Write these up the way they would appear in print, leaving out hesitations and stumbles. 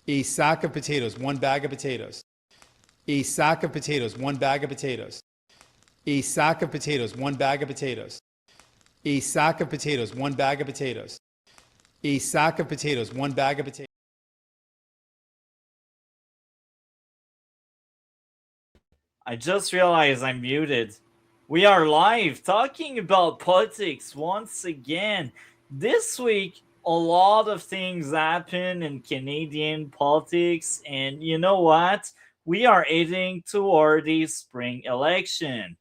A sack of potatoes, 1 bag of potatoes. A sack of potatoes, 1 bag of potatoes. A sack of potatoes, 1 bag of potatoes. A sack of potatoes, 1 bag of potatoes. A sack of potatoes, 1 bag of potatoes. I just realized I'm muted. We are live talking about politics once again. This week, a lot of things happen in Canadian politics, and you know what? We are heading toward the spring election.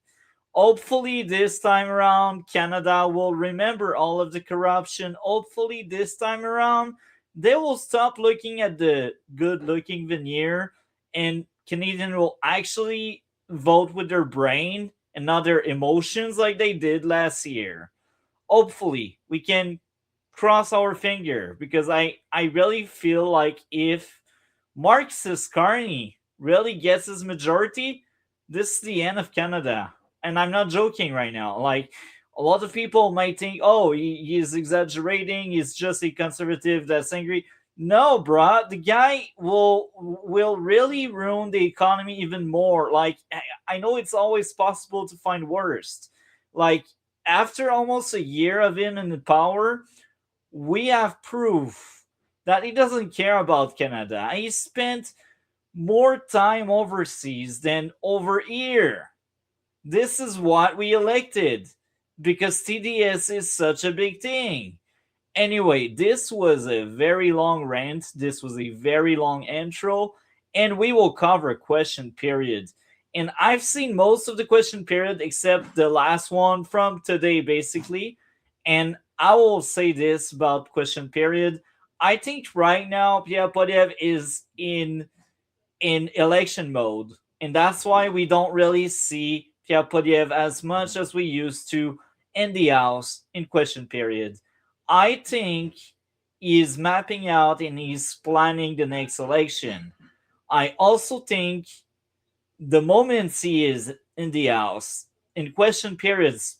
Hopefully, this time around, Canada will remember all of the corruption. Hopefully, this time around, they will stop looking at the good looking veneer and Canadian will actually vote with their brain and not their emotions like they did last year. Hopefully, we can cross our finger because I really feel like if Marxist Carney really gets his majority, this is the end of Canada. And I'm not joking right now. Like, a lot of people might think, oh, he's exaggerating. He's just a conservative that's angry. No, bruh, the guy will really ruin the economy even more. Like, I know it's always possible to find worst. Like, after almost a year of him in the power, we have proof that he doesn't care about Canada. He spent more time overseas than over here. This is what we elected because TDS is such a big thing. Anyway, this was a very long rant. This was a very long intro, and we will cover question period. And I've seen most of the question period except the last one from today, basically. And I will say this about question period. I think right now Pierre Poilievre is in election mode, and that's why we don't really see Pierre Poilievre as much as we used to in the House in question period. I think he's mapping out and he's planning the next election. I also think the moments he is in the House, in question periods,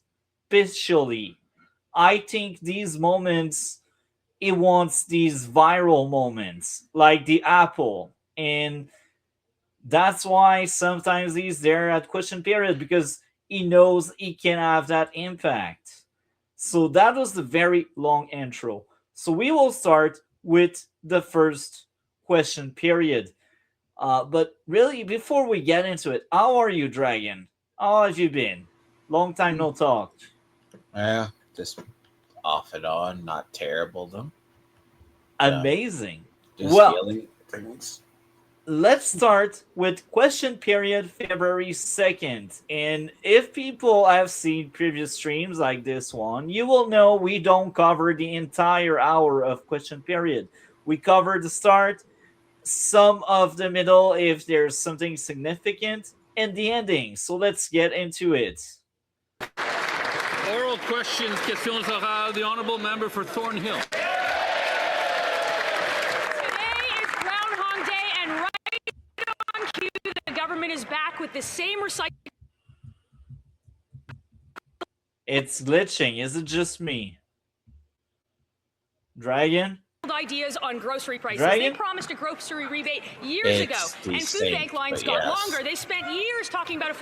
especially, I think these moments, he wants these viral moments like the apple. And that's why sometimes he's there at question period because he knows he can have that impact. So that was the very long intro. So we will start with the first question period. But really, before we get into it, how are you, Dragon? How have you been? Long time no talk. Yeah, just off and on, not terrible though. Amazing. Just Well, dealing with things. let's start with question period February 2nd. And if people have seen previous streams like this one, you will know we don't cover the entire hour of question period. We cover the start, some of the middle if there's something significant, and the ending. So let's get into it. Oral questions, questions orales. The honourable member for Thornhill. The government is back with the same recycling. It's glitching. Is it just me? Dragon? Ideas on grocery prices. Dragon? They promised a grocery rebate years ago, and food bank lines got longer. They spent years talking about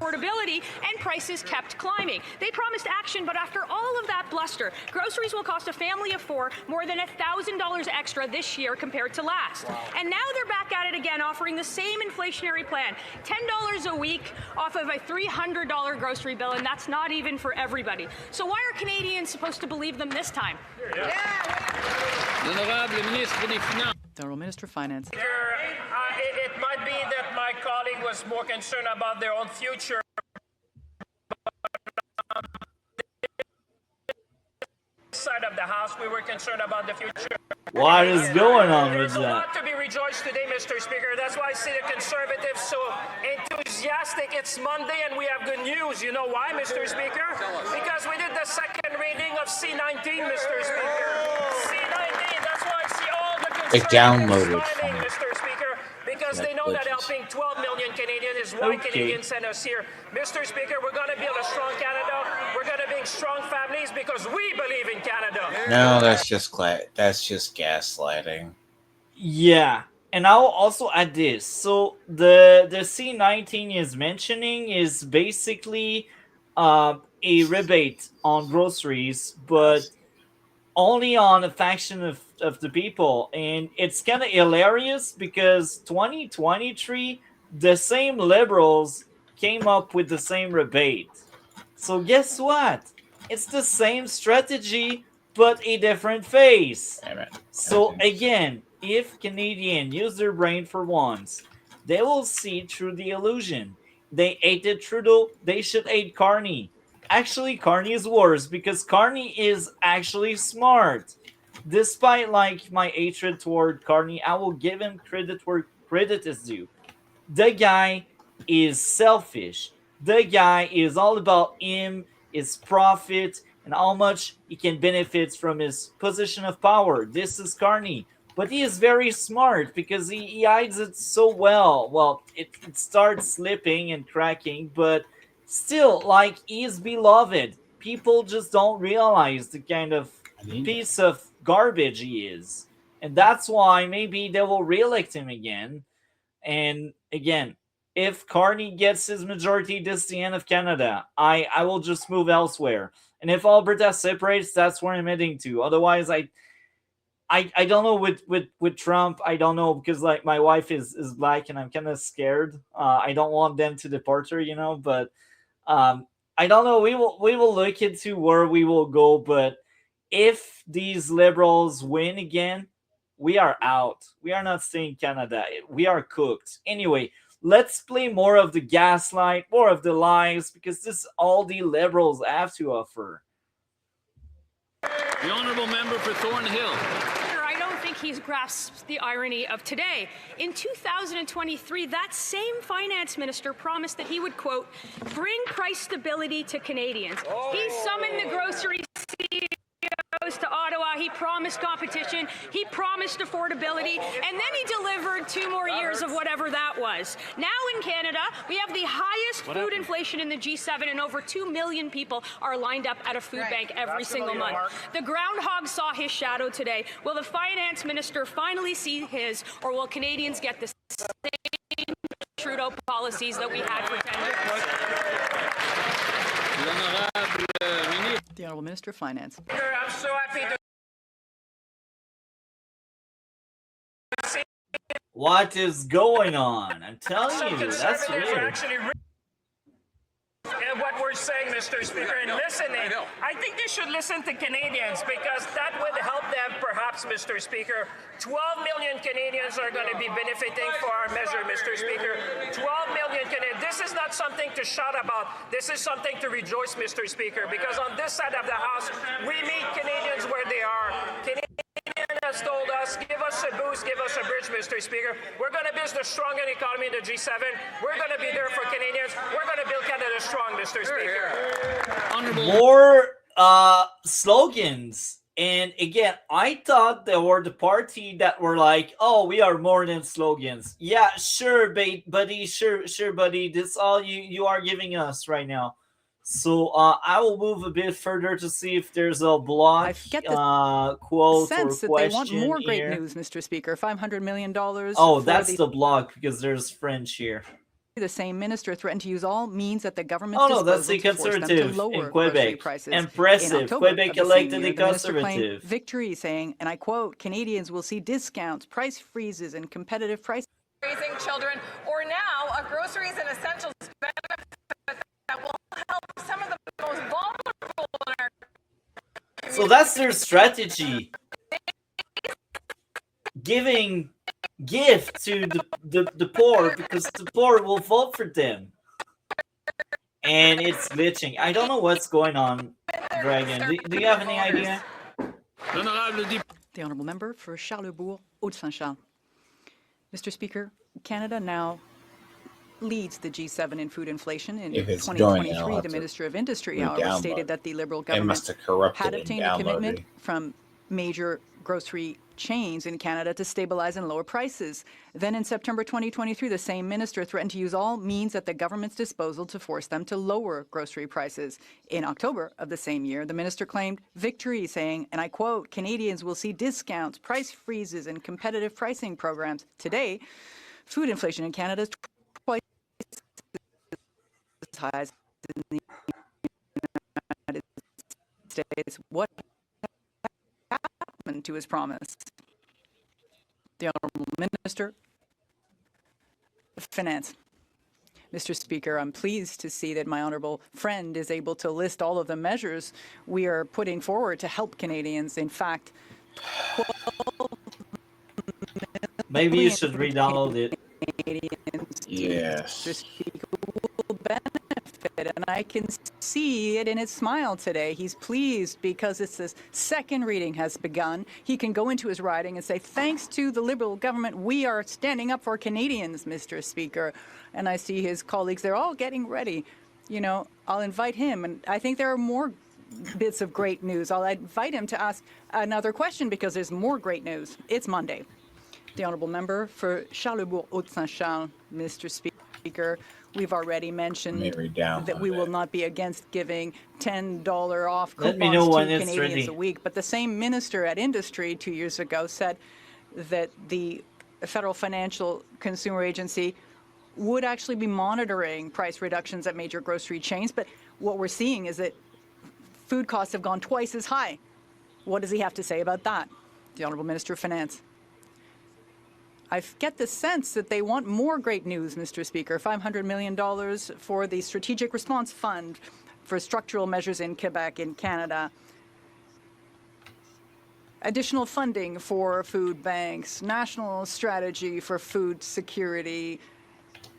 affordability, and prices kept climbing. They promised action, but after all of that bluster, groceries will cost a family of four more than $1,000 extra this year compared to last. Wow. And now they're back at it again, offering the same inflationary plan, $10 a week off of a $300 grocery bill, and that's not even for everybody. So why are Canadians supposed to believe them this time? L'honorable ministre des Finances. The Honourable Minister of Finance. It might be that my colleague was more concerned about their own future. Side of the house, we were concerned about the future. What is going on with There's a that? lot to be rejoiced today, Mr. Speaker. That's why I see the Conservatives so enthusiastic. It's Monday and we have good news. You know why, Mr. Speaker? Because we did the second reading of C19, Mr. Speaker. C19, that's why I see all the Conservatives smiling, Mr. Speaker, because they know that helping 12 million Canadians is why Canadians sent us here. Mr. Speaker, we're going to build a strong Canada. We're going to build strong families because we believe in Canada. No, that's just gaslighting. Yeah, And I'll also add this. So the C19 is mentioning is basically a rebate on groceries, but only on a faction of the people. And it's kind of hilarious because 2023, the same liberals came up with the same rebate. So guess what? It's the same strategy, but a different face. So again, if Canadians use their brain for once, they will see through the illusion. They hated Trudeau, they should hate Carney. Actually, Carney is worse because Carney is actually smart. Despite like my hatred toward Carney, I will give him credit where credit is due. The guy is selfish. The guy is all about him, his profit, and how much he can benefit from his position of power. This is Carney. But he is very smart because he hides it so well. Well, it starts slipping and cracking, but still, like, he is beloved. People just don't realize the kind of piece of garbage he is. And that's why maybe they will re-elect him again. And again, if Carney gets his majority, this is the end of Canada. I will just move elsewhere. And if Alberta separates, that's where I'm heading to. Otherwise, I don't know with Trump. I don't know because like my wife is black and I'm kind of scared. I don't want them to deport her, you know. But I don't know. We will look into where we will go. But if these liberals win again, we are out. We are not staying in Canada. We are cooked. Anyway, let's play more of the gaslight, more of the lies, because this is all the liberals have to offer. The honourable member for Thornhill. I don't think he's grasped the irony of today. In 2023, that same finance minister promised that he would, quote, bring price stability to Canadians. He summoned the grocery CEOs to Ottawa. He promised competition. He promised affordability. And then he delivered 2 more years of whatever that was. Now in Canada, we have the highest food inflation in the G7, and over 2 million people are lined up at a food bank every single month. The groundhog saw his shadow today. Will the finance minister finally see his, or will Canadians get the same Trudeau policies that we had for 10 years? The Honourable Minister of Finance. I'm so happy to see What is going on? I'm telling some you, that's conservatives are weird. actually what we're saying, Mr. Speaker, and listening. I think they should listen to Canadians because that would help them, perhaps, Mr. Speaker. 12 million Canadians are going to be benefiting for our measure, Mr. Speaker. 12 million Canadians. This is not something to shout about. This is something to rejoice, Mr. Speaker, because on this side of the House, we meet Canadians where they are. Canadian has told us, give us a boost, give us a bridge, Mr. Speaker. We're going to build a stronger economy in the G7. We're going to be there for Canadians. We're going to build Canada strong, Mr. Speaker. More slogans. And again, I thought they were the party that were like, oh, we are more than slogans. Yeah, sure, buddy. Sure, buddy. This all you are giving us right now. So I will move a bit further to see if there's a block quote sense or that they want question more great here. news, Mr. Speaker. $500 million. Oh, that's the block because there's French here. The same minister threatened to use all means at the government's Oh no, that's disposal the to force them to Conservative lower in grocery Quebec. prices. In Impressive. October Quebec of the same elected year, a the minister claimed Conservative. victory, saying, and I quote, Canadians will see discounts, price freezes, and competitive prices. Raising children, or now a groceries and essentials benefit that will help some of the most vulnerable in our community. So that's their strategy. Giving gift to the poor because the poor will vote for them. And it's glitching. I don't know what's going on, Dragon. Do you have any idea? The Honourable Member for Charlebourg, Haute-Saint-Charles. Mr. Speaker, Canada now leads the G7 in food inflation. In If it's going, 2023, the Minister of Industry, however, re-download stated that the Liberal They government must have corrupted had it and obtained a commitment downloaded. from major grocery chains in Canada to stabilize and lower prices. Then in September 2023, the same minister threatened to use all means at the government's disposal to force them to lower grocery prices. In October of the same year, the minister claimed victory, saying, and I quote, Canadians will see discounts, price freezes, and competitive pricing programs. Today, food inflation in Canada is twice as high as in the United States. What happened to his promise? The Honourable Minister of Finance. Mr. Speaker, I'm pleased to see that my honourable friend is able to list all of the measures we are putting forward to help Canadians. In fact, Maybe you should re-download it. Yes. Mr. Speaker, will benefit, and I can see it in his smile today. He's pleased because it's the second reading has begun. He can go into his riding and say, thanks to the Liberal government, we are standing up for Canadians, Mr. Speaker. And I see his colleagues, they're all getting ready. You know, I'll invite him, and I think there are more bits of great news. I'll invite him to ask another question because there's more great news. It's Monday. The Honourable Member for Charlebourg, Haute-Saint-Charles, Mr. Speaker, we've already mentioned that we will not be against giving $10 off Let me coupons know when to it's Canadians ready. a week. But the same minister at Industry 2 years ago said that the Federal Financial Consumer Agency would actually be monitoring price reductions at major grocery chains. But what we're seeing is that food costs have gone twice as high. What does he have to say about that? The Honourable Minister of Finance. I get the sense that they want more great news, Mr. Speaker. $500 million for the Strategic Response Fund for structural measures in Quebec, in Canada. Additional funding for food banks, national strategy for food security,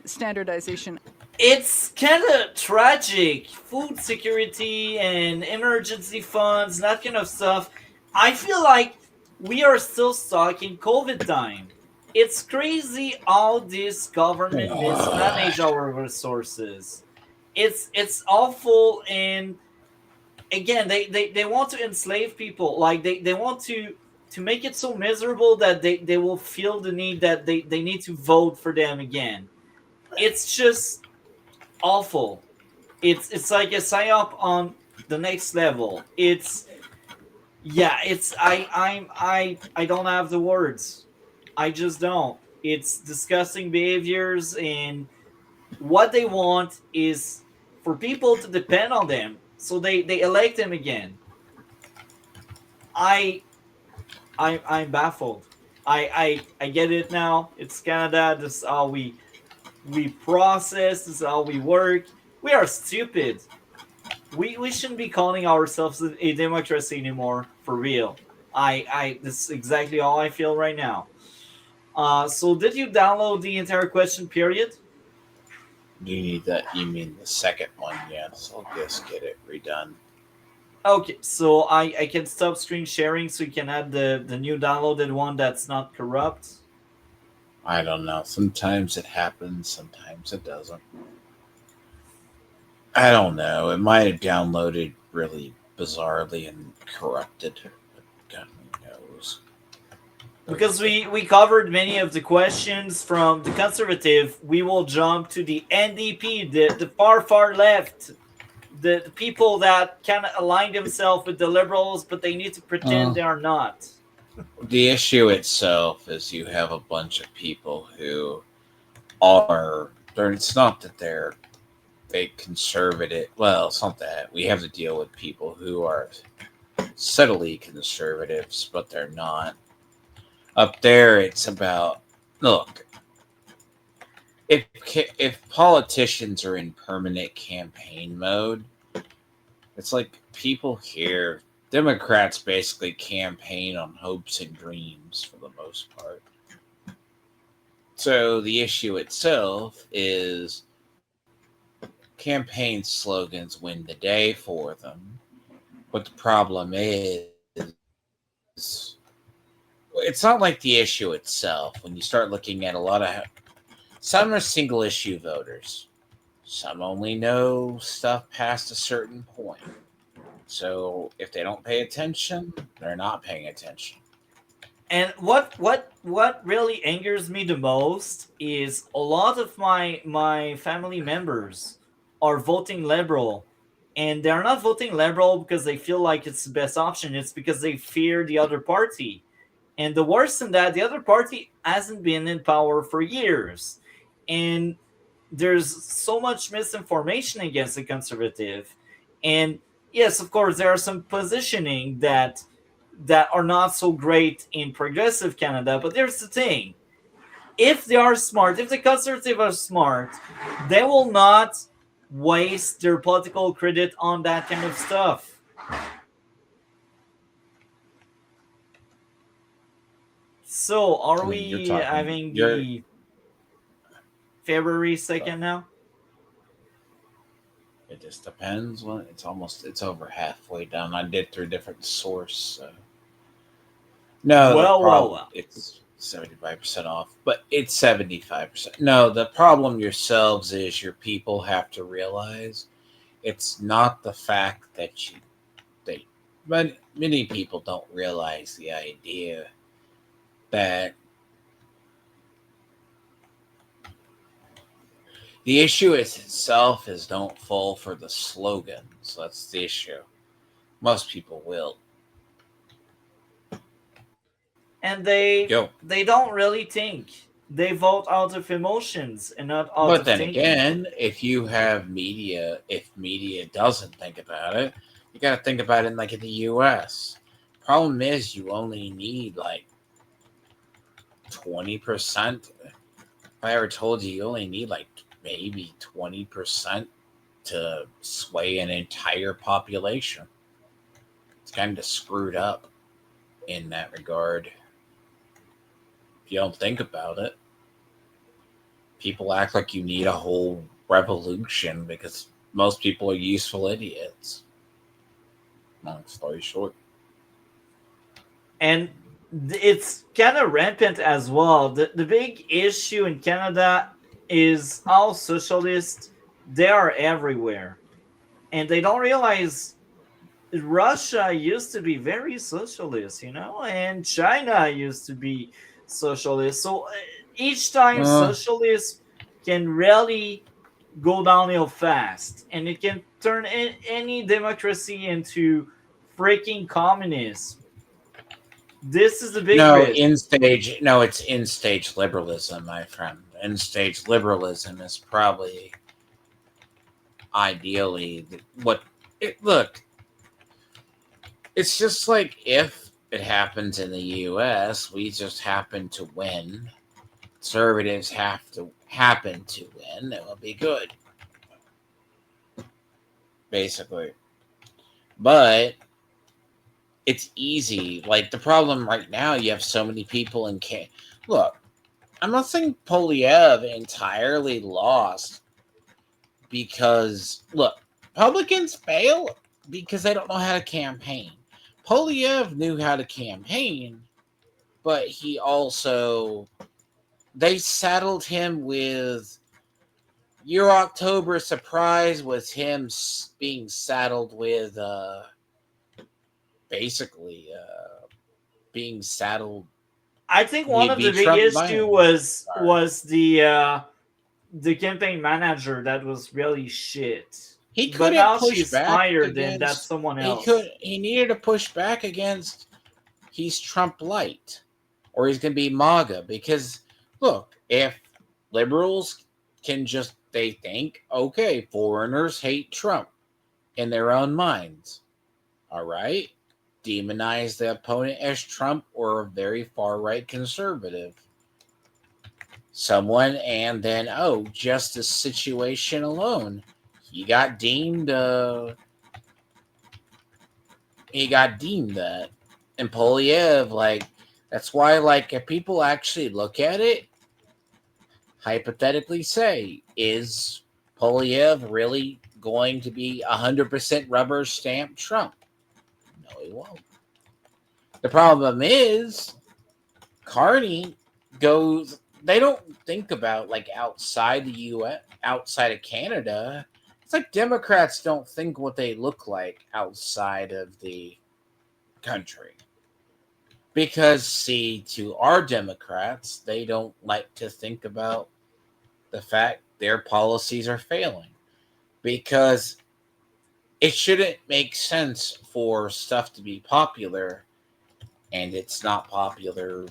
standardization. It's kind of tragic. Food security and emergency funds, that kind of stuff. I feel like we are still stuck in COVID time. It's crazy how this government mismanage our resources. It's awful, and again, they want to enslave people. Like they want to make it so miserable that they will feel the need that they need to vote for them again. It's just awful. It's like a psyop on the next level. I don't have the words. I just don't. It's disgusting behaviors, and what they want is for people to depend on them, so they elect them again. I'm baffled. I get it now. It's Canada. This is how we process. This is how we work. We are stupid. We shouldn't be calling ourselves a democracy anymore, for real. This is exactly how I feel right now. So did you download the entire question period? Do you need that? You mean the second one? Yes. I'll just get it redone. Okay, so I can stop screen sharing so you can add the new downloaded one that's not corrupt. I don't know. Sometimes it happens, sometimes it doesn't. I don't know. It might have downloaded really bizarrely and corrupted. But God knows. Because we covered many of the questions from the Conservative, we will jump to the NDP, the far left, the people that can align themselves with the Liberals, but they need to pretend they are not. The issue itself is you have a bunch of people who are, it's not that they're big conservative. Well, it's not that. We have to deal with people who are subtly conservatives, but they're not. Up there, it's about, look, if politicians are in permanent campaign mode, it's like people here, Democrats basically campaign on hopes and dreams for the most part. So the issue itself is campaign slogans win the day for them. But the problem is it's not like the issue itself. When you start looking at a lot of, some are single issue voters. Some only know stuff past a certain point. So if they don't pay attention, they're not paying attention. And what really angers me the most is a lot of my family members are voting liberal, and they're not voting liberal because they feel like it's the best option. It's because they fear the other party. And the worse than that, the other party hasn't been in power for years. And there's so much misinformation against the conservative. And yes, of course, there are some positioning that are not so great in progressive Canada. But there's the thing. If they are smart, if the conservatives are smart, they will not waste their political credit on that kind of stuff. So, are we having the February 2nd now? It just depends. When it's over halfway down. I did through different source. So. No, well. It's 75% off, but it's 75%. No, the problem yourselves is your people have to realize it's not the fact that but many people don't realize the idea that the issue itself is don't fall for the slogans. That's the issue. Most people will. And they don't really think. They vote out of emotions and not out of thinking. But then again, if you have media, if media doesn't think about it, you got to think about it like in the U.S. Problem is, you only need like 20%. If I ever told you only need like maybe 20% to sway an entire population, it's kind of screwed up in that regard. If you don't think about it, people act like you need a whole revolution because most people are useful idiots. Long story short. And it's kind of rampant as well. The big issue in Canada is how socialists, they are everywhere. And they don't realize Russia used to be very socialist, and China used to be socialist. So each time socialists can really go downhill fast, and it can turn any democracy into freaking communism. This is the big risk. It's in-stage liberalism, my friend. In-stage liberalism is probably ideally look. It's just like if it happens in the U.S., we just happen to win. Conservatives happen to win. It will be good, basically. But it's easy. Like the problem right now, you have so many people in Look, I'm not saying Poilievre entirely lost because Republicans fail because they don't know how to campaign. Poilievre knew how to campaign, but they saddled him with your October surprise was him being saddled with being saddled. I think one of the big issue was the campaign manager that was really shit. He couldn't push back fired against, that's someone else. He needed to push back against he's Trump light or he's going to be MAGA because look, if liberals can they think, okay, foreigners hate Trump in their own minds. All right. Demonize the opponent as Trump or a very far right conservative. Someone, and then, just this situation alone. He got deemed that. And Poilievre, that's why, if people actually look at it, hypothetically say, is Poilievre really going to be 100% rubber stamp Trump? No, he won't. The problem is, Carney goes, they don't think about, outside the U.S., outside of Canada, It's like Democrats don't think what they look like outside of the country. Because, see, to our Democrats, they don't like to think about the fact their policies are failing. Because it shouldn't make sense for stuff to be popular and it's not popular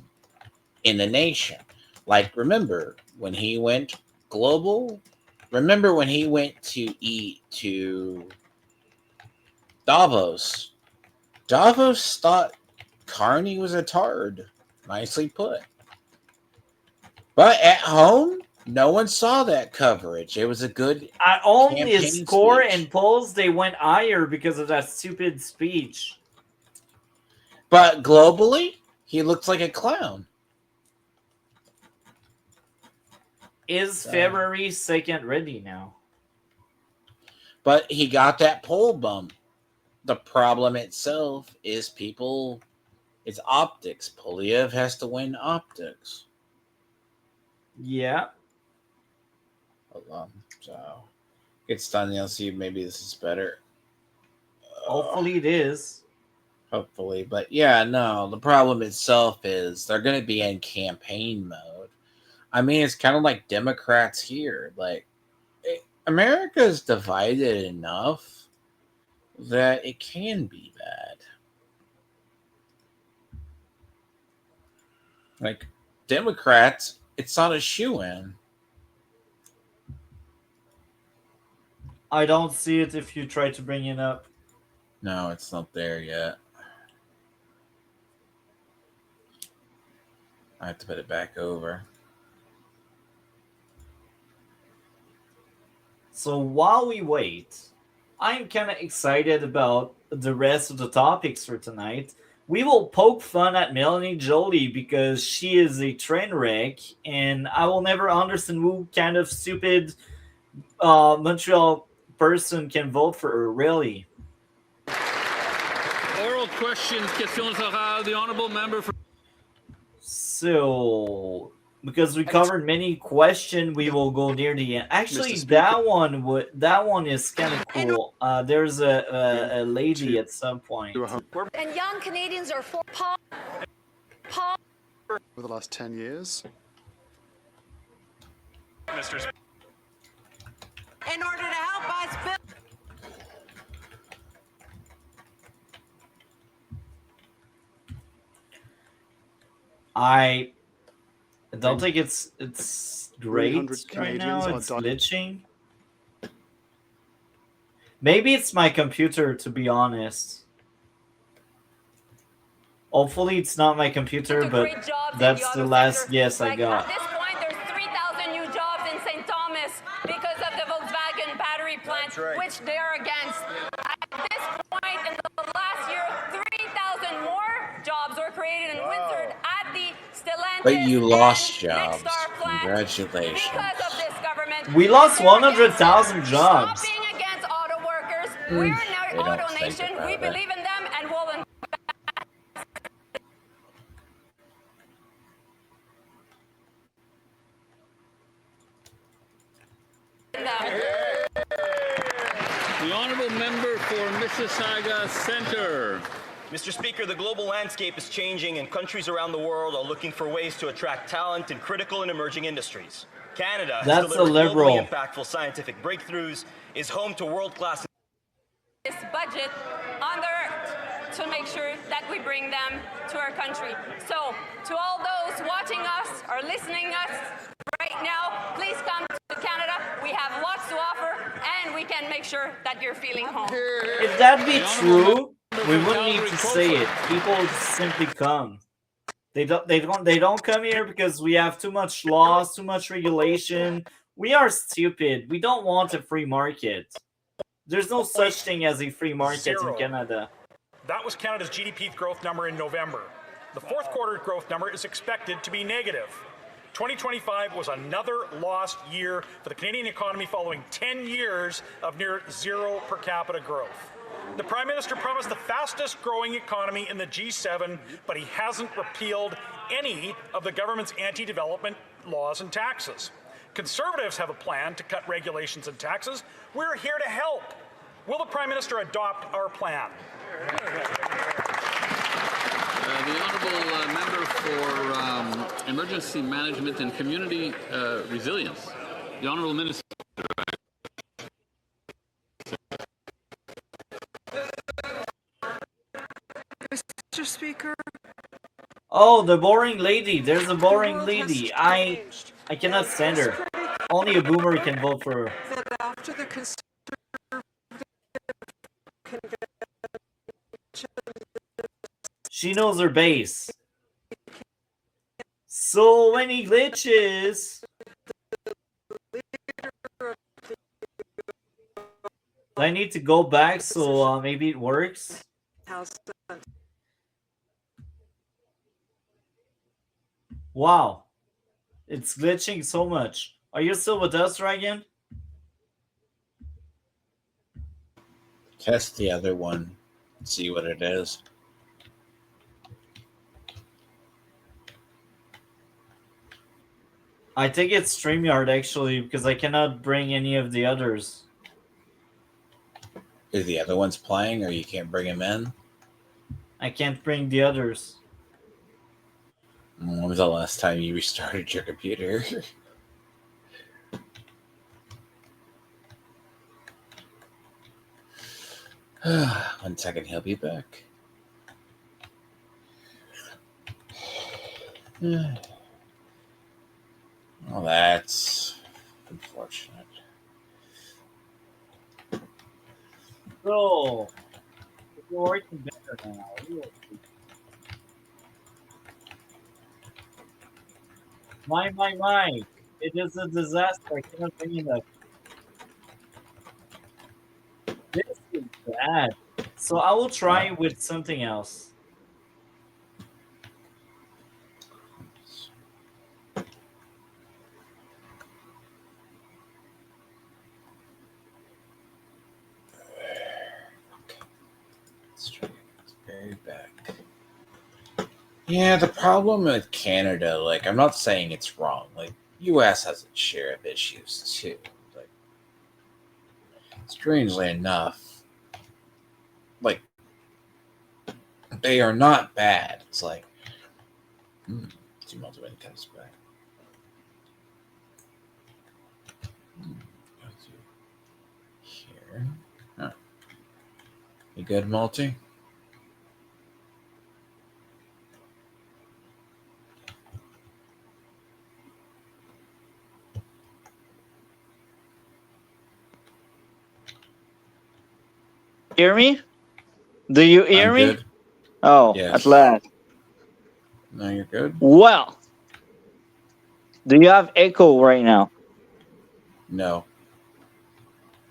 in the nation. Like, remember when he went global? Remember when he went to eat to Davos? Davos thought Carney was a tard. Nicely put. But at home, no one saw that coverage. It was a good only campaign score speech. and polls, they went higher because of that stupid speech. But globally, he looks like a clown. Is February 2nd ready now? But he got that poll bump. The problem itself is it's optics. Poilievre has to win optics. Yeah. Hold on. So it's done. You'll see. Maybe this is better. Hopefully it is. Hopefully. But yeah, no. The problem itself is they're going to be in campaign mode. I mean, it's kind of like Democrats here. Like, America is divided enough that it can be bad. Like, Democrats, it's not a shoo-in. I don't see it if you try to bring it up. No, it's not there yet. I have to put it back over. So while we wait, I'm kind of excited about the rest of the topics for tonight. We will poke fun at Melanie Joly because she is a train wreck, and I will never understand who kind of stupid Montreal person can vote for her, really. Oral questions, questions orales. The honourable member for. So, because we covered many questions, we will go near the end. Actually, that one is kind of cool. There's a lady at some point. And young Canadians are for over the last 10 years. In order to help us build. I don't think it's great 300 right Canadians now. are It's dying. glitching. Maybe it's my computer, to be honest. Hopefully it's not my computer, but that's the last guess I got. At this point, there's 3,000 new jobs in St. Thomas because of the Volkswagen battery plant, which they are against. At this point, in the last year, 3,000 more jobs were created in Windsor at the Stellantis But you lost and jobs. Nexstar plant. Congratulations. Because of this government, We lost they're 100,000 against jobs. Stopping against auto workers. We're an They don't auto think nation. about We it. believe in them and will invest in them. The honourable member for Mississauga Centre. Mr. Speaker, the global landscape is changing and countries around the world are looking for ways to attract talent in critical and emerging industries. Canada has That's a delivered liberal. globally impactful scientific breakthroughs, is home to world-class This budget on the earth to make sure that we bring them to our country. So, to all those watching us or listening us right now, please come to Canada. We have lots to offer, and we can make sure that you're feeling home. If that be true, we wouldn't need to say it. People would simply come. They don't come here because we have too much laws, too much regulation. We are stupid. We don't want a free market. There's no such thing as a free market in Canada. That was Canada's GDP growth number in November. The fourth quarter growth number is expected to be negative. 2025 was another lost year for the Canadian economy following 10 years of near zero per capita growth. The Prime Minister promised the fastest growing economy in the G7, but he hasn't repealed any of the government's anti-development laws and taxes. Conservatives have a plan to cut regulations and taxes. We're here to help. Will the Prime Minister adopt our plan? The honourable member for Emergency Management and Community Resilience. The honourable minister. Mr. Speaker. Oh, the boring lady. There's a boring lady. I cannot stand her. Only a boomer can vote for her. That after the Conservative convention, She knows her base. So many glitches. I need to go back so maybe it works. Wow. It's glitching so much. Are you still with us, Dragon? Test the other one. See what it is. I think it's StreamYard actually because I cannot bring any of the others. Is the other ones playing or you can't bring them in? I can't bring the others. When was the last time you restarted your computer? One second, he'll be back. Well, that's unfortunate. So, it's working better now. My. It is a disaster. I cannot bring it up. This is bad. So I will try with something else. Let's try this very back. Yeah, the problem with Canada, like, I'm not saying it's wrong. Like, U.S. has its share of issues too. Like, strangely enough, like, they are not bad. It's like, 2 months when it comes back. Go to here. Huh. You good, Multi? Hear me? Do you hear I'm me? good. Oh, Yes. at last. No, you're good. Well, do you have echo right now? No.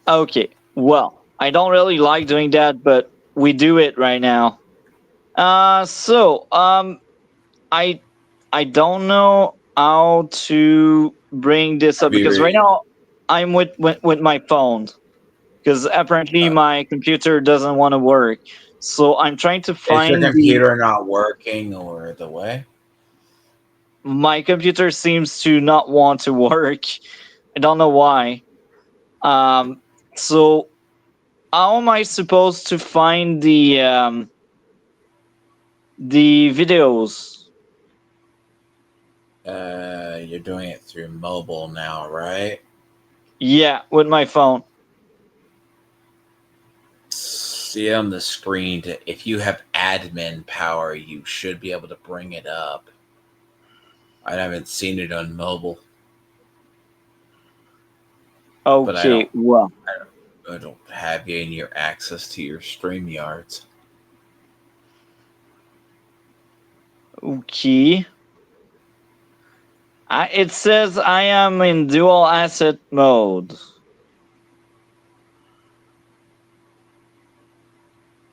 Okay. Well, I don't really like doing that, but we do it right now. I don't know how to bring this up because right now I'm with my phone because apparently my computer doesn't want to work. So I'm trying to Is your find computer not working or the way? my computer seems to not want to work. I don't know why. So how am I supposed to find the videos? You're doing it through mobile now, right? Yeah, with my phone. See on the screen, if you have admin power, you should be able to bring it up. I haven't seen it on mobile. Okay, well. I don't have you in your access to your StreamYards. Okay. It says I am in dual asset mode.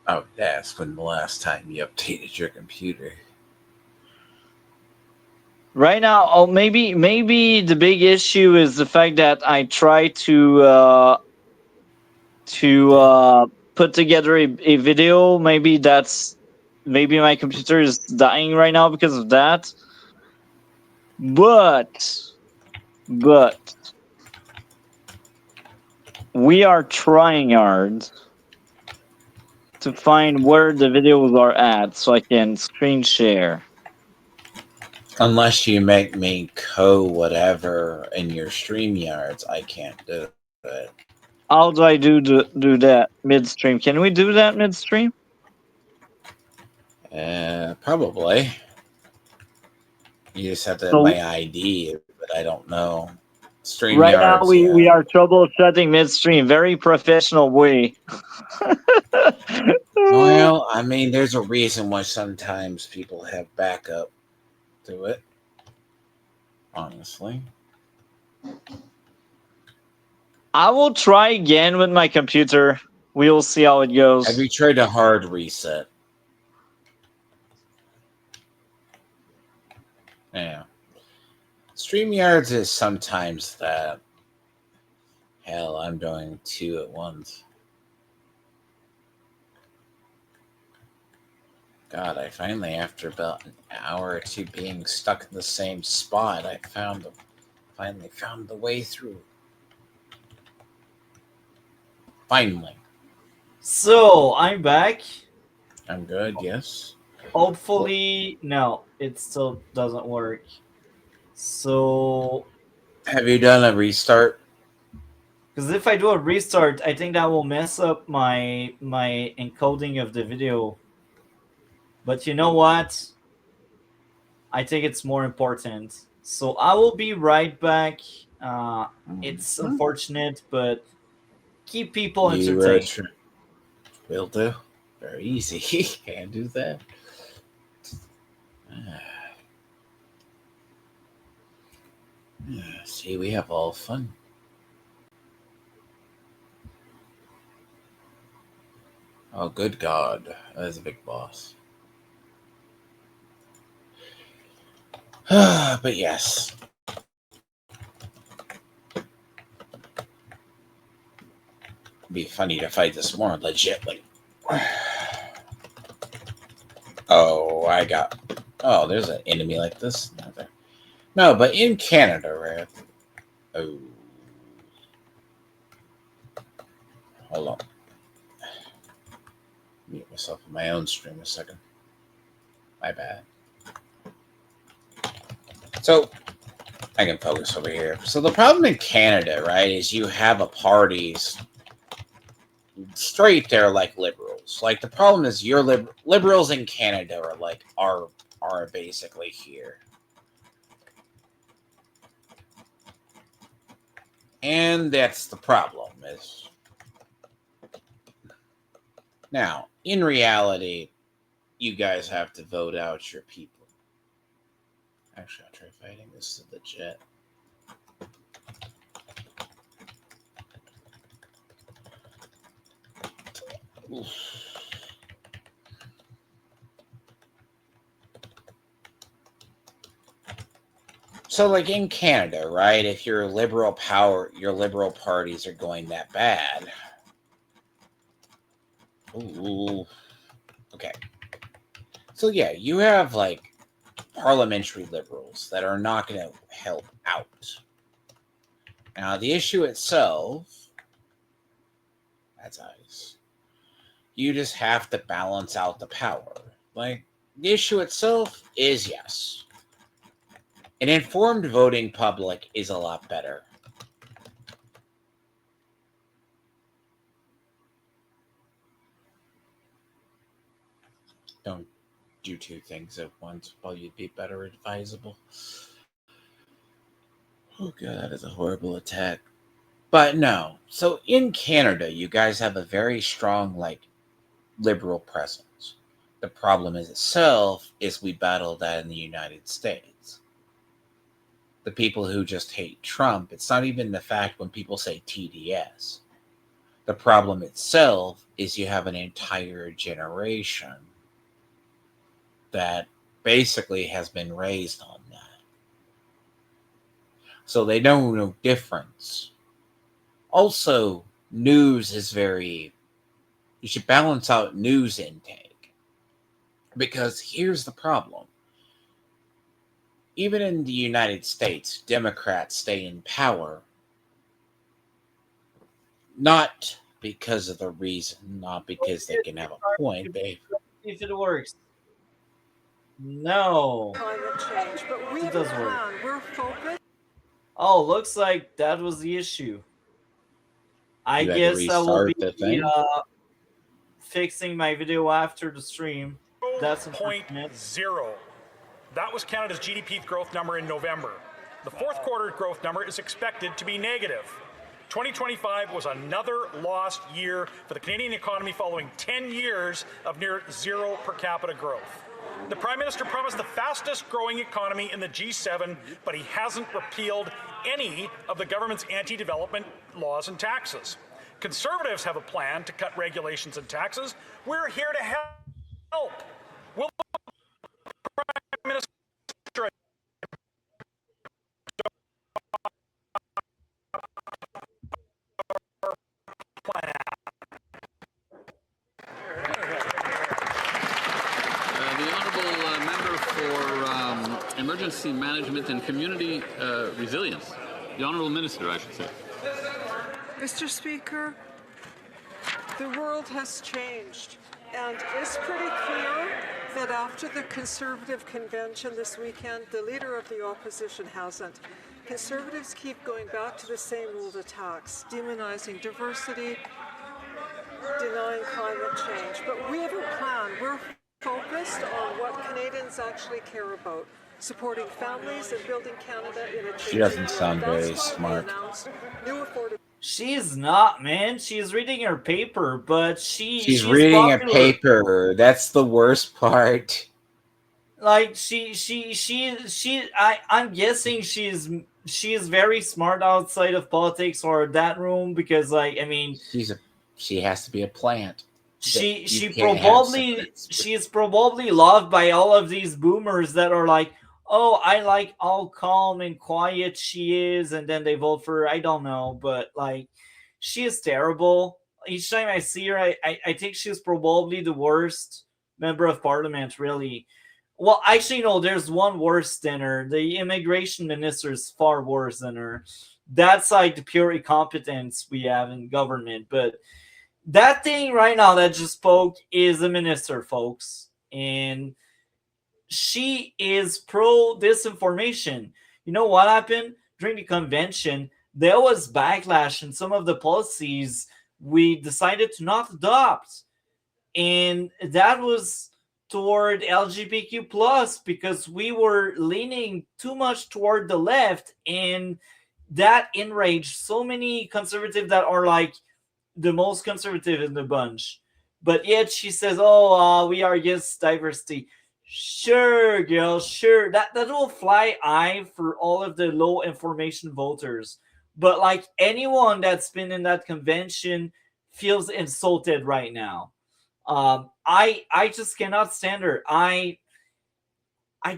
Oh, that's when the last time you updated your computer. Right now, maybe the big issue is the fact that I try to put together a video. Maybe my computer is dying right now because of that. But we are trying hard to find where the videos are at so I can screen share. Unless you make me whatever in your StreamYards, I can't do it. How do I do that midstream? Can we do that midstream? Probably. You just have to have So my ID, but I don't know. right now StreamYards, we yeah. are troubleshooting midstream. Very professional way. Well, I mean, there's a reason why sometimes people have backup to it. Honestly. I will try again with my computer. We will see how it goes. Have you tried a hard reset? Yeah. StreamYards is sometimes that. Hell, I'm doing 2 at once. God, I finally, after about an hour or two being stuck in the same spot, I finally found the way through. Finally. So, I'm back. I'm good, yes. Hopefully, no, it still doesn't work. So, have you done a restart? Because if I do a restart, I think that will mess up my encoding of the video. But you know what? I think it's more important. So I will be right back. It's unfortunate, but keep people entertained. Will do. Very easy. Can't do that. See, we have all fun. Oh, good God. That is a big boss. But yes. It'd be funny to fight this more legitly. Oh, there's an enemy like this. No, but in Canada, right? Oh. Hold on. Mute myself in my own stream a second. My bad. So, I can focus over here. So the problem in Canada, right, is you have a parties straight there like liberals. Like the problem is your liberals in Canada are basically here. And that's the problem is now, in reality, you guys have to vote out your people. Actually, I'll try fighting this to the jet. Oof. So, like in Canada, right? If your liberal parties are going that bad. Ooh. Okay. So yeah, you have like parliamentary liberals that are not going to help out. Now, the issue itself, that's ice. You just have to balance out the power. Like, the issue itself is yes. An informed voting public is a lot better. Don't do two things at once. Probably be better advisable. Oh god, that is a horrible attack. But no. So in Canada, you guys have a very strong, like, liberal presence. The problem itself is we battle that in the United States. The people who just hate Trump, it's not even the fact when people say TDS. The problem itself is you have an entire generation that basically has been raised on that. So they know no difference. Also, news is you should balance out news intake. Because here's the problem. Even in the United States, Democrats stay in power Not because of the reason, not because they can have a point. If it works. No. Climate change, but we It have does a work. plan. We're focused. Oh, looks like that was the issue. I You had to guess I will be restart the thing? fixing my video after the stream. That's 0.0. That was Canada's GDP growth number in November. The fourth quarter growth number is expected to be negative. 2025 was another lost year for the Canadian economy following 10 years of near zero per capita growth. The Prime Minister promised the fastest growing economy in the G7, but he hasn't repealed any of the government's anti-development laws and taxes. Conservatives have a plan to cut regulations and taxes. We're here to help. Will the Prime Minister plan? The honourable member for Emergency Management and Community Resilience. The honourable minister, I should say. Mr. Speaker, the world has changed, and it's pretty clear that after the Conservative convention this weekend, the leader of the opposition hasn't. Conservatives keep going back to the same old attacks, demonizing diversity, denying climate change. But we have a plan. We're focused on what Canadians actually care about, supporting families and building Canada in a She doesn't sound very smart. New affordable. She's not, man. She's reading her paper, but she's reading popular. a paper. That's the worst part. Like I'm guessing she's very smart outside of politics or that room because, like, I mean, she has to be a plant. She's probably loved by all of these boomers that are like, oh, I like how calm and quiet she is, and then they vote for her. I don't know, but like, she is terrible. Each time I see her, I think she's probably the worst member of parliament, really. Well, actually, no, there's one worse than her. The immigration minister is far worse than her. That's like the pure incompetence we have in government. But that thing right now that just spoke is a minister, folks. And she is pro disinformation. You know what happened? During the convention, there was backlash in some of the policies we decided to not adopt. And that was toward LGBTQ plus because we were leaning too much toward the left, and that enraged so many conservatives that are like the most conservative in the bunch. But yet she says, oh, we are against diversity. Sure, girl, sure. That will fly high for all of the low information voters. But like, anyone that's been in that convention feels insulted right now. I just cannot stand her. I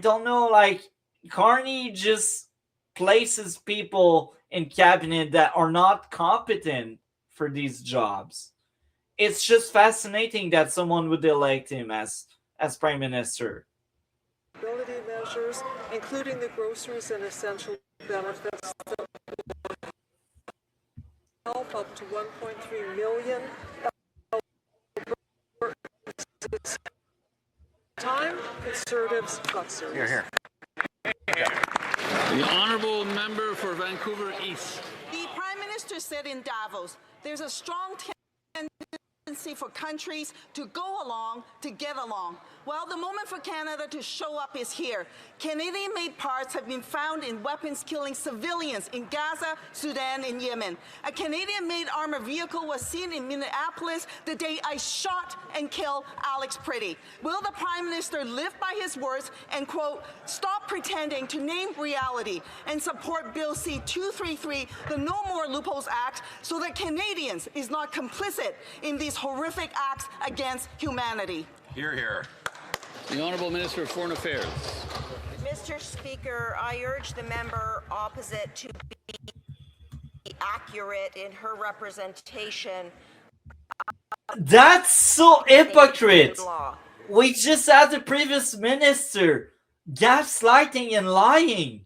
don't know, like, Carney just places people in cabinet that are not competent for these jobs. It's just fascinating that someone would elect him as prime minister. Ability measures, including the groceries and essential benefits that will help up to 1.3 million. Time, Conservatives got serious. Here. The honourable member for Vancouver East. The Prime Minister said in Davos, there's a strong tendency for countries to go along to get along. Well, the moment for Canada to show up is here. Canadian-made parts have been found in weapons killing civilians in Gaza, Sudan, and Yemen. A Canadian-made armored vehicle was seen in Minneapolis the day I shot and killed Alex Pretty. Will the Prime Minister live by his words and, quote, stop pretending to name reality and support Bill C-233, the No More Loopholes Act, so that Canadians is not complicit in these horrific acts against humanity? Hear, hear. The Honourable Minister of Foreign Affairs. Mr. Speaker, I urge the member opposite to be accurate in her representation. That's so hypocrite. We just had the previous minister gaslighting and lying.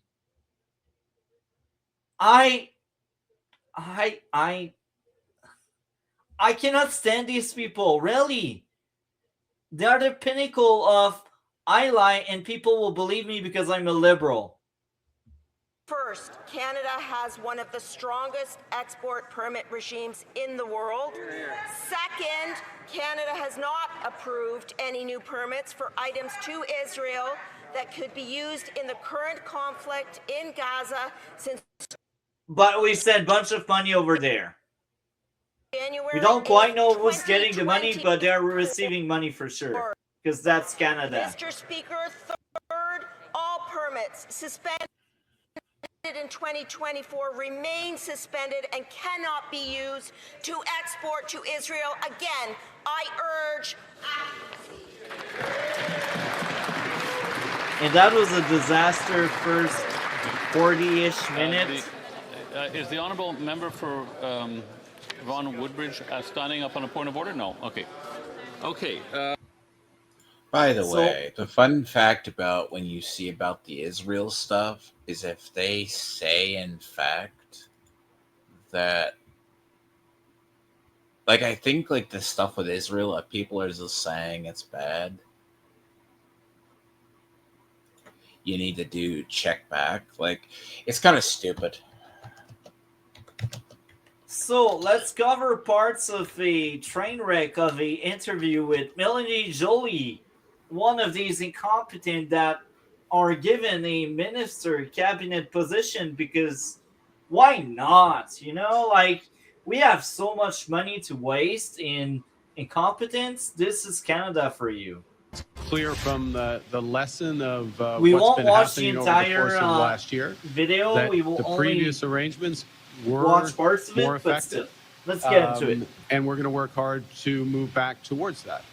I cannot stand these people, really. They are the pinnacle of I lie and people will believe me because I'm a liberal. First, Canada has one of the strongest export permit regimes in the world. Second, Canada has not approved any new permits for items to Israel that could be used in the current conflict in Gaza since But we sent a bunch of money over there. January. We don't quite know who's getting the money, but they're receiving money for sure. Because that's Canada. Mr. Speaker, third, all permits suspended in 2024 remain suspended and cannot be used to export to Israel. Again, I urge. And that was a disaster first 40-ish minutes. Is the honourable member for Vaughan Woodbridge standing up on a point of order? No. Okay. Okay. By the way, the fun fact about when you see about the Israel stuff is if they say, in fact, that, like, I think, like, the stuff with Israel, like, people are just saying it's bad. You need to do check back. Like, it's kind of stupid. So let's cover parts of a train wreck of a interview with Melanie Joly, one of these incompetent that are given a minister cabinet position because why not? You know, like we have so much money to waste in incompetence. This is Canada for you. Clear from the lesson of we what's won't been watch happening the over entire the course of last year. video. We will the only previous arrangements were watch parts of it, more but still, effective. let's get into it. And we're going to work hard to move back towards that.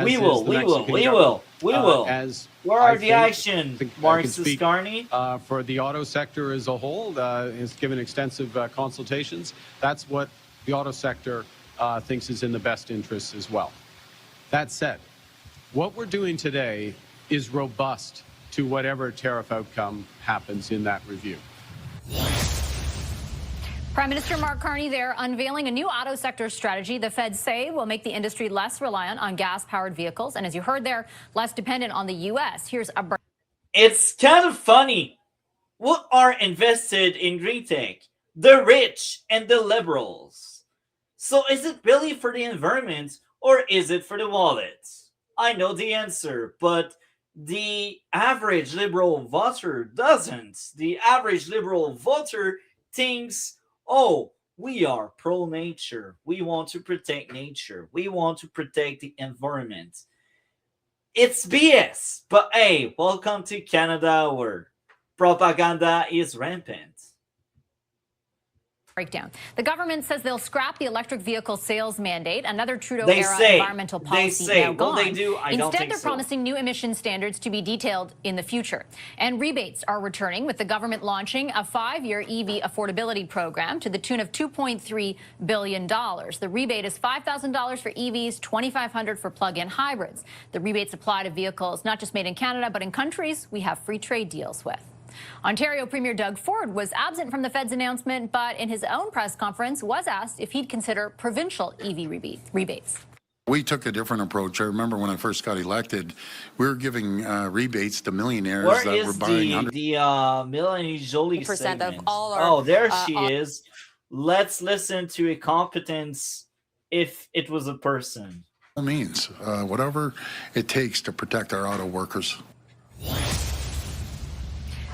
We will. As where are the action, Mark Ciscarni? For the auto sector as a whole, has given extensive consultations. That's what the auto sector thinks is in the best interests as well. That said, what we're doing today is robust to whatever tariff outcome happens in that review. Prime Minister Mark Carney there unveiling a new auto sector strategy the feds say will make the industry less reliant on gas-powered vehicles. And as you heard there, less dependent on the U.S. Here's a break. It's kind of funny. What are invested in green tech? The rich and the liberals. So is it really for the environment or is it for the wallet? I know the answer, but the average liberal voter doesn't. The average liberal voter thinks, oh, we are pro-nature. We want to protect nature. We want to protect the environment. It's BS. But hey, welcome to Canada where propaganda is rampant. Breakdown. The government says they'll scrap the electric vehicle sales mandate, another Trudeau-era environmental policy now gone. Well, they do. I don't Instead, think they're so. promising new emission standards to be detailed in the future. And rebates are returning, with the government launching a 5-year EV affordability program to the tune of $2.3 billion. The rebate is $5,000 for EVs, $2,500 for plug-in hybrids. The rebates apply to vehicles not just made in Canada, but in countries we have free trade deals with. Ontario Premier Doug Ford was absent from the Fed's announcement, but in his own press conference was asked if he'd consider provincial EV rebates. We took a different approach. I remember when I first got elected, we were giving rebates to millionaires that were buying the Melanie Joly percent of segment? all our, oh, there she is. Let's listen to a competence if it was a person. Means whatever it takes to protect our auto workers.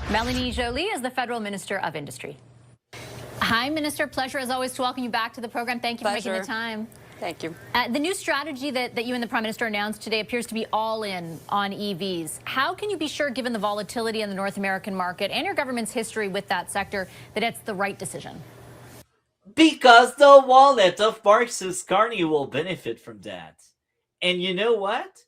Melanie Joly is the Federal Minister of Industry. Hi, Minister. Pleasure, as always, to welcome you back to the program. Thank you for making the time. Thank you. The new strategy that you and the Prime Minister announced today appears to be all in on EVs. How can you be sure, given the volatility in the North American market and your government's history with that sector, that it's the right decision? Because the wallet of Mark Ciscarni will benefit from that. And you know what?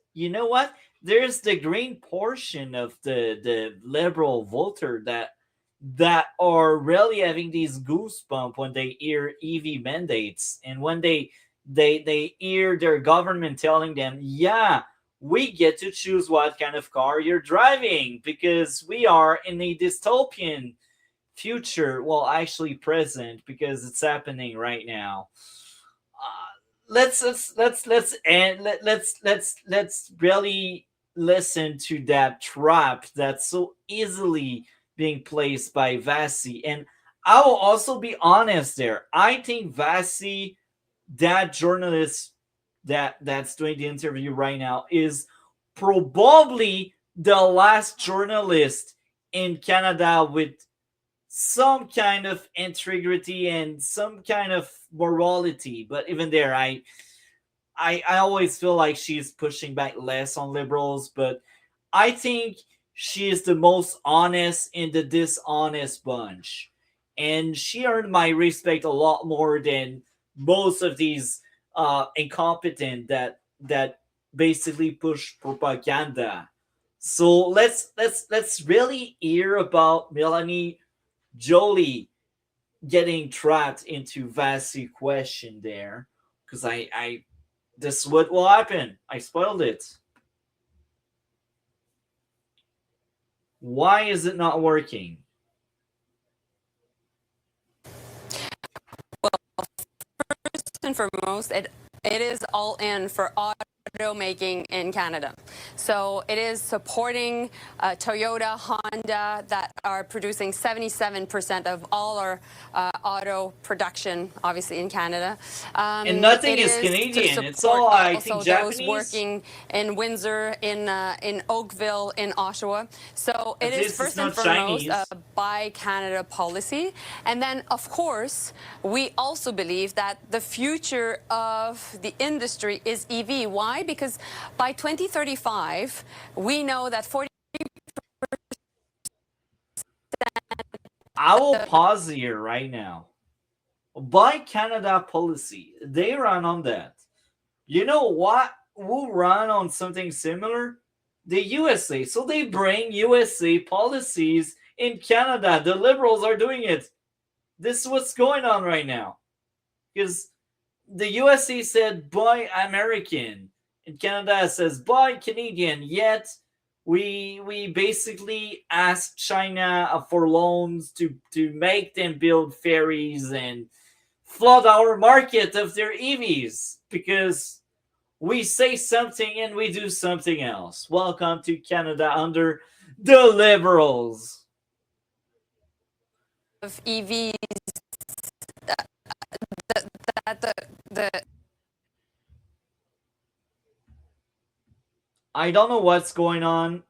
There's the green portion of the liberal voter that are really having these goosebumps when they hear EV mandates and when they hear their government telling them, yeah, we get to choose what kind of car you're driving because we are in a dystopian future. Well, actually present because it's happening right now. let's really listen to that trap that's so easily being placed by Vasi. And I will also be honest there. I think Vasi, that journalist that's doing the interview right now, is probably the last journalist in Canada with some kind of integrity and some kind of morality. But even there, I always feel like she's pushing back less on liberals, but I think she is the most honest in the dishonest bunch. And she earned my respect a lot more than most of these incompetent that basically push propaganda. So let's really hear about Melanie Joly getting trapped into Vasi question there, because I this is what will happen. I spoiled it. Why is it not working? Well, first and foremost, it is all in for auto making in Canada. So it is supporting Toyota, Honda, that are producing 77% of all our auto production, obviously in Canada. And nothing is Canadian. It's all, I think, Japanese. Those working in Windsor, in Oakville, in Oshawa. So it is first and foremost a Buy Canada policy. And then, of course, we also believe that the future of the industry is EV. Why? Because by 2035, we know that 40%. I will pause here right now. Buy Canada policy. They run on that. You know what? Who run on something similar? The USA. So they bring USA policies in Canada. The Liberals are doing it. This is what's going on right now. Because the USA said buy American, and Canada says buy Canadian. Yet we basically ask China for loans to make them build ferries and flood our market of their EVs, because we say something and we do something else. Welcome to Canada under the Liberals. Of EVs, the I don't know what's going on.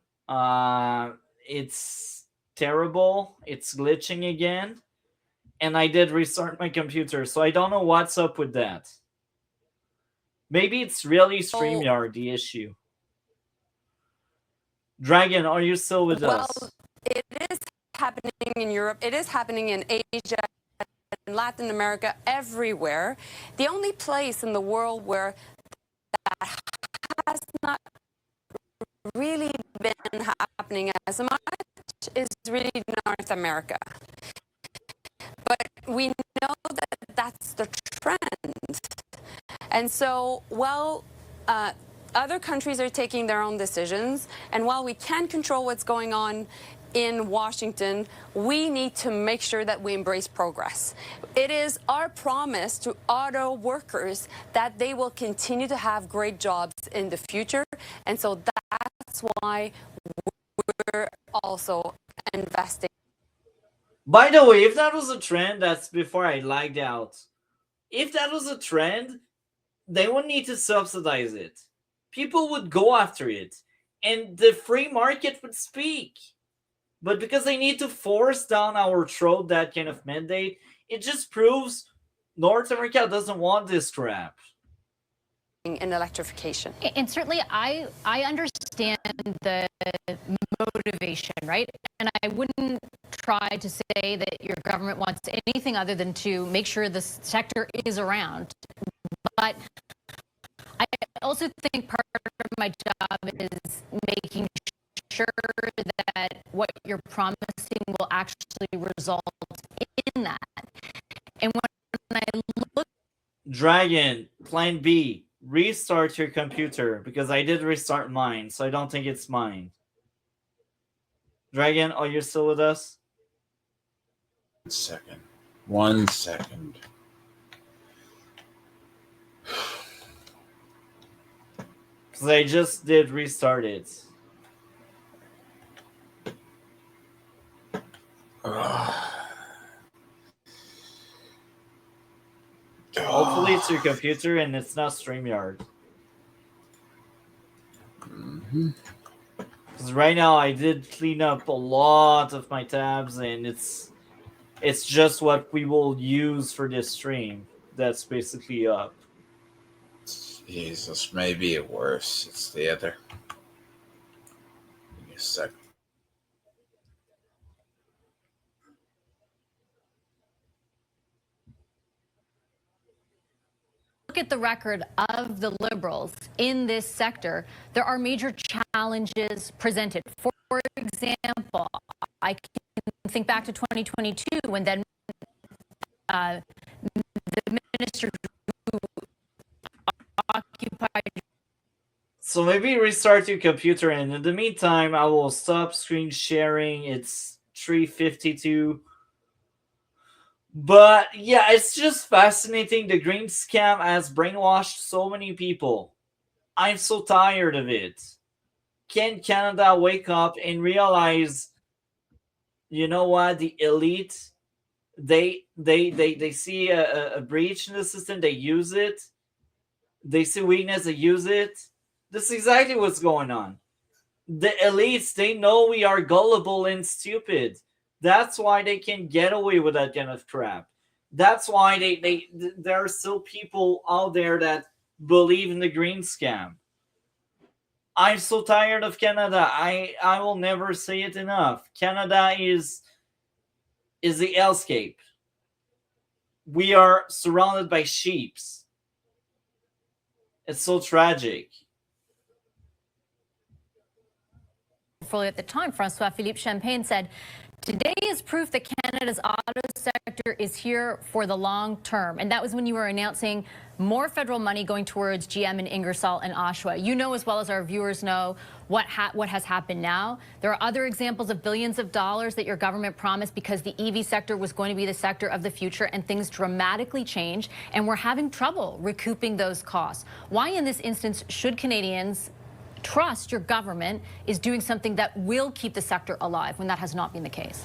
It's terrible. It's glitching again. And I did restart my computer, so I don't know what's up with that. Maybe it's really StreamYard, the issue. Dragon, are you still with us? Well, it is happening in Europe. It is happening in Asia, in Latin America, everywhere. The only place in the world where that has not really been happening as much is really North America. But we know that that's the trend. And so, while other countries are taking their own decisions, and while we can't control what's going on in Washington, we need to make sure that we embrace progress. It is our promise to auto workers that they will continue to have great jobs in the future. And so that's why we're also investing. By the way, if that was a trend, that's before I lagged out. If that was a trend, they wouldn't need to subsidize it. People would go after it, and the free market would speak. But because they need to force down our throat that kind of mandate, it just proves North America doesn't want this crap. In electrification. And certainly I understand the motivation, right? And I wouldn't try to say that your government wants anything other than to make sure this sector is around. But I also think part of my job is making sure that what you're promising will actually result in that. And when I look... Dragon, plan B, restart your computer, because I did restart mine, so I don't think it's mine. Dragon, are you still with us? 1 second. 1 second. Because I just did restart it. Hopefully it's your computer and it's not StreamYard. Because right now I did clean up a lot of my tabs, and it's just what we will use for this stream that's basically up. Jesus, maybe it worse. It's the other. Give me a sec. Look at the record of the Liberals in this sector. There are major challenges presented. For example, I can think back to 2022 when then the minister who occupied. So maybe restart your computer, and in the meantime, I will stop screen sharing. It's 3:52. But yeah, it's just fascinating. The green scam has brainwashed so many people. I'm so tired of it. Can Canada wake up and realize, you know what, the elite, they see a breach in the system, they use it. They see weakness, they use it. This is exactly what's going on. The elites, they know we are gullible and stupid. That's why they can get away with that kind of crap. That's why there are still people out there that believe in the green scam. I'm so tired of Canada. I will never say it enough. Canada is the hellscape. We are surrounded by sheeps. It's so tragic. At the time, Francois-Philippe Champagne said, "Today is proof that Canada's auto sector is here for the long term." And that was when you were announcing more federal money going towards GM and Ingersoll and Oshawa. You know, as well as our viewers know, what has happened now. There are other examples of billions of dollars that your government promised because the EV sector was going to be the sector of the future, and things dramatically changed, and we're having trouble recouping those costs. Why in this instance should Canadians trust your government is doing something that will keep the sector alive when that has not been the case?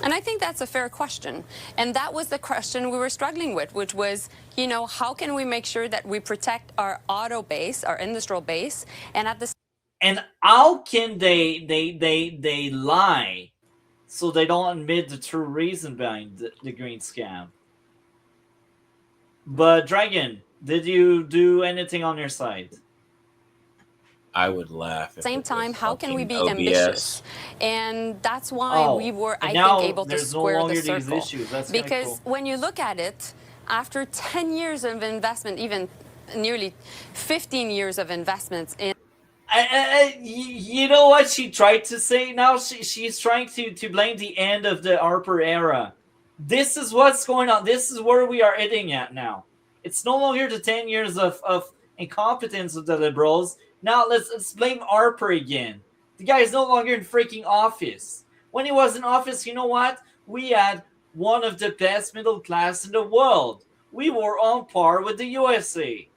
And I think that's a fair question. And that was the question we were struggling with, which was, you know, how can we make sure that we protect our auto base, our industrial base, and at the And how can they lie so they don't admit the true reason behind the green scam? But Dragon, did you do anything on your side? I would laugh. Same time, how can we be OBS. ambitious? And that's why we were, I think, able to square the circle. Because when you look at it, after 10 years of investment, even nearly 15 years of investments in. You know what she tried to say? Now she's trying to blame the end of the Harper era. This is what's going on. This is where we are heading at now. It's no longer the 10 years of incompetence of the Liberals. Now let's blame Harper again. The guy is no longer in freaking office. When he was in office, you know what? We had one of the best middle class in the world. We were on par with the USA.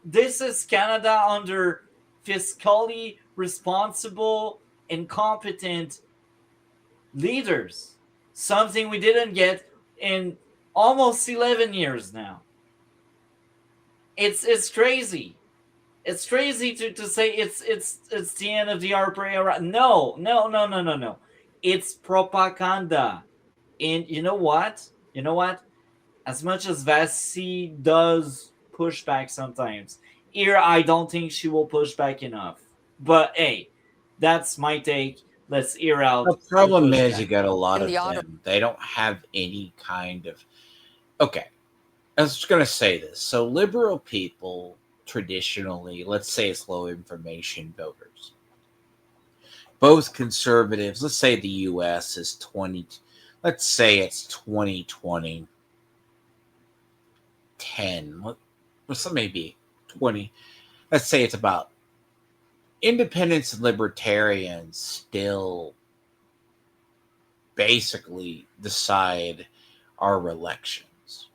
This is Canada under fiscally responsible, incompetent leaders. Something we didn't get in almost 11 years now. It's crazy. It's crazy to say it's the end of the Harper era. No. It's propaganda. And you know what? As much as Vasi does push back sometimes, here I don't think she will push back enough. But hey, that's my take. Let's hear out. The problem is you got a lot of them. They don't have any kind of... Okay, I was just going to say this. So liberal people... traditionally, let's say it's low information voters. Both conservatives, let's say the US is 20, let's say it's 2020, 10, maybe 20. Let's say it's about independents and libertarians still basically decide our elections.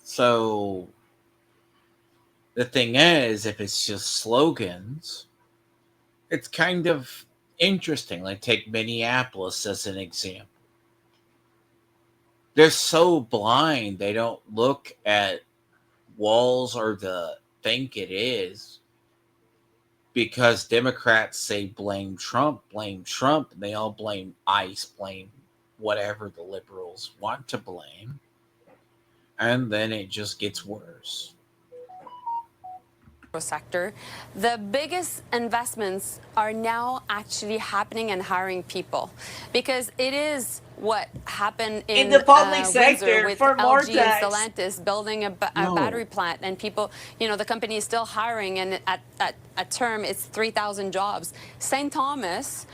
So the thing is, if it's just slogans, it's kind of interesting. Like, take Minneapolis as an example. They're so blind, they don't look at walls or think it is, because Democrats say blame Trump, and they all blame ICE, blame whatever the liberals want to blame, and then it just gets worse. Sector, the biggest investments are now actually happening and hiring people, because it is what happened in the public Windsor sector with for more LG tax. and Stellantis building a battery plant, and people, the company is still hiring, and at a term it's 3,000 jobs. St. Thomas,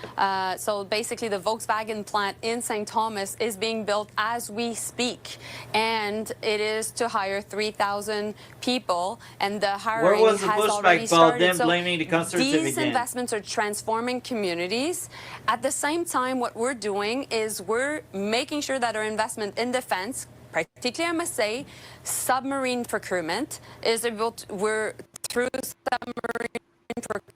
so basically the Volkswagen plant in St. Thomas is being built as we speak, and it is to hire 3,000 people, and the hiring Where was the has pushback already about started. them So blaming the conservative these again? investments are transforming communities. At the same time, what we're doing is we're making sure that our investment in defense, particularly I must say, submarine procurement, is able to, we're through submarine procurement,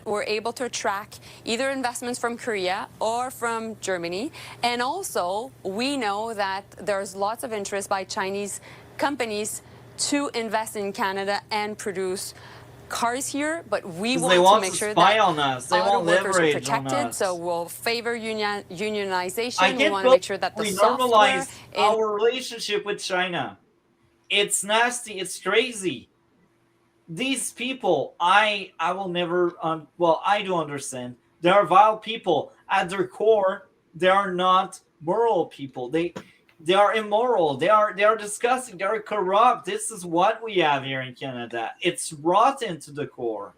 we're able to attract either investments from Korea or from Germany. And also, we know that there's lots of interest by Chinese companies to invest in Canada and produce cars here, but we want to make sure that on us. They auto won't workers are leverage on protected. us. So we'll favor unionization. I We can't want to make sure that the we software normalize our relationship with China. It's nasty. It's crazy. These people, I will never. Well, I do understand. They are vile people. At their core, they are not moral people. They are immoral. They are disgusting. They are corrupt. This is what we have here in Canada. It's rotten to the core.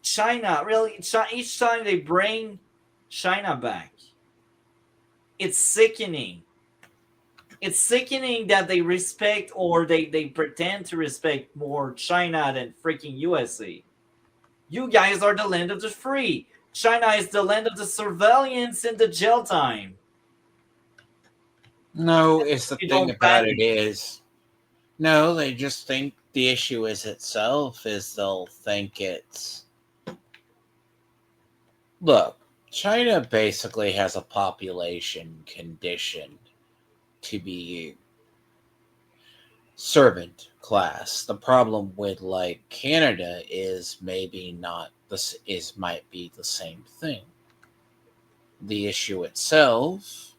China, really, each time they bring China back, it's sickening. It's sickening that they respect, or they pretend to respect more China than freaking USA. You guys are the land of the free. China is the land of the surveillance and the jail time. No, it's the thing about it is, no, they just think the issue is itself, is they'll think it's, look, China basically has a population conditioned to be servant class. The problem with like Canada is maybe not this is might be the same thing. The issue itself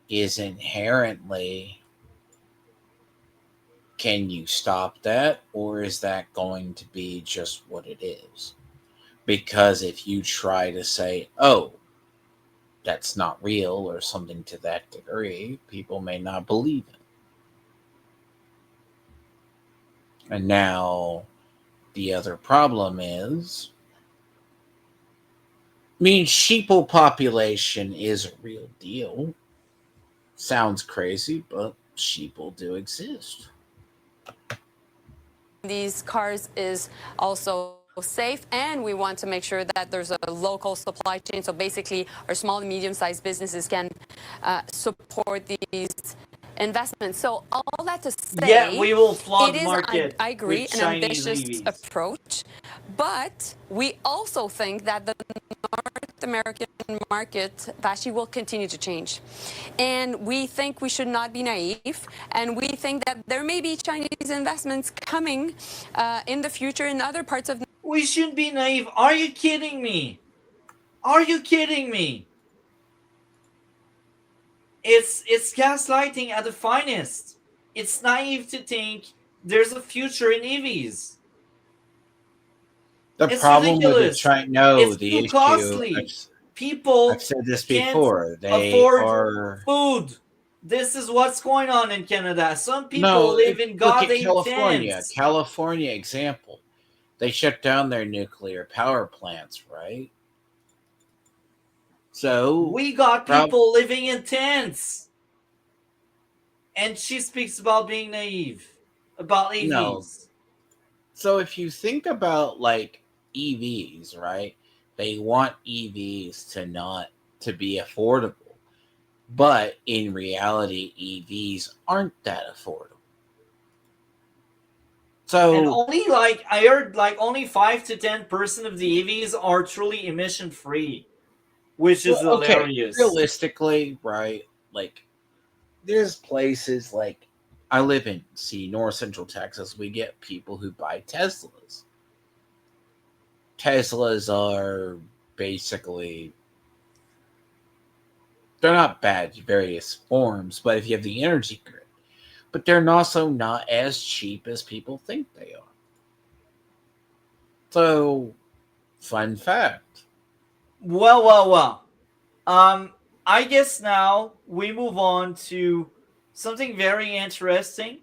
is inherently, can you stop that, or is that going to be just what it is? Because if you try to say, oh, that's not real, or something to that degree, people may not believe it. And now the other problem is, I mean, sheeple population is a real deal. Sounds crazy, but sheeple do exist. these cars is also safe, and we want to make sure that there's a local supply chain. So basically, our small and medium-sized businesses can support these investments. So all that to say, Yeah, we will flood it is, market I agree, with an Chinese ambitious EVs. approach, but we also think that the North American market actually will continue to change. And we think we should not be naive, and we think that there may be Chinese investments coming in the future in other parts of. We shouldn't be naive. Are you kidding me? Are you kidding me? It's gaslighting at the finest. It's naive to think there's a future in EVs. The It's problem with the ridiculous. China, no, It's the too issue. costly. People I've said this can't before. They afford are food. This is what's going on in Canada. Some people no. live in Look at goddamn California. tents. California example. They shut down their nuclear power plants, right? So We got people living in tents. And she speaks about being naive about EVs. No. So if you think about like EVs, right? They want EVs to be affordable. But in reality, EVs aren't that affordable. So and only like I heard like only 5 to 10% of the EVs are truly emission free, which is hilarious. Realistically, right? Like there's places like I live in North Central Texas. We get people who buy Teslas. Teslas are basically, they're not bad in various forms, but if you have the energy grid, but they're also not as cheap as people think they are. So, fun fact. Well. I guess now we move on to something very interesting.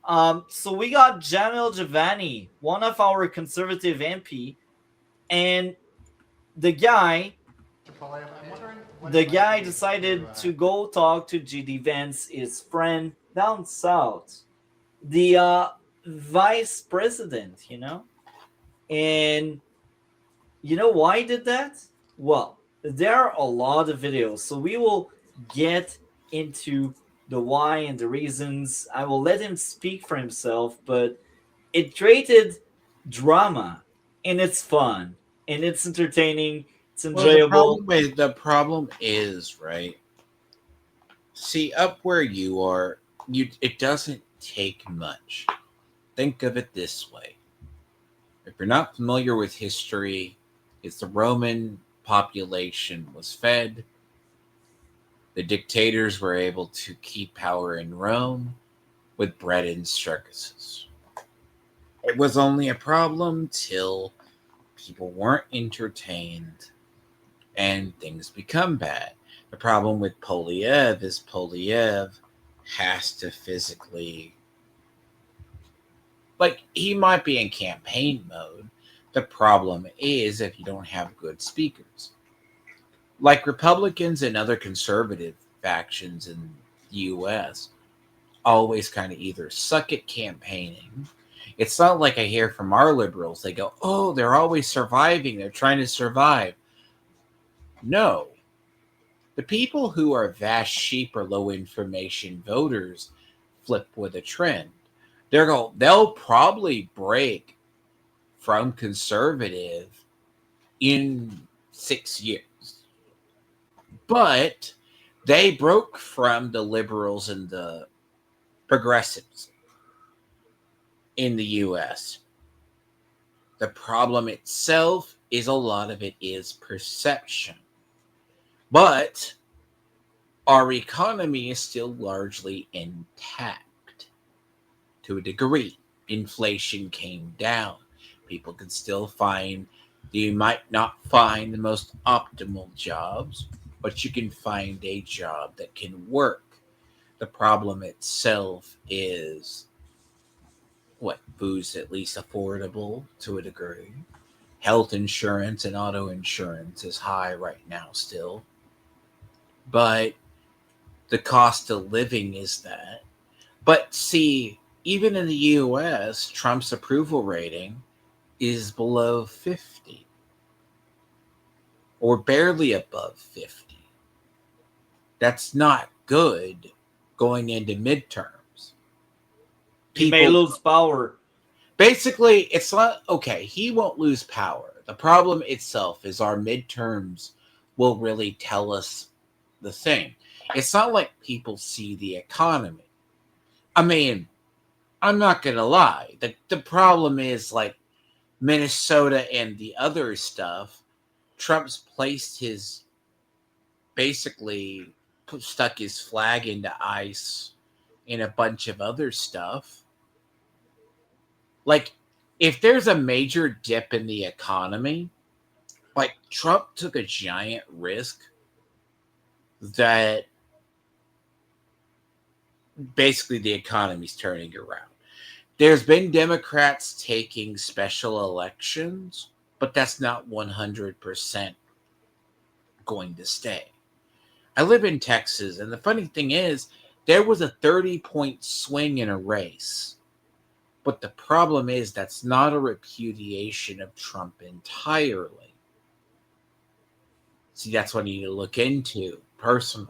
So we got Jamil Jivani, one of our conservative MP, and the guy decided to go talk to GD Vance, his friend down south, the vice president, and you know why he did that? Well, there are a lot of videos, so we will get into the why and the reasons. I will let him speak for himself, but it created drama, and it's fun, and it's entertaining, it's enjoyable. Well, the problem is, right? See, up where you are, it doesn't take much. Think of it this way. If you're not familiar with history, it's the Roman population was fed. The dictators were able to keep power in Rome with bread and circuses. It was only a problem till people weren't entertained and things become bad. The problem with Poilievre is Poilievre has to physically, like, he might be in campaign mode. The problem is if you don't have good speakers. Like Republicans and other conservative factions in the U.S. always kind of either suck at campaigning. It's not like I hear from our liberals. They go, oh, they're always surviving. They're trying to survive. No. The people who are vast sheep or low information voters flip with a trend. They'll probably break from conservative in 6 years. But they broke from the liberals and the progressives in the U.S. The problem itself is a lot of it is perception. But our economy is still largely intact to a degree. Inflation came down. People can still you might not find the most optimal jobs, but you can find a job that can work. The problem itself is, food's at least affordable to a degree. Health insurance and auto insurance is high right now still. But the cost of living is that. But see, even in the U.S., Trump's approval rating is below 50. Or barely above 50. That's not good going into midterms. He may lose power. Basically, it's not okay. He won't lose power. The problem itself is our midterms will really tell us the thing. It's not like people see the economy. I mean, I'm not going to lie. The problem is like Minnesota and the other stuff. Trump's placed basically stuck his flag into ice and a bunch of other stuff. Like, if there's a major dip in the economy, like Trump took a giant risk that basically the economy's turning around. There's been Democrats taking special elections, but that's not 100% going to stay. I live in Texas, and the funny thing is, there was a 30-point swing in a race. But the problem is that's not a repudiation of Trump entirely. See, that's what I need to look into personally.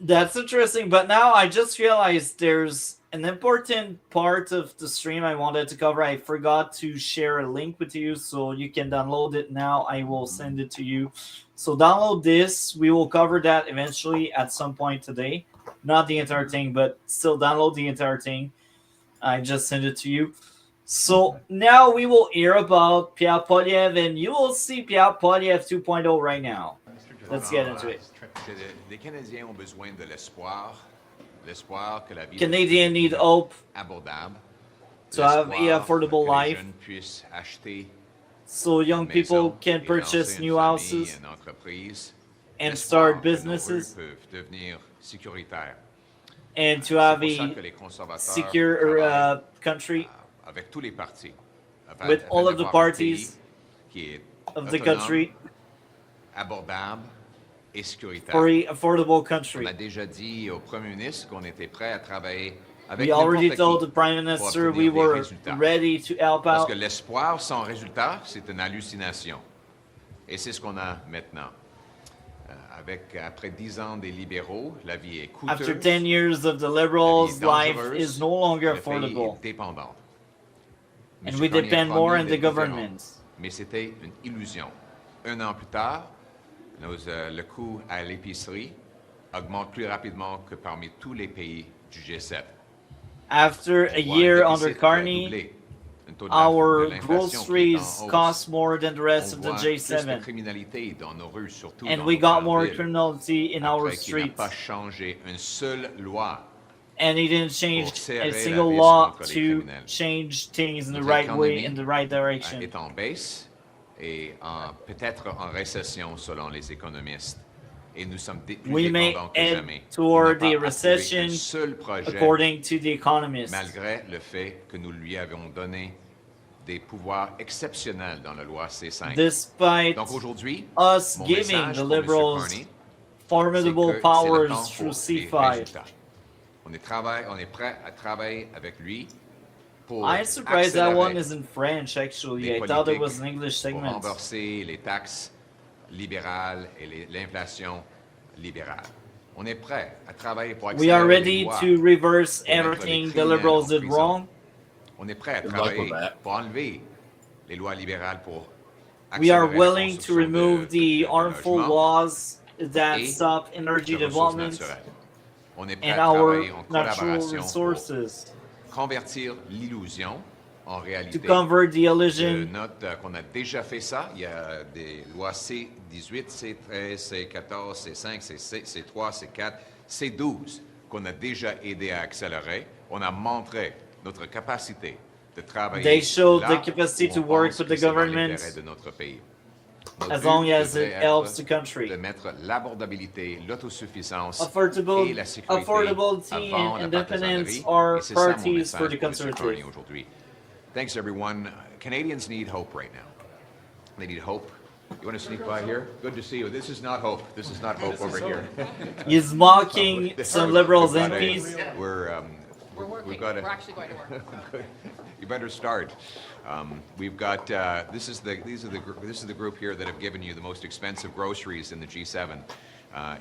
That's interesting, but now I just realized there's an important part of the stream I wanted to cover. I forgot to share a link with you, so you can download it now. I will send it to you. So download this. We will cover that eventually at some point today. Not the entire thing, but still download the entire thing. I just sent it to you. So now we will hear about Pierre Poilievre, and you will see Pierre Poilievre 2.0 right now. Let's get into it. Les Canadiens ont besoin de l'espoir. L'espoir que la vie Canadians need hope abordable. to have an affordable que life, les jeunes puissent acheter so young une people maison can et purchase lancer new une famille, houses une entreprise. and L'espoir start que nos businesses, rues peuvent devenir sécuritaires. and to have C'est pour ça a que les conservateurs secure travaillent country avec tous les partis, with afin all of the d'avoir un parties pays qui est of the autonome, country abordable et sécuritaire. for an affordable country. On a déjà dit au Premier ministre qu'on était prêt à travailler avec We already n'importe told qui the Prime pour Minister obtenir we des were résultats. ready to help Parce out. que l'espoir sans résultat, c'est une hallucination. Et c'est ce qu'on a maintenant. Après 10 ans des libéraux, la vie est coûteuse. After 10 years of the Liberals, life dangereuse, is no longer le pays est affordable. dépendant. And M. we Carney a depend promis more on d'être the différent. government. Mais c'était une illusion. Un an plus tard, le coût à l'épicerie augmente plus rapidement que parmi tous les pays du G7. After a year under Carney, doublé. Un taux our de l'inflation qui est en groceries hausse. cost more than the rest On of the voit plus de J7. criminalité dans nos rues, surtout And dans we nos got grandes more villes, criminality in our après qu'il n'a streets. pas changé une seule loi And he didn't change pour serrer a la single vis law contre les to criminels. change things in the Notre right way, économie in the right direction. est en baisse et peut-être en récession selon les économistes. Et nous sommes plus We may dépendants que head jamais. toward On n'a the pas recession, approuvé un seul projet, according to the economists. malgré le fait que nous lui avions donné des pouvoirs exceptionnels dans la loi C5. Despite Donc aujourd'hui, us mon giving message the pour M. liberals Carney, formidable c'est que powers c'est le temps through pour les C5. résultats. On est prêt à travailler avec lui pour I'm surprised that one accélérer is in French, actually. des I thought it politiques was an English pour segment. renverser les taxes libérales et l'inflation libérale. On est prêt à travailler pour We are accélérer les ready lois to reverse pour mettre les everything the criminels liberals en did prison. wrong. On est prêt à Good luck with travailler that. pour enlever les lois libérales pour We are accélérer la willing to construction remove the harmful logements laws that et stop energy de ressources development naturelles. On est prêt and à our travailler en natural collaboration resources. pour convertir l'illusion en réalité. To convert the Je illusion. note qu'on a déjà fait ça. Il y a des lois C18, C13, C14, C5, C3, C4, C12 qu'on a déjà aidé à accélérer. On a montré notre capacité de travailler They showed là the capacity où to on work pense with que the c'est dans government l'intérêt de notre pays. Notre as but long as devrait it être helps the country. de mettre l'abordabilité, l'autosuffisance Affordable- et la sécurité affordability avant and la independence partisanerie. are Et c'est ça mon priorities message for the pour M. Carney Conservatives. aujourd'hui. Thanks, everyone. Canadians need hope right now. They need hope. You want to sneak by here? Good to see you. This is not hope. This is not hope over here. He's mocking some liberals MPs. We're working. We've got We're actually going to work. You better start. We've got this is the group here that have given you the most expensive groceries in the G7,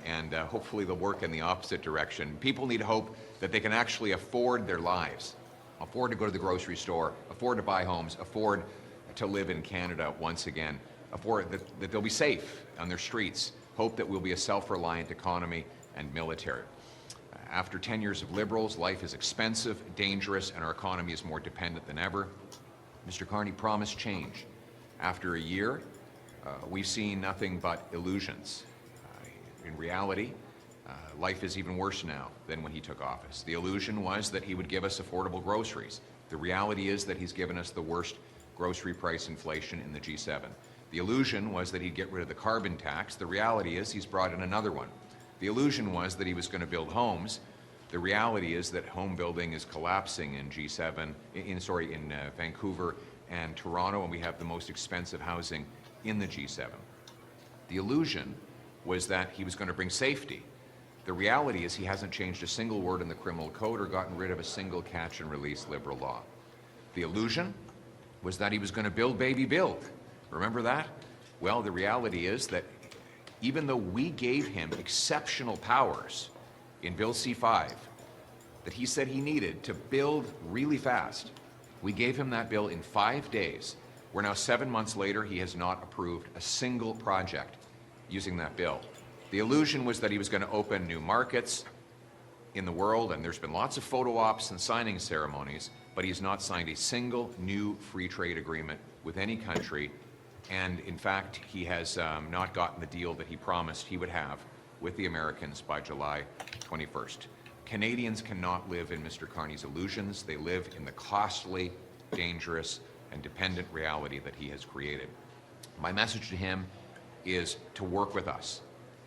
and hopefully they'll work in the opposite direction. People need hope that they can actually afford their lives, afford to go to the grocery store, afford to buy homes, afford to live in Canada once again, afford that they'll be safe on their streets, hope that we'll be a self-reliant economy and military. After 10 years of Liberals, life is expensive, dangerous, and our economy is more dependent than ever. Mr. Carney promised change. After a year, we've seen nothing but illusions. In reality, life is even worse now than when he took office. The illusion was that he would give us affordable groceries. The reality is that he's given us the worst grocery price inflation in the G7. The illusion was that he'd get rid of the carbon tax. The reality is he's brought in another one. The illusion was that he was going to build homes. The reality is that home building is collapsing in G7, in Vancouver and Toronto, and we have the most expensive housing in the G7. The illusion was that he was going to bring safety. The reality is he hasn't changed a single word in the criminal code or gotten rid of a single catch and release liberal law. The illusion was that he was going to build, baby, build. Remember that? Well, the reality is that even though we gave him exceptional powers in Bill C-5 that he said he needed to build really fast. We gave him that bill in 5 days. We're now 7 months later. He has not approved a single project using that bill. The illusion was that he was going to open new markets in the world, and there's been lots of photo ops and signing ceremonies, but he's not signed a single new free trade agreement with any country. And in fact, he has not gotten the deal that he promised he would have with the Americans by July 21st. Canadians cannot live in Mr. Carney's illusions. They live in the costly, dangerous, and dependent reality that he has created. My message to him is to work with us.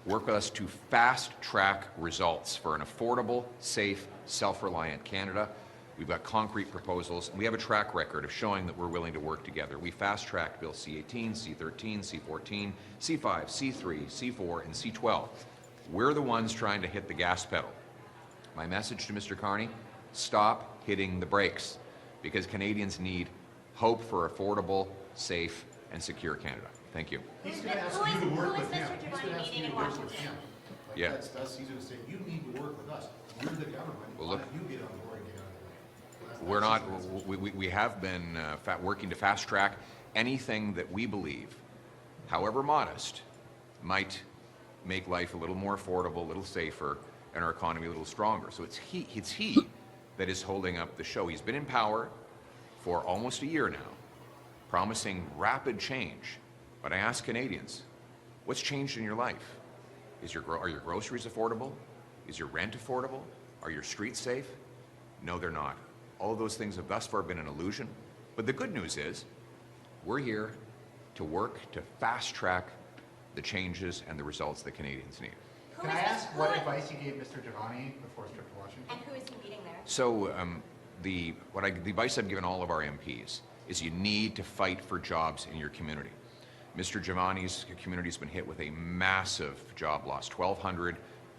Work with us to fast-track results for an affordable, safe, self-reliant Canada. We've got concrete proposals, and we have a track record of showing that we're willing to work together. We fast-tracked Bill C-18, C-13, C-14, C-5, C-3, C-4, and C-12. We're the ones trying to hit the gas pedal. My message to Mr. Carney, stop hitting the brakes, because Canadians need hope for affordable, safe, and secure Canada. Thank you. He's going to ask you to work with him. He's going to ask you to work with him. Yeah. That's he's going to say, you need to work with us. We're the government. Well, look, why don't you get on board and get on board? we're not, we have been working to fast track anything that we believe, however modest, might make life a little more affordable, a little safer, and our economy a little stronger. So it's he that is holding up the show. He's been in power for almost a year now, promising rapid change. But I ask Canadians, what's changed in your life? Are your groceries affordable? Is your rent affordable? Are your streets safe? No, they're not. All of those things have thus far been an illusion. But the good news is, we're here to work to fast track the changes and the results that Canadians need. Can I ask what advice you gave Mr. Jivani before his trip to Washington? And who is he meeting there? So the advice I've given all of our MPs is you need to fight for jobs in your community. Mr. Jivani's community has been hit with a massive job loss, 1,200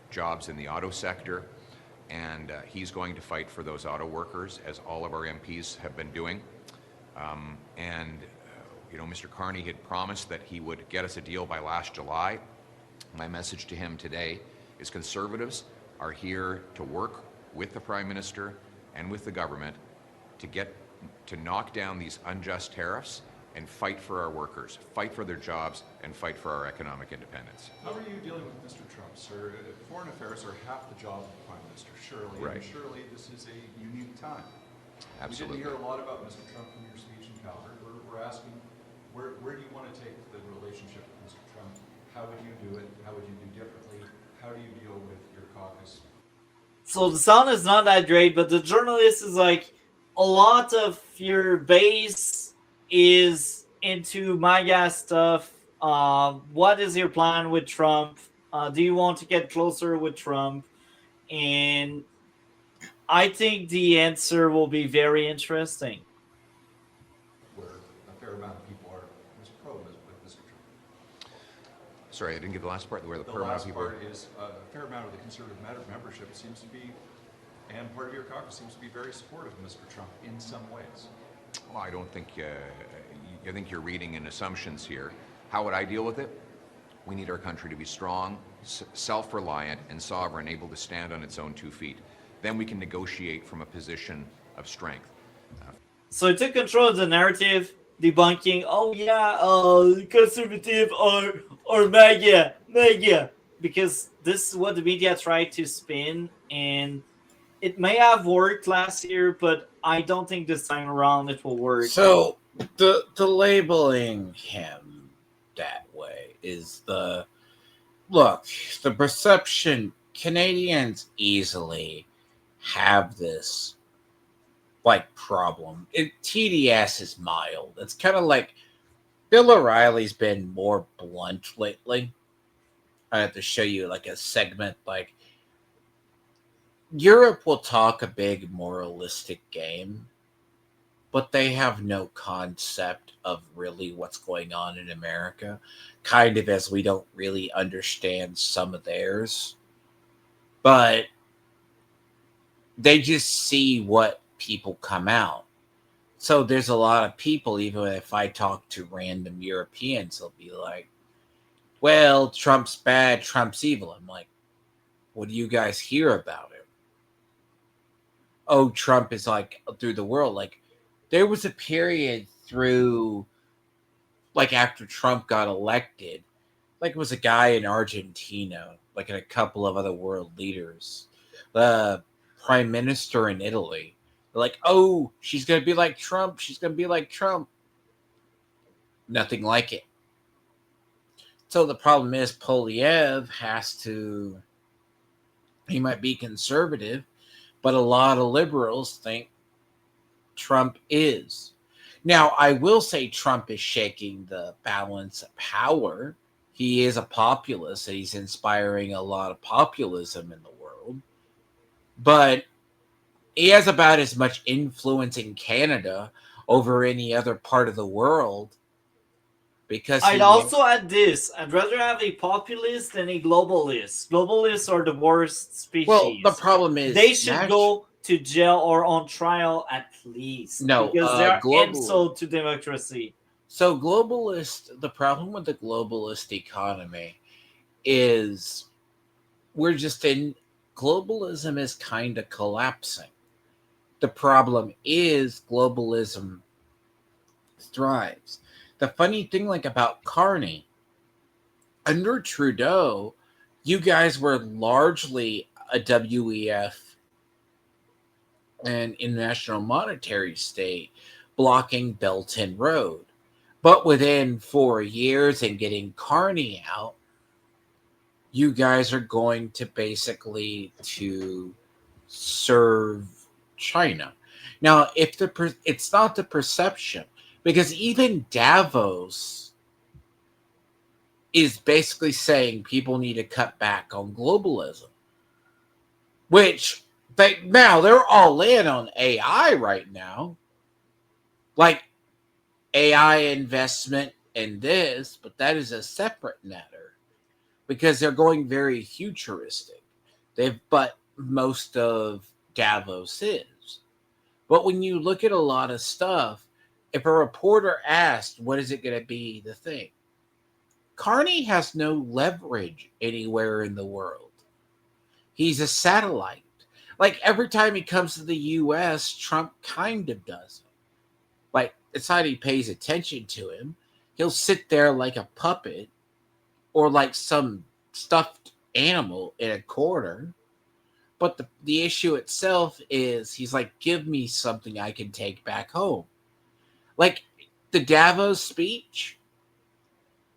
jobs in the auto sector, and he's going to fight for those auto workers, as all of our MPs have been doing. You know, Mr. Carney had promised that he would get us a deal by last July. My message to him today is Conservatives are here to work with the Prime Minister and with the government to knock down these unjust tariffs and fight for our workers, fight for their jobs, and fight for our economic independence. How are you dealing with Mr. Trump, sir? Foreign affairs are half the job of the Prime Minister, surely. Right. And surely this is a unique time. Absolutely. We didn't hear a lot about Mr. Trump from your speech in Calgary. We're asking, where do you want to take the relationship with Mr. Trump? How would you do it? How would you do differently? How do you deal with your caucus? So the sound is not that great, but the journalist is like, a lot of your base is into MAGA stuff. What is your plan with Trump? Do you want to get closer with Trump? And I think the answer will be very interesting. Where a fair amount of people are pro with Mr. Trump. Sorry, I didn't get the last part. Where the fair amount of people last part is a fair amount of the Conservative membership seems to be, and part of your caucus seems to be very supportive of Mr. Trump in some ways. Well, I don't think, I think you're reading in assumptions here. How would I deal with it? We need our country to be strong, self-reliant, and sovereign, able to stand on its own 2 feet. Then we can negotiate from a position of strength. So to control the narrative, debunking, oh yeah, conservative or MAGA, because this is what the media tried to spin, and it may have worked last year, but I don't think this time around it will work. So the labeling him that way is the perception. Canadians easily have this problem. TDS is mild. It's kind of like Bill O'Reilly's been more blunt lately. I have to show you a segment Europe will talk a big moralistic game, but they have no concept of really what's going on in America, kind of as we don't really understand some of theirs. But they just see what people come out. So there's a lot of people, even if I talk to random Europeans, they'll be like, well, Trump's bad, Trump's evil. I'm like, What do you guys hear about him? Oh, Trump is like through the world. Like, there was a period through, like, after Trump got elected, like, it was a guy in Argentina, like, and a couple of other world leaders, the prime minister in Italy. They're like, oh, she's going to be like Trump. She's going to be like Trump. Nothing like it. So the problem is Poilievre has to, he might be conservative, but a lot of liberals think Trump is. Now, I will say Trump is shaking the balance of power. He is a populist, and he's inspiring a lot of populism in the world. But he has about as much influence in Canada over any other part of the world. Because I'd also add this. I'd rather have a populist than a globalist. Globalists are the worst species. Well, the problem is they should go to jail or on trial at least. No, because they are insult to democracy. So the problem with the globalist economy is globalism is kind of collapsing. The problem is globalism thrives. The funny thing, like, about Carney, under Trudeau, you guys were largely a WEF and International Monetary State blocking Belt and Road. But within 4 years and getting Carney out, you guys are going to basically to serve China. Now, it's not the perception, because even Davos is basically saying people need to cut back on globalism, which they're all in on AI right now. Like, AI investment in this, but that is a separate matter because they're going very futuristic. But most of Davos is. But when you look at a lot of stuff, if a reporter asked, what is it going to be, the thing? Carney has no leverage anywhere in the world. He's a satellite. Like, every time he comes to the U.S., Trump kind of does it. Like, it's not he pays attention to him. He'll sit there like a puppet or like some stuffed animal in a corner. But the issue itself is he's like, give me something I can take back home. Like, the Davos speech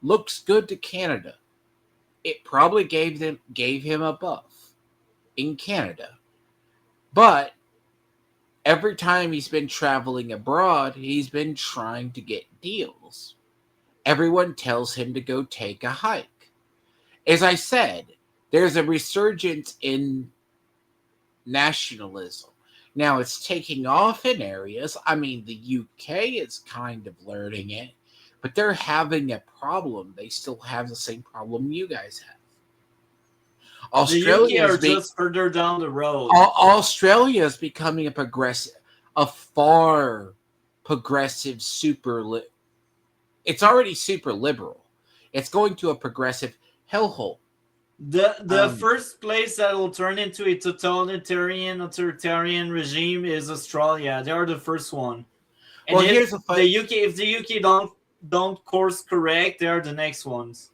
looks good to Canada. It probably gave him a buff in Canada. But every time he's been traveling abroad, he's been trying to get deals. Everyone tells him to go take a hike. As I said, there's a resurgence in nationalism. Now, it's taking off in areas. I mean, the UK is kind of learning it, but they're having a problem. They still have the same problem you guys have. Australia are just further down the road. Australia is becoming a far progressive it's already super liberal. It's going to a progressive hellhole. The first place that will turn into a authoritarian regime is Australia. They are the first one. And well, if the UK don't course correct, they are the next ones.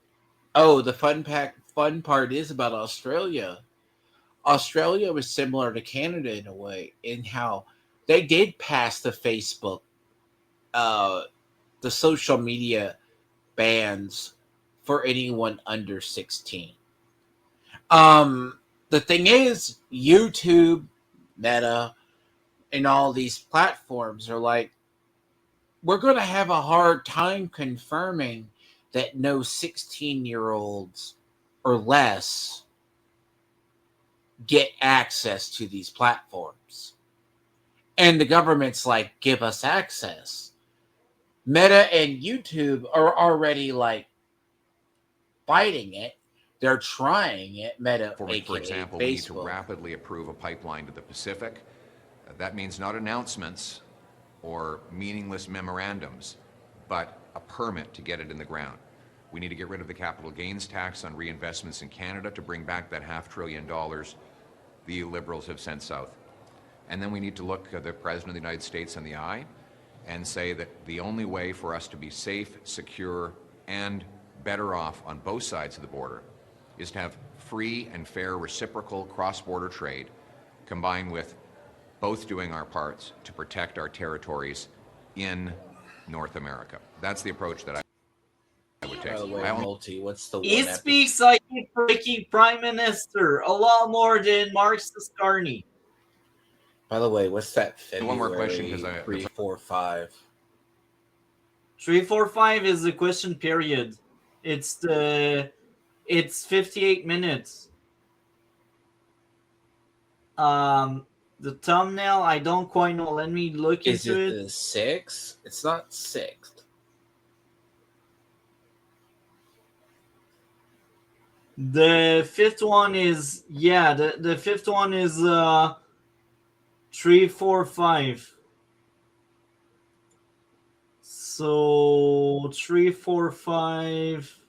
Oh, the fun part is about Australia. Australia was similar to Canada in a way, in how they did pass the Facebook, the social media bans for anyone under 16. The thing is, YouTube, Meta, and all these platforms are like, we're going to have a hard time confirming that no 16-year-olds or less get access to these platforms. And the government's like, give us access. Meta and YouTube are already like fighting it. They're trying it. Meta, for example, Facebook. we need to rapidly approve a pipeline to the Pacific. That means not announcements or meaningless memorandums, but a permit to get it in the ground. We need to get rid of the capital gains tax on reinvestments in Canada to bring back that $500 billion the Liberals have sent south. And then we need to look at the President of the United States in the eye and say that the only way for us to be safe, secure, and better off on both sides of the border is to have free and fair reciprocal cross-border trade combined with both doing our parts to protect our territories in North America. That's the approach that I would take. By the way, Multi, what's the one He speaks like a freaking prime minister, a lot more than Mark Scarney. By the way, what's that February? One more question, because 3, 4, 5. 3, 4, 5 is the question period. It's 58 minutes. The thumbnail, I don't quite know. Let me look into it. Is it the 6th? It's not 6th. The fifth one is, yeah, the fifth one is 3, 4, 5. So 3, 4, 5.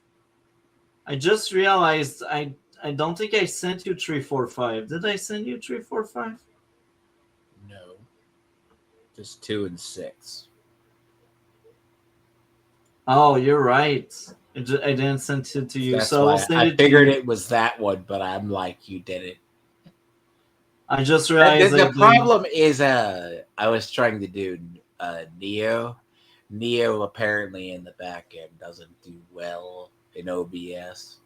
I just realized I don't think I sent you 3, 4, 5. Did I send you 3, 4, 5? No. Just 2 and 6. Oh, you're right. I didn't send it to you. That's so why I'll send I it figured to you. it was that one, but I'm like, you did it. I just realized The problem is, I was trying to do Neo. Neo apparently in the back end doesn't do well in OBS.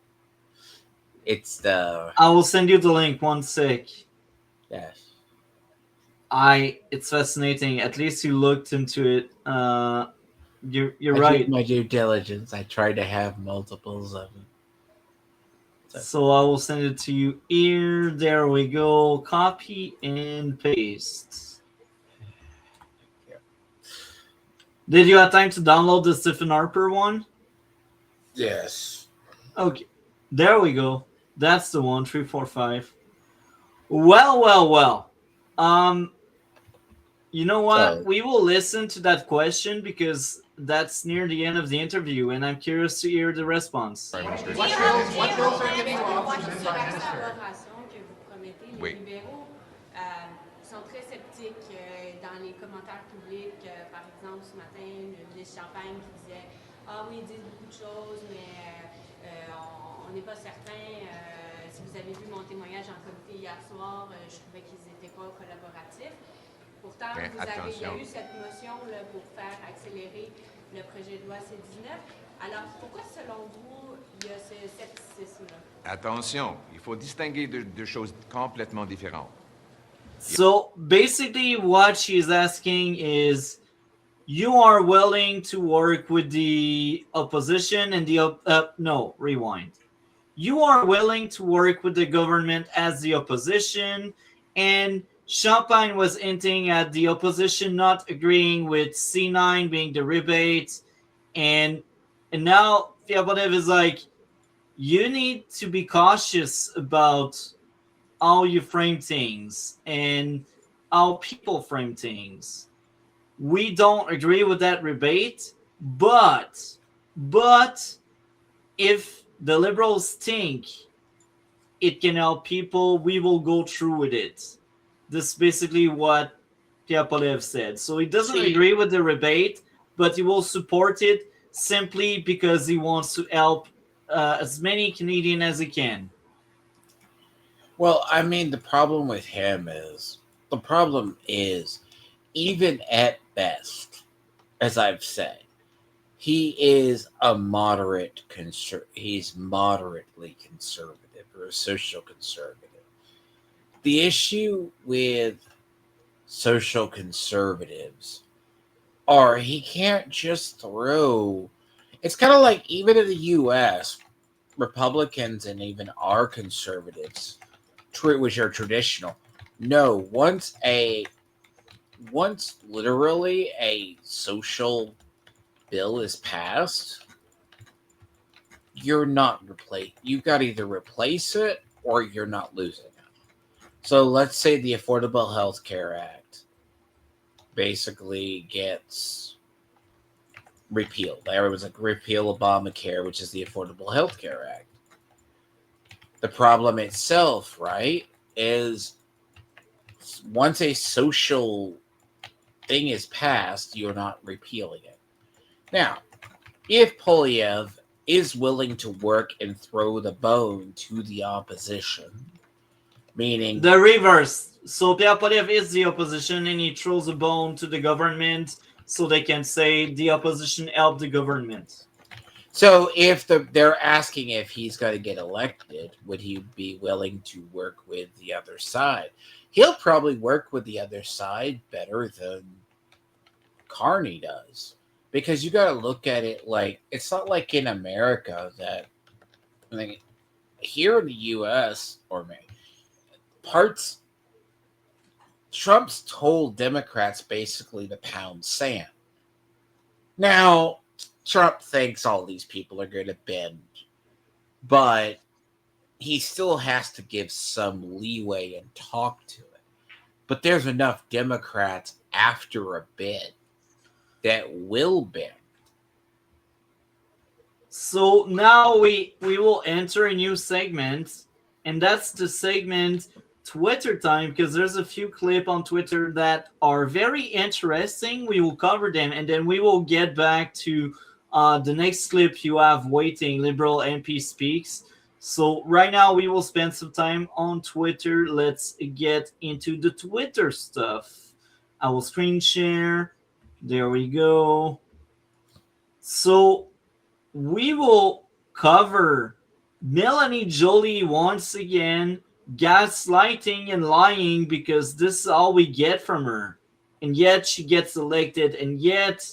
It's the. I will send you the link. 1 sec. Yes. It's fascinating. At least you looked into it. You're I right. did my due diligence. I tried to have multiples of it. So I will send it to you here. There we go. Copy and paste. Yeah. Did you have time to download the Stephen Harper one? Yes. Okay. There we go. That's the one. 3, 4, 5. Well. You know what? We will listen to that question because that's near the end of the interview, and I'm curious to hear the response. What bills are giving you options as Prime Minister? Oui. Sont très sceptiques dans les commentaires publics. Par exemple, ce matin, le ministre Champagne qui disait « Ah oui, ils disent beaucoup de choses, mais on n'est pas certain. Si vous avez vu mon témoignage en comité hier soir, je trouvais qu'ils n'étaient pas collaboratifs. Pourtant, il y a eu cette motion là, pour faire accélérer le projet de loi C-19. Alors, pourquoi, selon vous, il y a ce scepticisme-là? Attention, il faut distinguer deux choses complètement différentes. So basically what she's asking is, you are willing to work with the opposition and the no, rewind. You are willing to work with the government as the opposition, and Champagne was hinting at the opposition not agreeing with C9 being the rebate, and now Poilievre is like, you need to be cautious about how you frame things and how people frame things. We don't agree with that rebate, but if the Liberals think it can help people, we will go through with it. This is basically what Poilievre said. So he doesn't agree with the rebate, but he will support it simply because he wants to help as many Canadians as he can. Well, I mean, the problem with him is, even at best, as I've said, he is a moderate he's moderately conservative or a social conservative. The issue with social conservatives are he can't just throw. It's kind of like even in the U.S., Republicans and even our conservatives, which are traditional, no, once literally a social bill is passed, you're not you got to either replace it or you're not losing it. So let's say the Affordable Health Care Act basically gets repealed. There was a repeal Obamacare, which is the Affordable Health Care Act. The problem itself, right, is once a social thing is passed, you're not repealing it. Now, if Poilievre is willing to work and throw the bone to the opposition, meaning the reverse. So Pierre Poilievre is the opposition, and he throws a bone to the government so they can say the opposition helped the government. So if they're asking if he's going to get elected, would he be willing to work with the other side? He'll probably work with the other side better than Carney does. Because you got to look at it like, it's not like in America that, I mean, here in the U.S., or maybe parts, Trump's told Democrats basically to pound sand. Now, Trump thinks all these people are going to bend, but he still has to give some leeway and talk to it. But there's enough Democrats after a bid that will bend. So now we will enter a new segment, and that's the segment Twitter time, because there's a few clips on Twitter that are very interesting. We will cover them, and then we will get back to the next clip you have waiting, Liberal MP Speaks. So right now we will spend some time on Twitter. Let's get into the Twitter stuff. I will screen share. There we go. So we will cover Melanie Joly once again, gaslighting and lying, because this is all we get from her. And yet she gets elected, and yet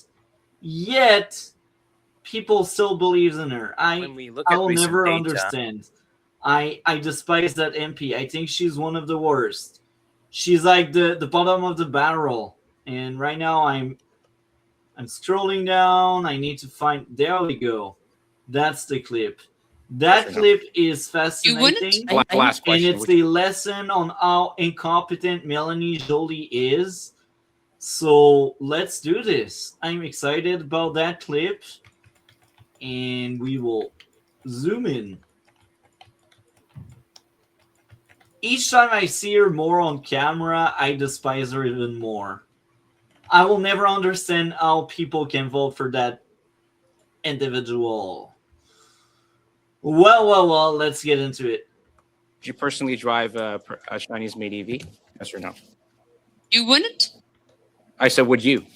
people still believes in her. I will never understand. I despise that MP. I think she's one of the worst. She's like the bottom of the barrel. And right now I'm scrolling down. I need to find. There we go. That's the clip. That clip is fascinating. Last question. And it's a lesson on how incompetent Melanie Joly is. So let's do this. I'm excited about that clip. And we will zoom in. Each time I see her more on camera, I despise her even more. I will never understand how people can vote for that individual. Well, let's get into it. Would you personally drive a Chinese-made EV? Yes or no? You wouldn't? I said, would you?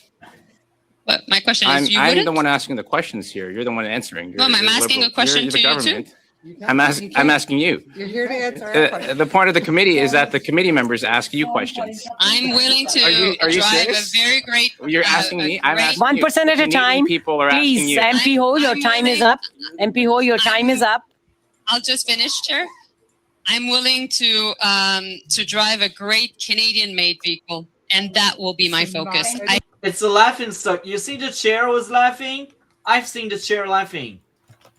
But my question is, you I'm wouldn't? the one asking the questions here. You're the one answering. Well, I'm asking a question you're to the you government. too. I'm asking you. You're here to answer our questions. The point of the committee is that the committee members ask you questions. I'm willing to Are you drive serious? a very great. You're asking me. I'm asking One you. person at a time. People are asking Please, you. MP Ho, your time is up. MP Ho, your time is up. I'll just finish, Chair. I'm willing to drive a great Canadian-made vehicle, and that will be my focus. It's a laughing stock. You see the chair was laughing? I've seen the chair laughing.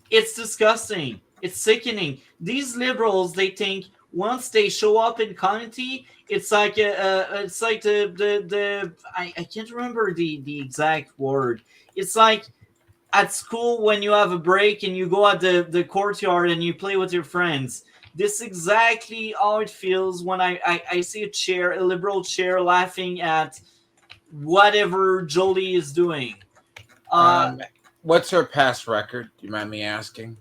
It's disgusting. It's sickening. These liberals, they think once they show up in community, it's like I can't remember the exact word. It's like at school when you have a break and you go at the courtyard and you play with your friends. This is exactly how it feels when I see a liberal chair laughing at whatever Joly is doing. What's her past record? Do you mind me asking?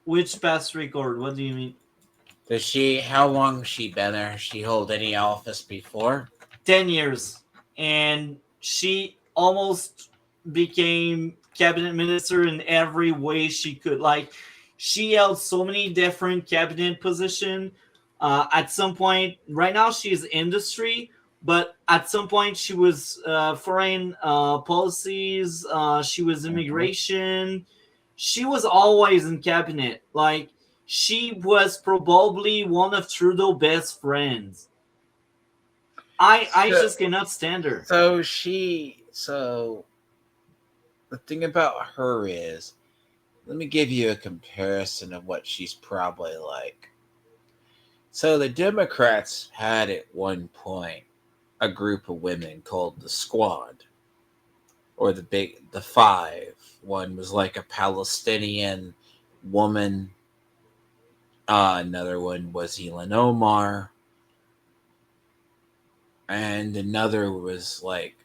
Which past record? What do you mean? How long has she been there? Has she hold any office before? 10 years. And she almost became cabinet minister in every way she could. Like, she held so many different cabinet positions. At some point, right now she's industry, but at some point she was foreign policies. She was immigration. She was always in cabinet. Like, she was probably one of Trudeau's best friends. I just cannot stand her. So the thing about her is, let me give you a comparison of what she's probably like. So the Democrats had at one point a group of women called the Squad. or the five. One was like a Palestinian woman. Another one was Ilhan Omar. And another was like,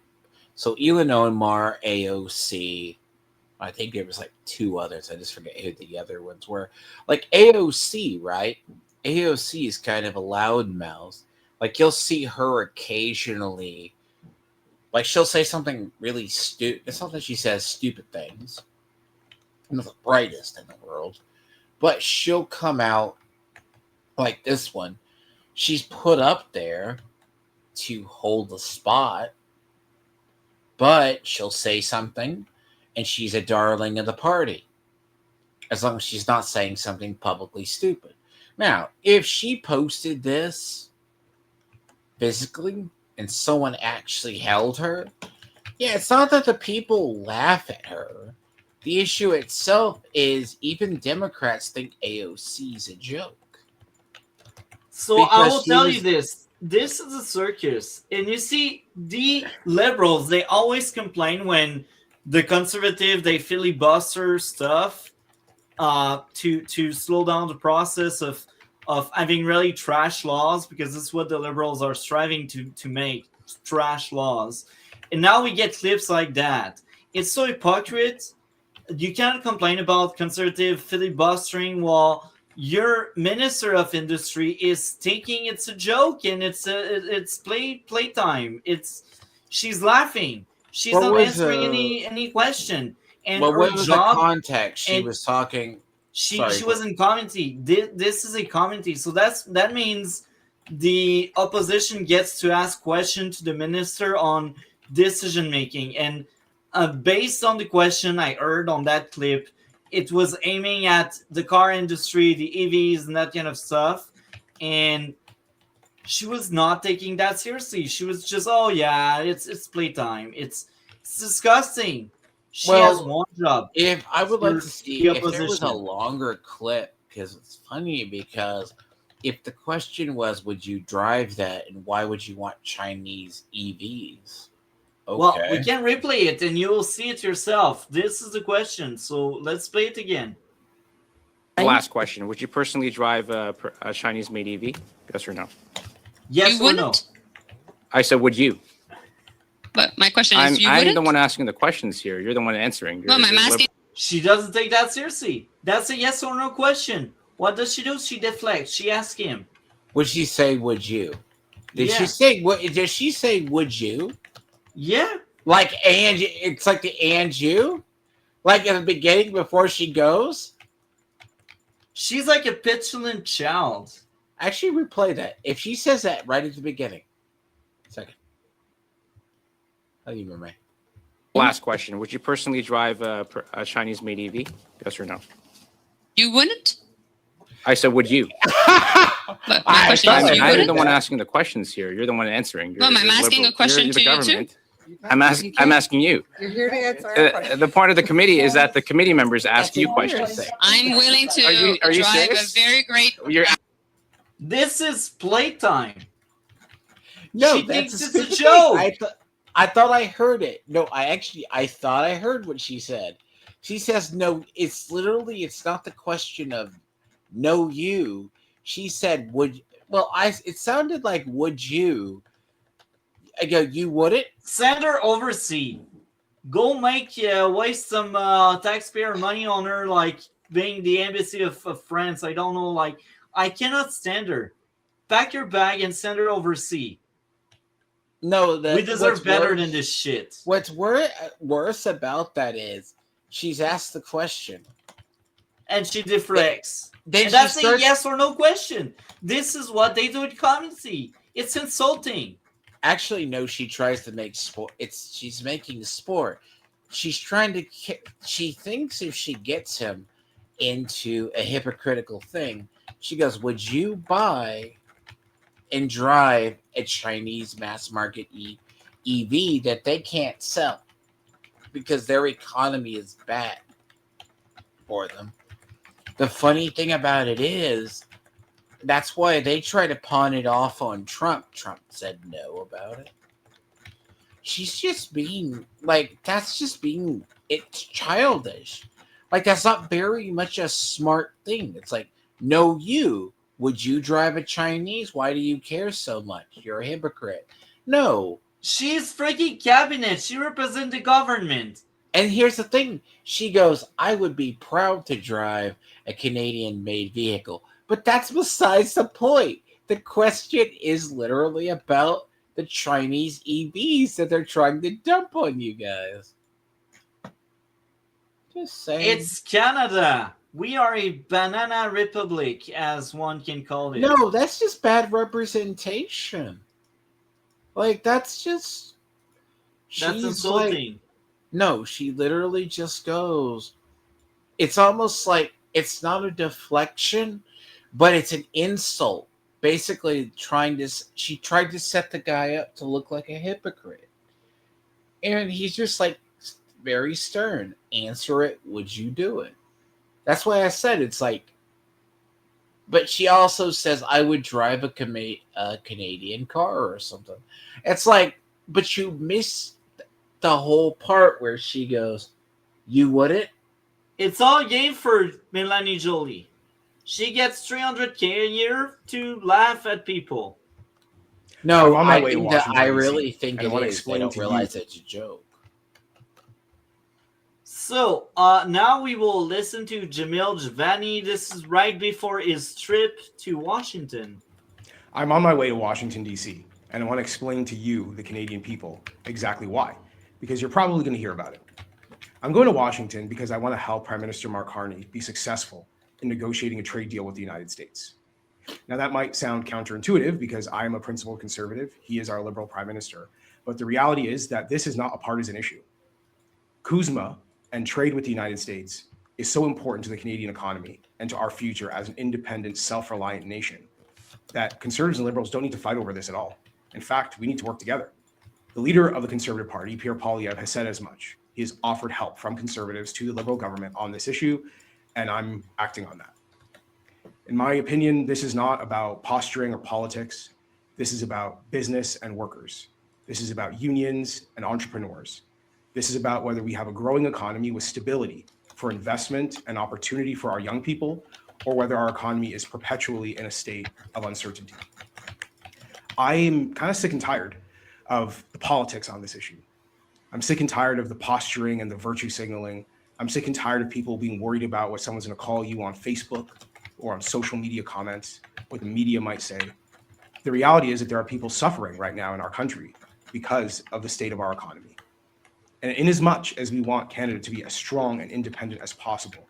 so Ilhan Omar, AOC. I think there was like two others. I just forget who the other ones were. Like AOC, right? AOC is kind of a loudmouth. Like you'll see her occasionally. Like she'll say something really stupid. It's not that she says stupid things. I'm not the brightest in the world. But she'll come out like this one. She's put up there to hold the spot. But she'll say something and she's a darling of the party. As long as she's not saying something publicly stupid. Now, if she posted this physically and someone actually held her, yeah, it's not that the people laugh at her. The issue itself is even Democrats think AOC is a joke. So I will tell you this. This is a circus. And you see, the liberals, they always complain when the conservative, they filibuster stuff to slow down the process of having really trash laws, because this is what the liberals are striving to make, trash laws. And now we get clips like that. It's so hypocrite. You can't complain about conservative filibustering while your minister of industry is thinking it's a joke and it's playtime. She's laughing. She's not answering any question. And what her was job, the context? She was talking. She wasn't commenting. This is a commentary. So that means the opposition gets to ask questions to the minister on decision making. And based on the question I heard on that clip, it was aiming at the car industry, the EVs, and that kind of stuff. And she was not taking that seriously. She was just, oh yeah, it's playtime. It's disgusting. She has one job. If I would like to see the if there was a opposition. longer clip, because it's funny, because if the question was, would you drive that, and why would you want Chinese EVs? Okay. Well, we can replay it and you'll see it yourself. This is the question. So let's play it again. Last question. Would you personally drive a Chinese-made EV? Yes or no? Yes or no? I said, would you? But my question is, you I'm wouldn't? the one asking the questions here. You're the one answering. Well, I'm asking. She doesn't take that seriously. That's a yes or no question. What does she do? She deflects. She asks him. Would she say, would you? Did Yeah. she say, what? Did she say, would you? Yeah. Like, and it's like the and you? Like at the beginning before she goes? She's like a petulant child. Actually, replay that. If she says that right at the beginning. Second. How do you remember? Last question. Would you personally drive a Chinese-made EV? Yes or no? You wouldn't? I said, would you? But my question is, you I'm wouldn't? the one asking the questions here. You're the one answering. Well, I'm asking a question to you too. I'm asking you. You're here to answer. The point of the committee is that the committee members ask you questions. I'm willing to Are you drive serious? a very great. This is playtime. No, She that's thinks it's a joke. I thought I heard it. No, I thought I heard what she said. She says, no, it's not the question of no you. She said, it sounded like, would you? I go, you wouldn't? Send her overseas. Go waste some taxpayer money on her, like being the embassy of France. I don't know, like, I cannot stand her. Pack your bag and send her overseas. No, we deserve better than this shit. What's worse about that is she's asked the question. And she deflects. Then And that's she starts- a yes or no question. This is what they do in comedy. It's insulting. Actually, no, she tries to make sport. She's making sport. She's trying to. She thinks if she gets him into a hypocritical thing, she goes, "Would you buy and drive a Chinese mass market EV that they can't sell because their economy is bad for them?" The funny thing about it is, that's why they try to pawn it off on Trump. Trump said no about it. she's just being like, it's childish. Like, that's not very much a smart thing. It's like, no, would you drive a Chinese? Why do you care so much? You're a hypocrite. No. She's freaking cabinet. She represents the government. And here's the thing. She goes, I would be proud to drive a Canadian-made vehicle. But that's besides the point. The question is literally about the Chinese EVs that they're trying to dump on you guys. Just saying. It's Canada. We are a banana republic, as one can call it. No, that's just bad representation. Like, that's just... That's insulting. Like, no, she literally just goes... It's almost like it's not a deflection, but it's an insult. Basically, she tried to set the guy up to look like a hypocrite. And he's just like, very stern. Answer it. Would you do it? That's why I said it's like... But she also says, I would drive a Canadian car or something. It's like, but you miss the whole part where she goes, you wouldn't? It's all game for Melanie Joly. She gets $300K a year to laugh at people. No, I really think it is. They don't realize it's a joke. So, now we will listen to Jamil Jivani. This is right before his trip to Washington. I'm on my way to Washington, D.C., and I want to explain to you, the Canadian people, exactly why, because you're probably going to hear about it. I'm going to Washington because I want to help Prime Minister Mark Carney be successful in negotiating a trade deal with the United States. Now, that might sound counterintuitive because I am a principled conservative. He is our liberal Prime Minister. But the reality is that this is not a partisan issue. CUSMA and trade with the United States is so important to the Canadian economy and to our future as an independent, self-reliant nation that conservatives and liberals don't need to fight over this at all. In fact, we need to work together. The leader of the Conservative Party, Pierre, has said as much. He has offered help from conservatives to the Liberal government on this issue, and I'm acting on that. In my opinion, this is not about posturing or politics. This is about business and workers. This is about unions and entrepreneurs. This is about whether we have a growing economy with stability for investment and opportunity for our young people, or whether our economy is perpetually in a state of uncertainty. I am kind of sick and tired of the politics on this issue. I'm sick and tired of the posturing and the virtue signaling. I'm sick and tired of people being worried about what someone's going to call you on Facebook or on social media comments, what the media might say. The reality is that there are people suffering right now in our country because of the state of our economy. And in as much as we want Canada to be as strong and independent as possible,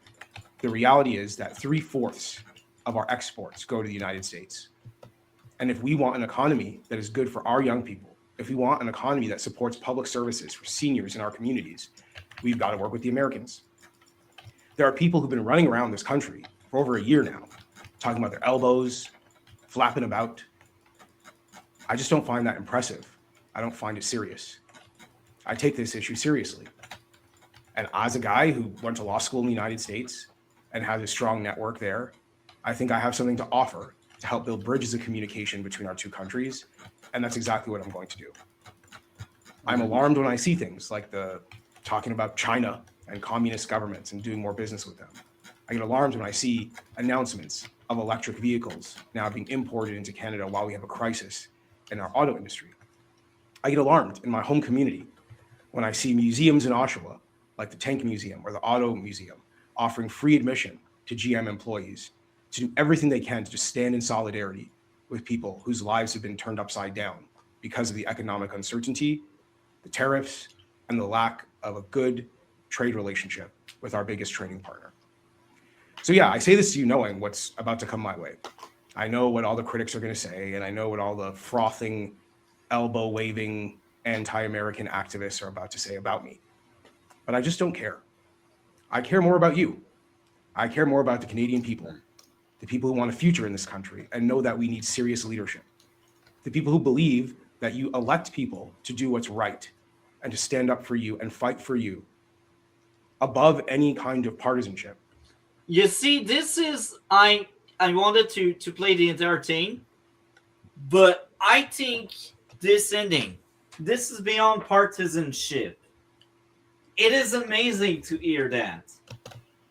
the reality is that 3/4 of our exports go to the United States. And if we want an economy that is good for our young people, if we want an economy that supports public services for seniors in our communities, we've got to work with the Americans. There are people who've been running around this country for over a year now, talking about their elbows, flapping about. I just don't find that impressive. I don't find it serious. I take this issue seriously. And as a guy who went to law school in the United States and has a strong network there, I think I have something to offer to help build bridges of communication between our two countries. And that's exactly what I'm going to do. I'm alarmed when I see things like the talking about China and communist governments and doing more business with them. I get alarmed when I see announcements of electric vehicles now being imported into Canada while we have a crisis in our auto industry. I get alarmed in my home community when I see museums in Oshawa, like the Tank Museum or the Auto Museum, offering free admission to GM employees to do everything they can to just stand in solidarity with people whose lives have been turned upside down because of the economic uncertainty, the tariffs, and the lack of a good trade relationship with our biggest trading partner. So yeah, I say this to you knowing what's about to come my way. I know what all the critics are going to say, and I know what all the frothing, elbow-waving, anti-American activists are about to say about me. But I just don't care. I care more about you. I care more about the Canadian people, the people who want a future in this country and know that we need serious leadership, the people who believe that you elect people to do what's right and to stand up for you and fight for you above any kind of partisanship. You see, this is, I wanted to play the entire thing, but I think this ending This is beyond partisanship. It is amazing to hear that.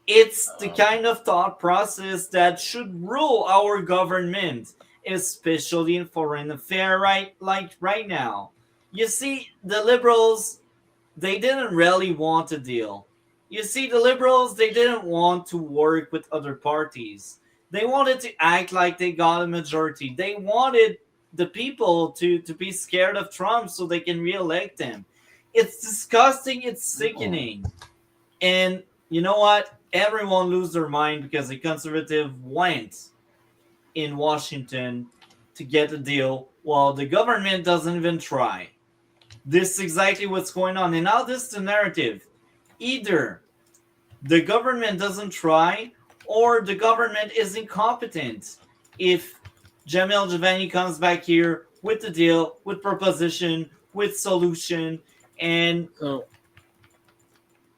It's the kind of thought process that should rule our government, especially in foreign affairs right now. You see, the liberals, they didn't really want a deal. You see, the liberals, they didn't want to work with other parties. They wanted to act like they got a majority. They wanted the people to be scared of Trump so they can re-elect him. It's disgusting. It's sickening. And you know what? Everyone lose their mind because a conservative went in Washington to get a deal while the government doesn't even try. This is exactly what's going on. And now this is the narrative. Either the government doesn't try or the government is incompetent. If Jamil Jivani comes back here with the deal, with proposition, with solution, and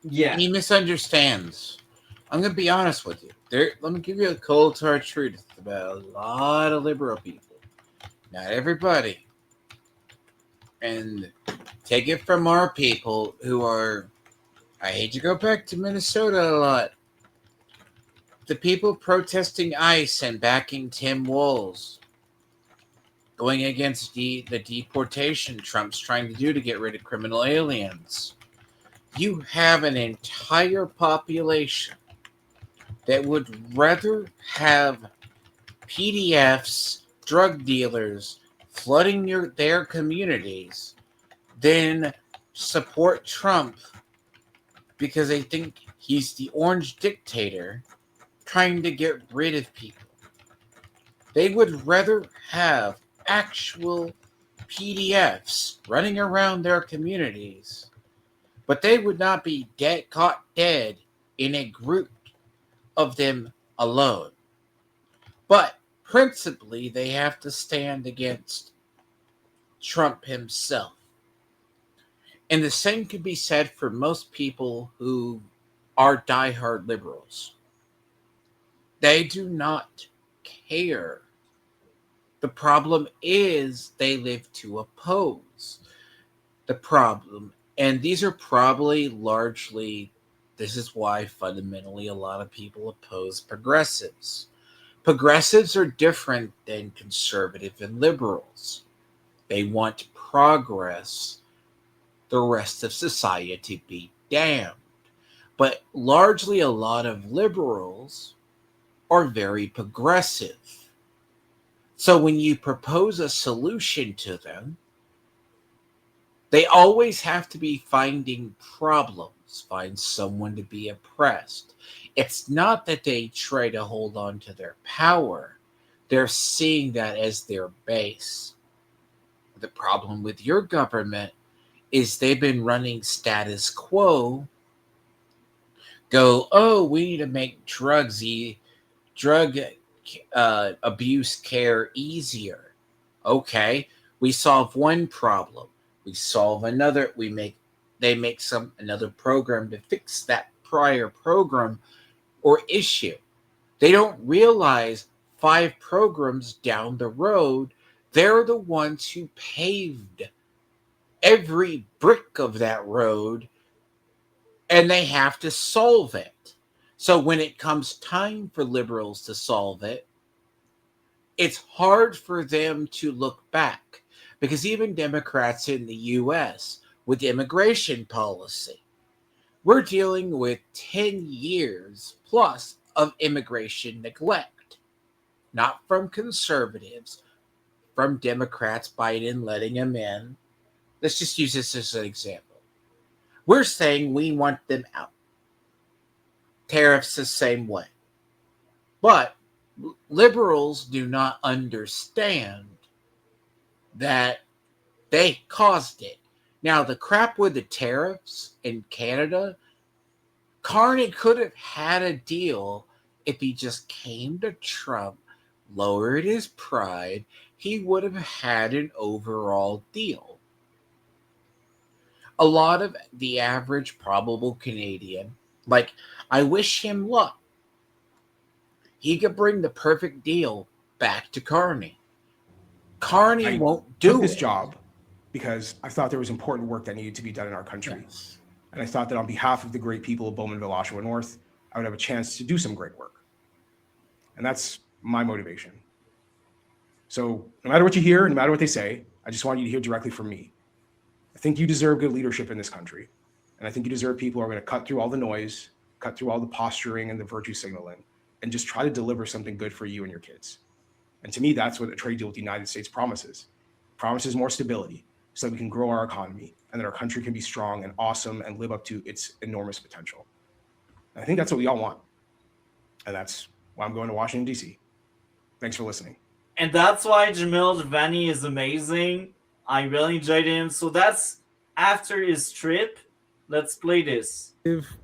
yeah. He misunderstands. I'm going to be honest with you. Let me give you a cold hard truth about a lot of liberal people. Not everybody. And take it from our people who are, I hate to go back to Minnesota a lot. The people protesting ICE and backing Tim Walz, going against the deportation Trump's trying to do to get rid of criminal aliens. You have an entire population that would rather have PDFs, drug dealers flooding their communities than support Trump because they think he's the orange dictator trying to get rid of people. They would rather have actual PDFs running around their communities, but they would not be caught dead in a group of them alone. But principally, they have to stand against Trump himself. And the same could be said for most people who are diehard liberals. They do not care. The problem is they live to oppose the problem. And these are probably largely, this is why fundamentally a lot of people oppose progressives. Progressives are different than conservative and liberals. They want progress, the rest of society be damned. But largely a lot of liberals are very progressive. So when you propose a solution to them, they always have to be finding problems, find someone to be oppressed. It's not that they try to hold on to their power. They're seeing that as their base. The problem with your government is they've been running status quo. We need to make drug abuse care easier. Okay, we solve one problem. We solve another. They make another program to fix that prior program or issue. They don't realize 5 programs down the road, they're the ones who paved every brick of that road, and they have to solve it. So when it comes time for liberals to solve it, it's hard for them to look back, because even Democrats in the U.S. with immigration policy, we're dealing with 10 years plus of immigration neglect, not from conservatives, from Democrats, Biden letting them in. Let's just use this as an example. We're saying we want them out. Tariffs the same way. But liberals do not understand that they caused it. Now, the crap with the tariffs in Canada, Carney could have had a deal if he just came to Trump, lowered his pride, he would have had an overall deal. A lot of the average probable Canadian, I wish him luck. He could bring the perfect deal back to Carney. Carney won't do this it. job because I thought there was important work that needed to be done in our country. And I thought that on behalf of the great people of Bowmanville, Oshawa North, I would have a chance to do some great work. And that's my motivation. So no matter what you hear, no matter what they say, I just want you to hear directly from me. I think you deserve good leadership in this country. And I think you deserve people who are going to cut through all the noise, cut through all the posturing and the virtue signaling, and just try to deliver something good for you and your kids. And to me, that's what a trade deal with the United States promises. It promises more stability so that we can grow our economy and that our country can be strong and awesome and live up to its enormous potential. And I think that's what we all want. And that's why I'm going to Washington, D.C. Thanks for listening. And that's why Jamil Jivani is amazing. I really enjoyed him. So that's after his trip. Let's play this.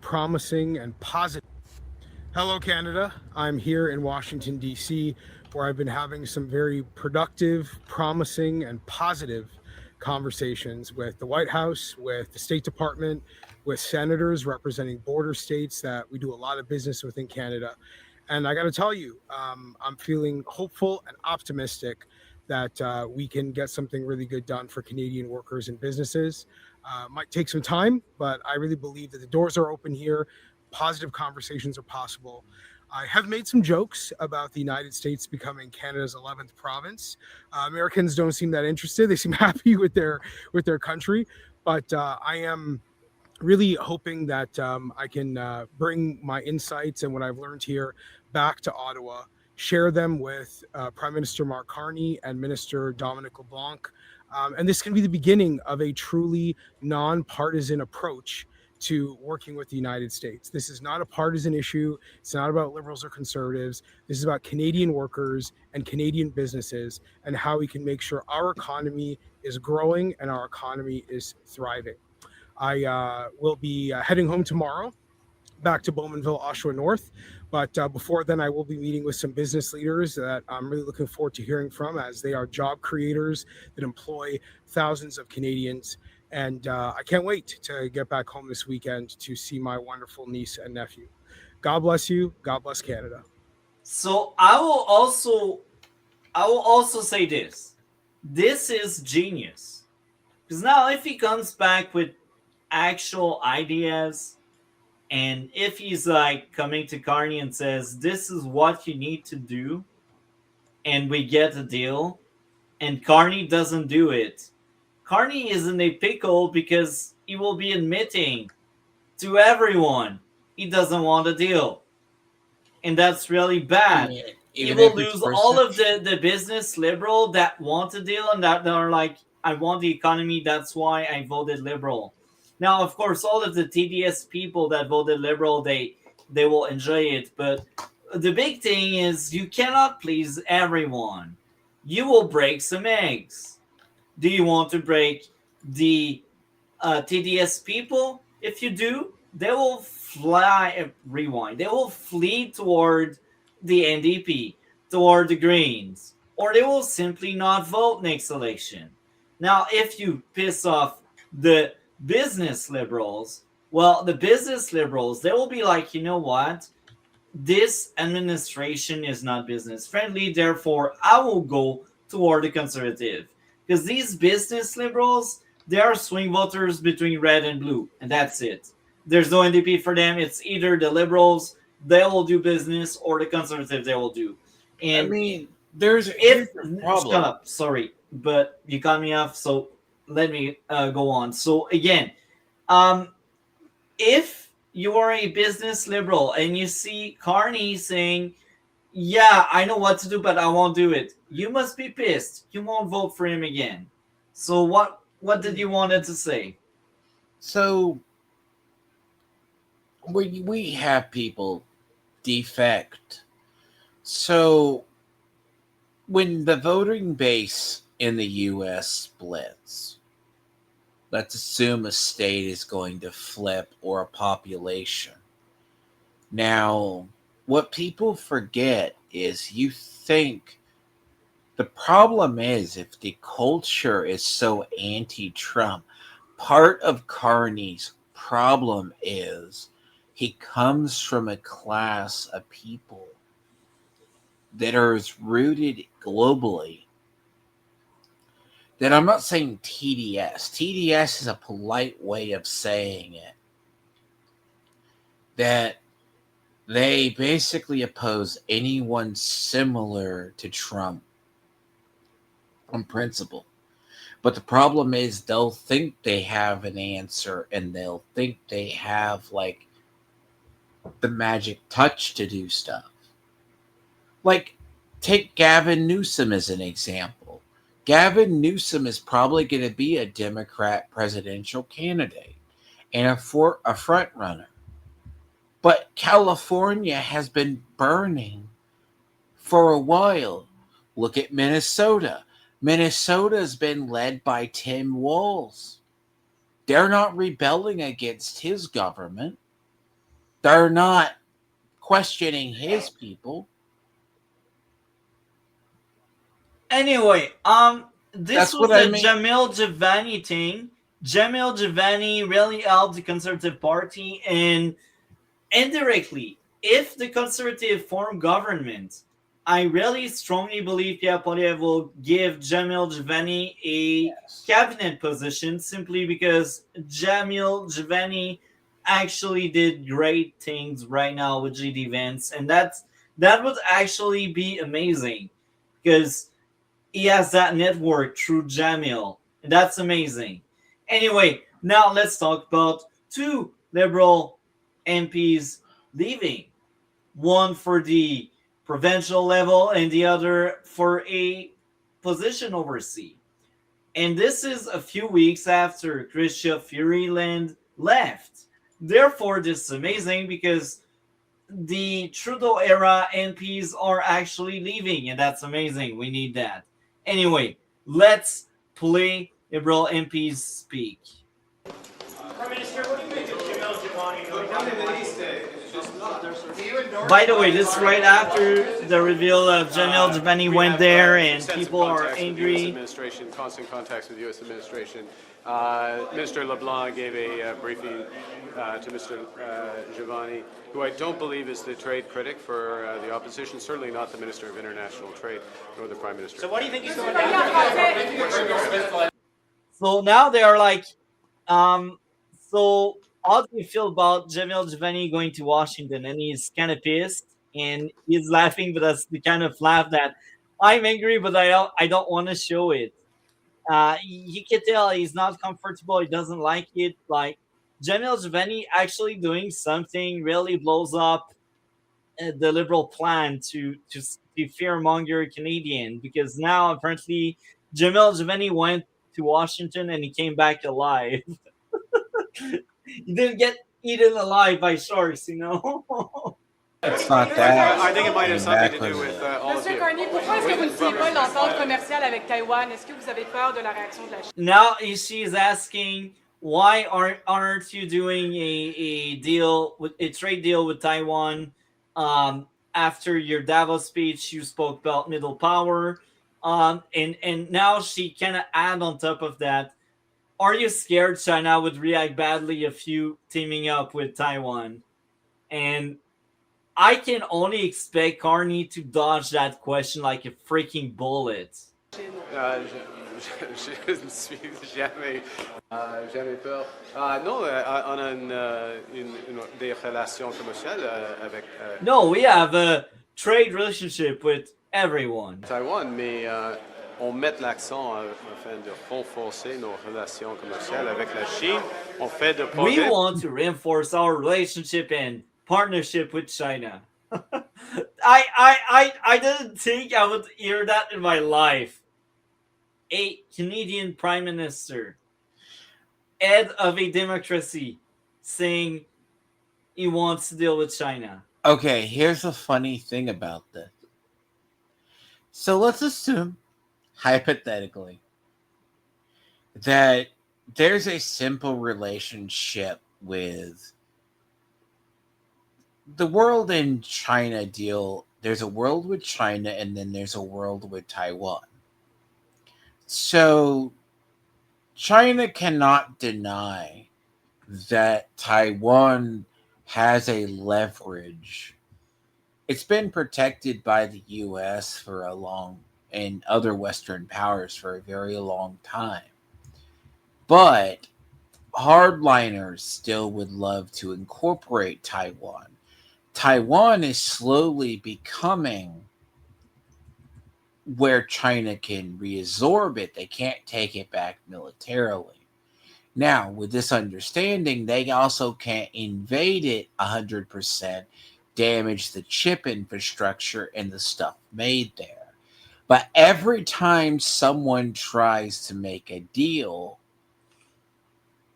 Promising and positive. Hello, Canada. I'm here in Washington, D.C., where I've been having some very productive, promising, and positive conversations with the White House, with the State Department, with senators representing border states that we do a lot of business with in Canada. And I got to tell you, I'm feeling hopeful and optimistic that we can get something really good done for Canadian workers and businesses. Might take some time, but I really believe that the doors are open here. Positive conversations are possible. I have made some jokes about the United States becoming Canada's 11th province. Americans don't seem that interested. They seem happy with their country, but I am really hoping that I can bring my insights and what I've learned here back to Ottawa, share them with Prime Minister Mark Carney and Minister Dominic LeBlanc. And this can be the beginning of a truly nonpartisan approach to working with the United States. This is not a partisan issue. It's not about liberals or conservatives. This is about Canadian workers and Canadian businesses and how we can make sure our economy is growing and our economy is thriving. I will be heading home tomorrow, back to Bowmanville, Oshawa North. But before then, I will be meeting with some business leaders that I'm really looking forward to hearing from, as they are job creators that employ thousands of Canadians. And I can't wait to get back home this weekend to see my wonderful niece and nephew. God bless you. God bless Canada. So I will also say this. This is genius. Because now if he comes back with actual ideas, and if he's like coming to Carney and says, this is what you need to do, and we get a deal, and Carney doesn't do it, Carney is in a pickle because he will be admitting to everyone he doesn't want a deal. And that's really bad. He will lose all of the business liberal that want a deal and that are like, I want the economy, that's why I voted liberal. Now, of course, all of the TDS people that voted liberal, they will enjoy it. But the big thing is you cannot please everyone. You will break some eggs. Do you want to break the TDS people? If you do, they will they will flee toward the NDP, toward the Greens, or they will simply not vote next election. Now, if you piss off the business liberals, well, the business liberals, they will be like, you know what? This administration is not business friendly, therefore I will go toward the conservative. Because these business liberals, they are swing voters between red and blue, and that's it. There's no NDP for them. It's either the liberals, they will do business, or the conservative, they will do. And I mean, here's a problem. Shut up, sorry, but you cut me off, so let me go on. So again, if you are a business liberal and you see Carney saying, yeah, I know what to do, but I won't do it, you must be pissed. You won't vote for him again. So what did you wanted to say? So we have people defect. So when the voting base in the U.S. splits, let's assume a state is going to flip or a population. Now, what people forget is you think the problem is if the culture is so anti-Trump, part of Carney's problem is he comes from a class of people that are rooted globally that I'm not saying TDS. TDS is a polite way of saying it. That they basically oppose anyone similar to Trump on principle. But the problem is they'll think they have an answer and they'll think they have like the magic touch to do stuff. Like, take Gavin Newsom as an example. Gavin Newsom is probably going to be a Democrat presidential candidate and a front runner. But California has been burning for a while. Look at Minnesota. Minnesota's been led by Tim Walz. They're not rebelling against his government. They're not questioning his people. Anyway, this That's was what I the mean. Jamil Jivani thing. Jamil Jivani really helped the Conservative Party, and indirectly, if the Conservative form government, I really strongly believe Pierre Poilievre will give Jamil Jivani a cabinet position simply because Jamil Jivani actually did great things right now with GD Vance, and that would actually be amazing because he has that network through Jamil. And that's amazing. Anyway, now let's talk about two Liberal MPs leaving. One for the provincial level and the other for a position overseas. And this is a few weeks after Chrystia Freeland left. Therefore, this is amazing because the Trudeau era MPs are actually leaving, and that's amazing. We need that. Anyway, let's play Liberal MPs speak. Prime Minister, what do you think of Jamil Jivani going down to By the way, this is right after the reveal of Jamil Jivani went there and people are angry. Administration, constant contacts with the U.S. administration. Minister LeBlanc gave a briefing to Mr. Jivani, who I don't believe is the trade critic for the opposition, certainly not the Minister of International Trade, nor the Prime Minister. So what do you think he's going down? So now they are like, so how do you feel about Jamil Jivani going to Washington? And he's kind of pissed and he's laughing, but that's the kind of laugh that I'm angry, but I don't want to show it. You can tell he's not comfortable. He doesn't like it. Like Jamil Jivani actually doing something really blows up the Liberal plan to fearmonger Canadian, because now apparently Jamil Jivani went to Washington and he came back alive. He didn't get eaten alive by sharks, you know. It's not that. I think it might have something to do with all of Monsieur you. Carney, pourquoi est-ce que vous ne signez pas une entente commerciale avec Taïwan? Est-ce que vous avez peur de la réaction de la Chine? Now she's asking, why aren't you doing a deal with a trade deal with Taiwan? After your Davos speech, you spoke about middle power, and now she kind of add on top of that. Are you scared China would react badly if you teaming up with Taiwan? And I can only expect Carney to dodge that question like a freaking bullet. Je ne suis jamais peur. Non, on a des relations commerciales avec No, we have a trade relationship with everyone. Taïwan, mais on met l'accent afin de renforcer nos relations commerciales avec la Chine. On fait de We progrès. want to reinforce our relationship and partnership with China. I didn't think I would hear that in my life. A Canadian Prime Minister, head of a democracy, saying he wants to deal with China. Okay, here's a funny thing about this. So let's assume, hypothetically, that there's a simple relationship with the world and China deal. There's a world with China and then there's a world with Taiwan. So China cannot deny that Taiwan has a leverage. It's been protected by the U.S. for a long and other Western powers for a very long time. But hardliners still would love to incorporate Taiwan. Taiwan is slowly becoming where China can reabsorb it. They can't take it back militarily. Now, with this understanding, they also can't invade it 100%, damage the chip infrastructure and the stuff made there. But every time someone tries to make a deal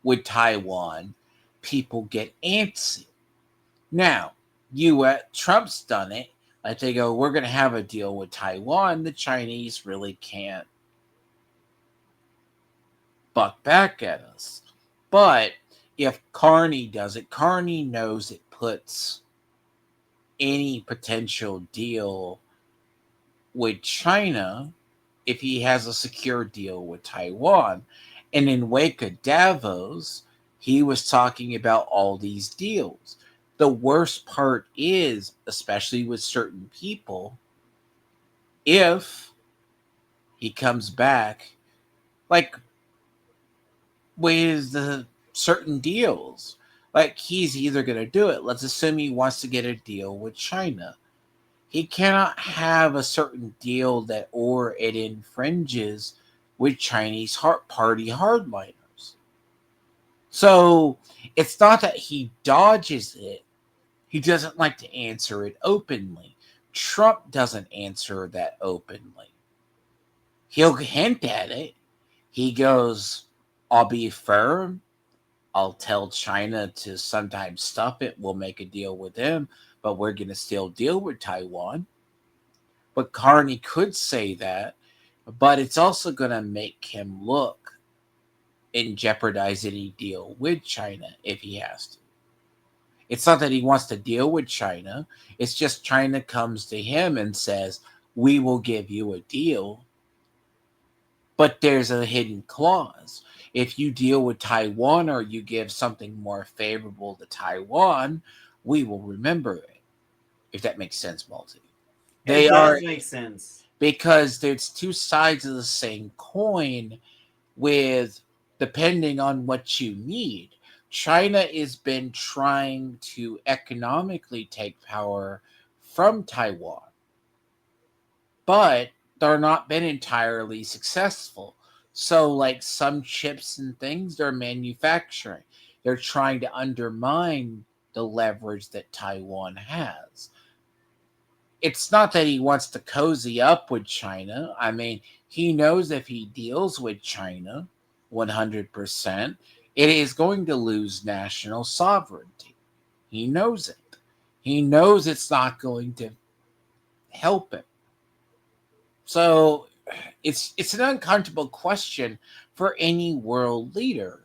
with Taiwan, people get antsy. Now, Trump's done it. Like they go, we're going to have a deal with Taiwan. The Chinese really can't buck back at us. But if Carney does it, Carney knows it puts any potential deal with China if he has a secure deal with Taiwan. And in wake of Davos, he was talking about all these deals. The worst part is, especially with certain people, if he comes back, like with the certain deals, like he's either going to do it. Let's assume he wants to get a deal with China. He cannot have a certain deal that or it infringes with Chinese party hardliners. So it's not that he dodges it. He doesn't like to answer it openly. Trump doesn't answer that openly. He'll hint at it. He goes, I'll be firm. I'll tell China to sometimes stop it. We'll make a deal with them, but we're going to still deal with Taiwan. But Carney could say that, but it's also going to make him look and jeopardize any deal with China if he has to. It's not that he wants to deal with China. It's just China comes to him and says, we will give you a deal. But there's a hidden clause. If you deal with Taiwan or you give something more favorable to Taiwan, we will remember it. If that makes sense, Multi. It does make sense. Because there's two sides of the same coin with depending on what you need. China has been trying to economically take power from Taiwan, but they're not been entirely successful. So like some chips and things they're manufacturing, they're trying to undermine the leverage that Taiwan has. It's not that he wants to cozy up with China. I mean, he knows if he deals with China 100%, it is going to lose national sovereignty. He knows it. He knows it's not going to help him. So it's an uncomfortable question for any world leader.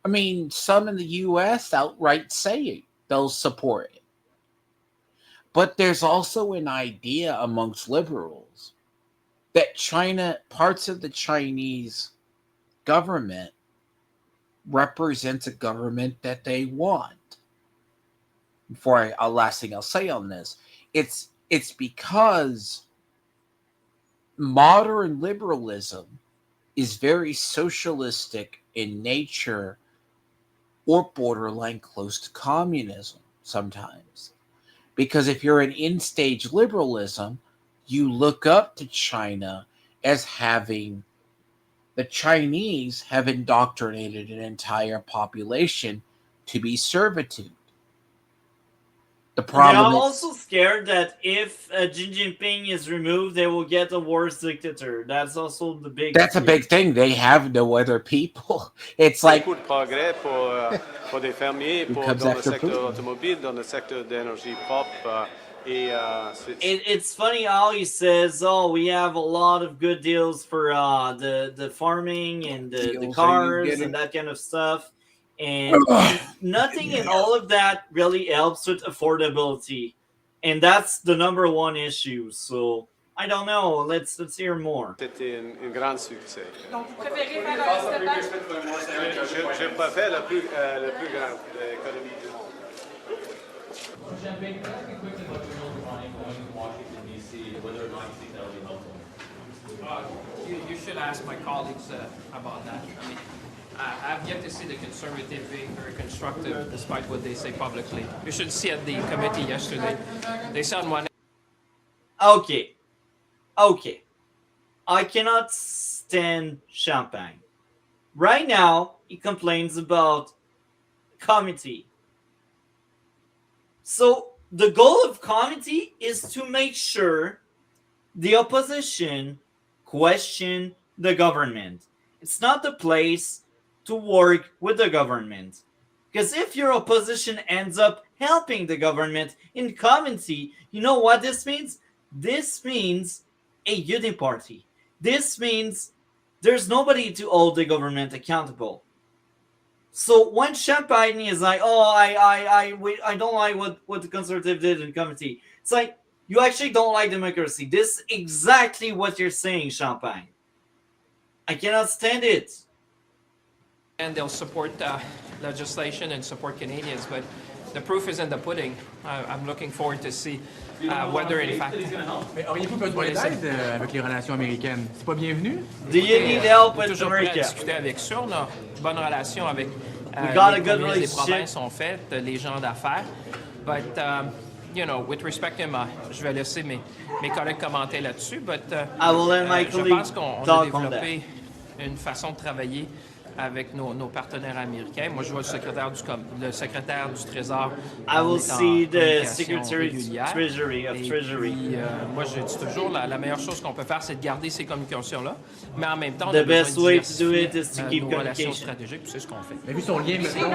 I mean, some in the U.S. outright say they'll support it. But there's also an idea amongst liberals that China, parts of the Chinese government represents a government that they want. Last thing I'll say on this, it's because modern liberalism is very socialistic in nature or borderline close to communism sometimes. Because if you're an in-stage liberalism, you look up to China as having the Chinese have indoctrinated an entire population to be servitude. The problem I'm is also scared that if Xi Jinping is removed, they will get a worse dictator. That's also the big. That's a big thing. They have no other people. It's like beaucoup de progrès pour des fermiers, dans le secteur automobile, dans le secteur d'énergie propre. It's funny how he says, "Oh, we have a lot of good deals for the farming and the cars and that kind of stuff," and nothing in all of that really helps with affordability, and that's the number one issue. So I don't know. Let's hear more. C'était un grand succès. Donc, vous préférez faire un Je préfère le plus grand économie du monde. Champagne, can I ask you quickly about Jamil Jivani going to Washington, D.C., whether or not you think that would be helpful? You should ask my colleagues about that. I mean, I've yet to see the Conservative being very constructive, despite what they say publicly. You should see at the committee yesterday. They said one. Okay. I cannot stand Champagne. Right now, he complains about committee. So the goal of committee is to make sure the opposition question the government. It's not the place to work with the government. Because if your opposition ends up helping the government in committee, you know what this means? This means a uniparty. This means there's nobody to hold the government accountable. So when Champagne is like, oh, I don't like what the Conservative did in committee, it's like, you actually don't like democracy. This is exactly what you're saying, Champagne. I cannot stand it. And they'll support legislation and support Canadians, but the proof is in the pudding. I'm looking forward to see whether in fact. Mais auriez-vous besoin d'aide avec les relations américaines? C'est pas bienvenu? Do you need help with Toujours prêt à America? discuter avec ça. On a une bonne relation avec We got a les good communes, les relationship. provinces sont faites, les gens d'affaires. But you know, with respect to je vais laisser mes collègues commenter là-dessus. But I will let my je pense qu'on a talk on développé une façon de travailler avec nos partenaires américains. Moi, je vois le secrétaire du Trésor. I will see the Secretary Treasury of Treasury. Moi, je dis toujours, la meilleure chose qu'on peut faire, c'est de garder ces communications-là, mais en même temps, on The a besoin best de way to do diversifier, it is to keep nos relations communication. stratégiques, puis c'est ce qu'on fait. Mais vu son lien maintenant.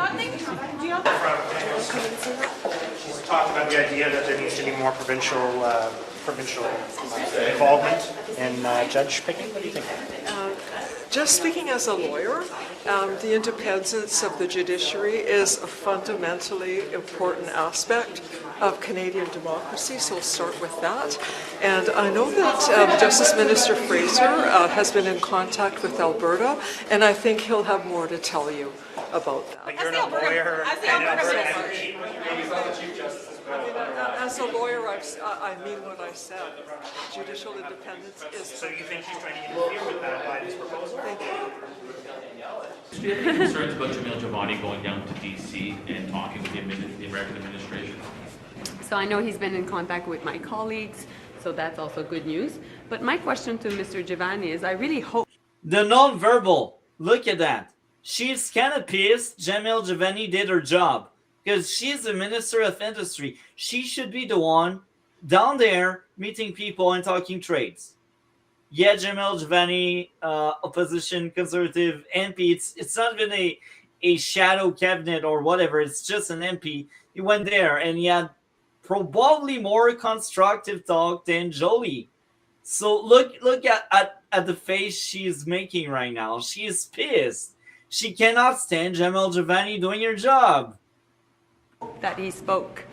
She's talked about the idea that there needs to be more provincial involvement in judge picking. What do you think? Just speaking as a lawyer, the independence of the judiciary is a fundamentally important aspect of Canadian democracy, so we'll start with that. And I know that Justice Minister Fraser has been in contact with Alberta, and I think he'll have more to tell you about that. But you're not a lawyer. As a lawyer, I mean what I said. Judicial independence is... So you think she's trying to interfere with that by this proposal? Thank you. Do you have any concerns about Jamil Jivani going down to D.C. and talking with the American administration? So I know he's been in contact with my colleagues, so that's also good news. But my question to Mr. Jivani is, I really hope... The non-verbal. Look at that. She's kind of pissed Jamil Jivani did her job. Because she's the Minister of Industry. She should be the one down there meeting people and talking trades. Yeah, Jamil Jivani, opposition conservative MP. It's not even a shadow cabinet or whatever. It's just an MP. He went there and he had probably more constructive talk than Joly. So look at the face she's making right now. She is pissed. She cannot stand Jamil Jivani doing her job. that he spoke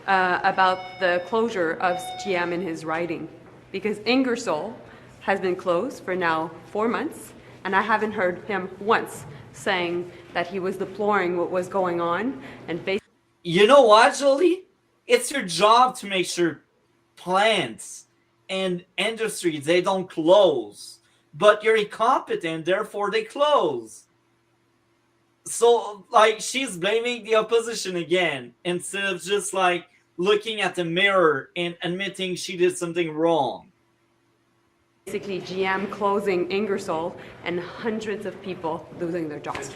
about the closure of GM in his writing, because Ingersoll has been closed for now 4 months, and I haven't heard him once saying that he was deploring what was going on. And you know what, Joly? It's your job to make sure plants and industries, they don't close, but you're incompetent, therefore they close. So, like, she's blaming the opposition again instead of just, like, looking at the mirror and admitting she did something wrong. basically GM closing Ingersoll and hundreds of people losing their jobs.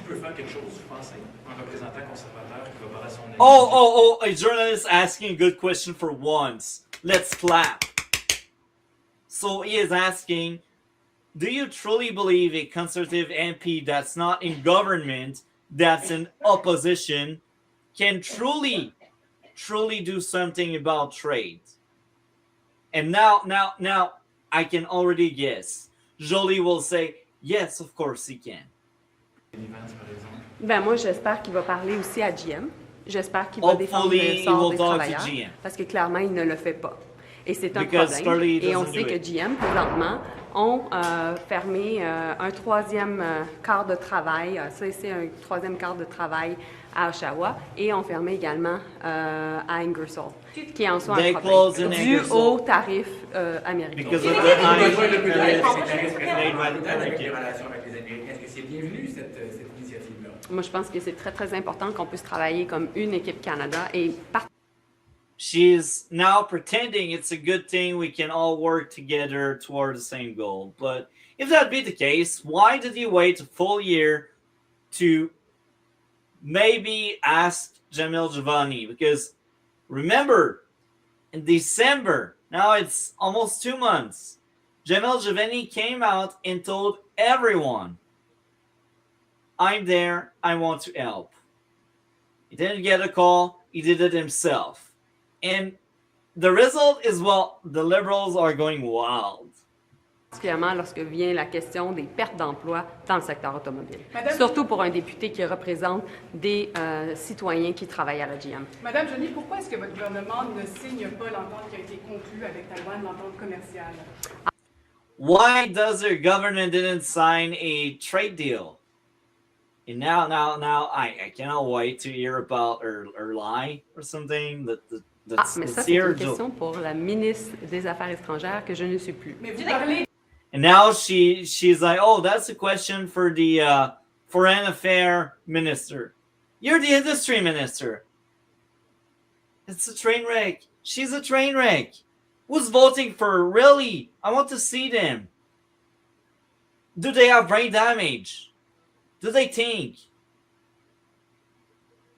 Oh, a journalist asking a good question for once. Let's clap. So he is asking, do you truly believe a conservative MP that's not in government, that's in opposition, can truly do something about trade? And now, I can already guess. Joly will say, yes, of course he can. Ben moi, j'espère qu'il va parler aussi à GM. J'espère qu'il va défendre le sort des travailleurs, parce que clairement, il ne le fait pas. Et c'est un Because problème. Starly Et on doesn't sait do que it. GM, présentement, ont fermé un troisième quart de travail. Ça, c'est un troisième quart de travail à Oshawa. Et ont fermé également à Ingersoll, qui est en soi They un closed in problème dû Ingersoll. aux tarifs américains. Because of the high Est-ce tariffs made by the des Americans. relations avec les Américains? Est-ce que c'est bienvenu, cette initiative-là? Moi, je pense que c'est très, très important qu'on puisse travailler comme une équipe Canada et She's now pretending it's a good thing we can all work together toward the same goal. But if that be the case, why did you wait a full year to maybe ask Jamil Jivani? Because remember, in December, now it's almost 2 months, Jamil Jivani came out and told everyone, I'm there, I want to help. He didn't get a call, he did it himself. And the result is, well, the Liberals are going wild. particulièrement lorsque vient la question des pertes d'emplois dans le secteur automobile. Madame- Surtout pour un député qui représente des citoyens qui travaillent à la GM. Madame Joly, pourquoi est-ce que votre gouvernement ne signe pas l'entente qui a été conclue avec Taïwan, l'entente commerciale? Why does your government didn't sign a trade deal? And now, I cannot wait to hear about her lie or something. Mais ça, c'est une question pour la ministre des Affaires étrangères que je ne suis plus. Mais vous parlez... And now she's like, oh, that's a question for the foreign affairs minister. You're the industry minister. It's a train wreck. She's a train wreck. Who's voting for her? Really? I want to see them. Do they have brain damage? Do they think?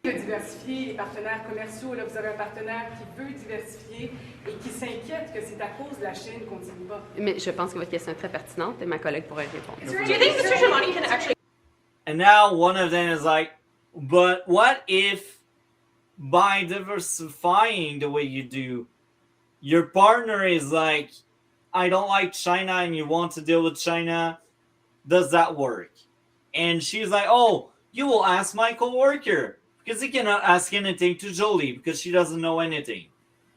De diversifier les partenaires commerciaux, là, vous avez un partenaire qui veut diversifier et qui s'inquiète que c'est à cause de la Chine qu'on ne signe pas. Mais je pense que votre question est très pertinente et ma collègue pourrait répondre. Do you think Mr. Jivani can actually... And now one of them is like, but what if by diversifying the way you do, your partner is like, I don't like China and you want to deal with China? Does that work? And she's like, oh, you will ask my coworker. Because he cannot ask anything to Joly because she doesn't know anything.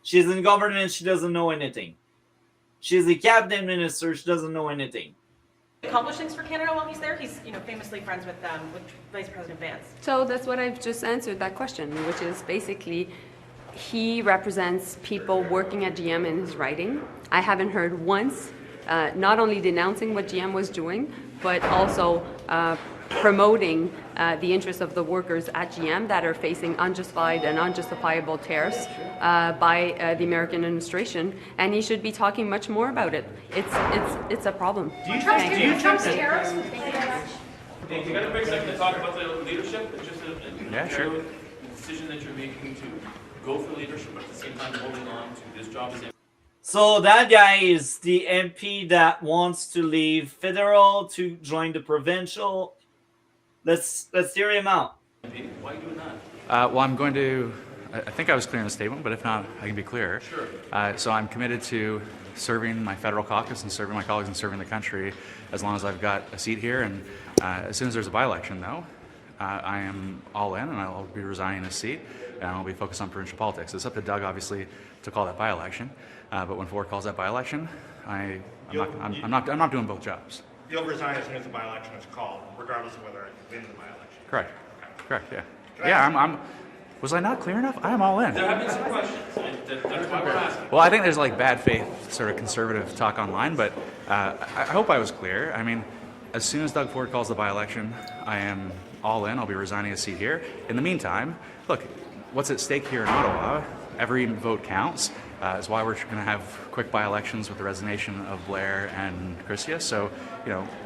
She's in government, she doesn't know anything. She's a cabinet minister, she doesn't know anything. Accomplish things for Canada while he's there? He's, famously friends with Vice President Vance. So that's what I've just answered that question, which is basically he represents people working at GM in his writing. I haven't heard once, not only denouncing what GM was doing, but also promoting the interests of the workers at GM that are facing unjustified and unjustifiable tariffs by the American administration, and he should be talking much more about it. It's a problem. Do you trust tariffs? Thank you very much. Thank you. Got a break second to talk about the leadership. It's just sure. the decision that you're making to go for leadership, but at the same time holding on to this job as So that guy is the MP that wants to leave federal to join the provincial. Let's hear him out. Why are you doing that? Well, I'm going to, I think I was clear in the statement, but if not, I can be clearer. Sure. So I'm committed to serving my federal caucus and serving my colleagues and serving the country as long as I've got a seat here. And as soon as there's a by-election, though, I am all in and I'll be resigning this seat and I'll be focused on provincial politics. It's up to Doug, obviously, to call that by-election. But when Ford calls that by-election, I'm not doing both jobs. You'll resign as soon as the by-election is called, regardless of whether I win the by-election. Correct. Correct, yeah. Yeah, was I not clear enough? I am all in. There have been some questions, and that's why we're asking. Well, I think there's like bad faith sort of conservative talk online, but I hope I was clear. I mean, as soon as Doug Ford calls the by-election, I am all in. I'll be resigning a seat here. In the meantime, look, what's at stake here in Ottawa, every vote counts. Is why we're going to have quick by-elections with the resignation of Blair and Christia. So,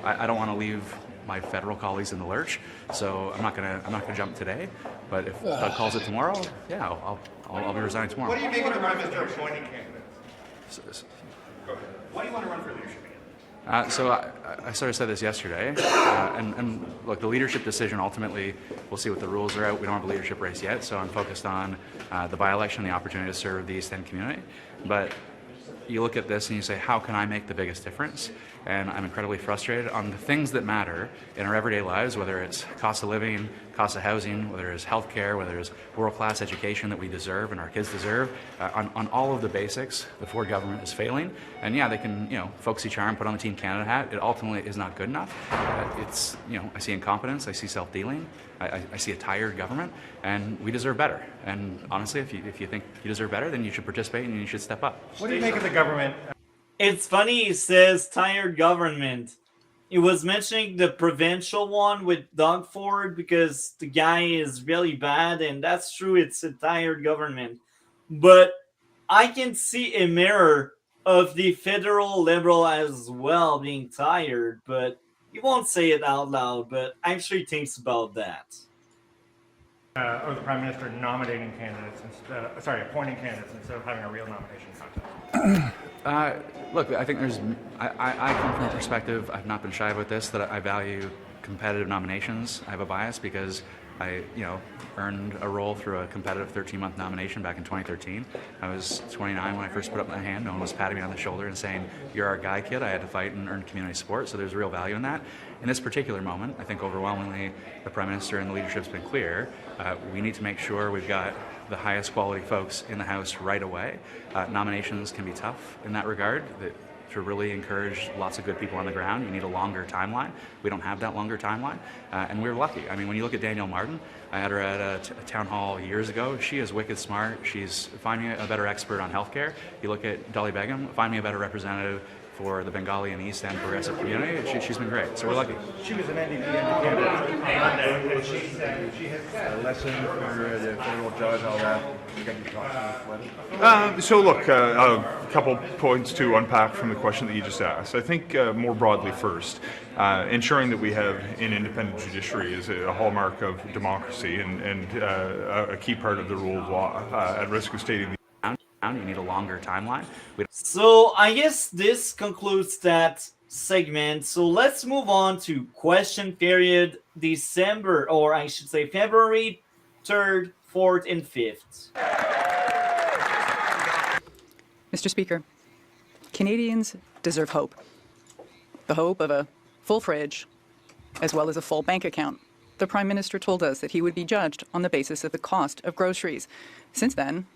I don't want to leave my federal colleagues in the lurch. So I'm not gonna jump today. But if Doug calls it tomorrow, yeah, I'll be resigning tomorrow. What do you make of the run, Mr. Appointing candidates? Go ahead. Why do you want to run for leadership again? So I sort of said this yesterday, and look, the leadership decision ultimately, we'll see what the rules are out. We don't have a leadership race yet, so I'm focused on the by-election, the opportunity to serve the East End community. But you look at this and you say, how can I make the biggest difference? and I'm incredibly frustrated on the things that matter in our everyday lives, whether it's cost of living, cost of housing, whether it's healthcare, whether it's world-class education that we deserve and our kids deserve. On all of the basics, the Ford government is failing. And yeah, they can, folksy charm, put on the Team Canada hat. It ultimately is not good enough. It's, I see incompetence, I see self-dealing, I see a tired government, and we deserve better. And honestly, if you think you deserve better, then you should participate and you should step up. What do you make of the government? It's funny he says tired government. He was mentioning the provincial one with Doug Ford because the guy is really bad, and that's true, it's a tired government. But I can see a mirror of the federal Liberal as well being tired, but he won't say it out loud, but I'm sure he thinks about that. Or the Prime Minister nominating candidates, appointing candidates instead of having a real nomination contest? Look, I think I come from a perspective, I've not been shy about this, that I value competitive nominations. I have a bias because I, earned a role through a competitive 13-month nomination back in 2013. I was 29 when I first put up my hand. No one was patting me on the shoulder and saying, "You're our guy, kid." I had to fight and earn community support, so there's real value in that. In this particular moment, I think overwhelmingly the Prime Minister and the leadership's been clear. We need to make sure we've got the highest quality folks in the House right away. Nominations can be tough in that regard. To really encourage lots of good people on the ground, you need a longer timeline. We don't have that longer timeline, and we're lucky. I mean, when you look at Danielle Martin, I had her at a town hall years ago. She is wicked smart. She's find me a better expert on healthcare. You look at Dolly Begum, find me a better representative for the Bengali and East End progressive community. She's been great, so we're lucky. She was an NDP candidate, and she said she has a lesson for the federal judge, all that. So look, a couple points to unpack from the question that you just asked. I think more broadly first, ensuring that we have an independent judiciary is a hallmark of democracy and a key part of the rule of law. At risk of stating the you need a longer timeline. So I guess this concludes that segment. So let's move on to question period December, or I should say February 3rd, 4th, and 5th. Mr. Speaker, Canadians deserve hope. The hope of a full fridge, as well as a full bank account. The Prime Minister told us that he would be judged on the basis of the cost of groceries. Since then,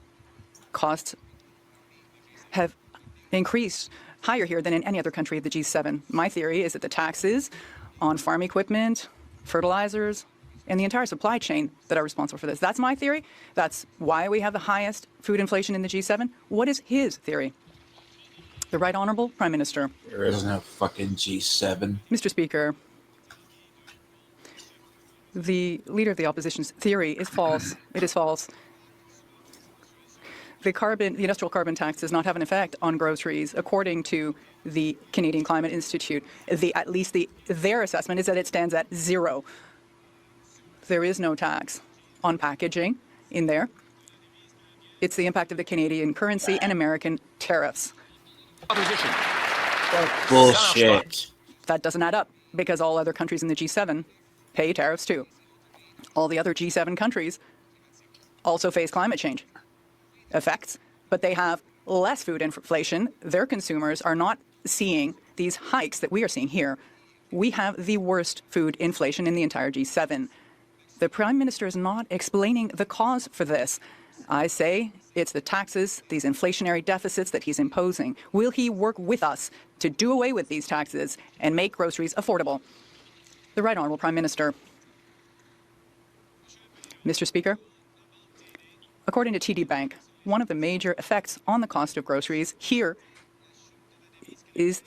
costs have increased higher here than in any other country of the G7. My theory is that the taxes on farm equipment, fertilizers, and the entire supply chain that are responsible for this. That's my theory. That's why we have the highest food inflation in the G7. What is his theory? The Right Honourable Prime Minister. There isn't a fucking G7. Mr. Speaker, the Leader of the Opposition's theory is false. It is false. The industrial carbon tax does not have an effect on groceries, according to the Canadian Climate Institute. Their assessment is that it stands at 0. There is no tax on packaging in there. It's the impact of the Canadian currency and American tariffs. Opposition. Bullshit. That doesn't add up because all other countries in the G7 pay tariffs too. All the other G7 countries also face climate change effects, but they have less food inflation. Their consumers are not seeing these hikes that we are seeing here. We have the worst food inflation in the entire G7. The Prime Minister is not explaining the cause for this. I say it's the taxes, these inflationary deficits that he's imposing. Will he work with us to do away with these taxes and make groceries affordable? The Right Honourable Prime Minister. Mr. Speaker, according to TD Bank, one of the major effects on the cost of groceries here is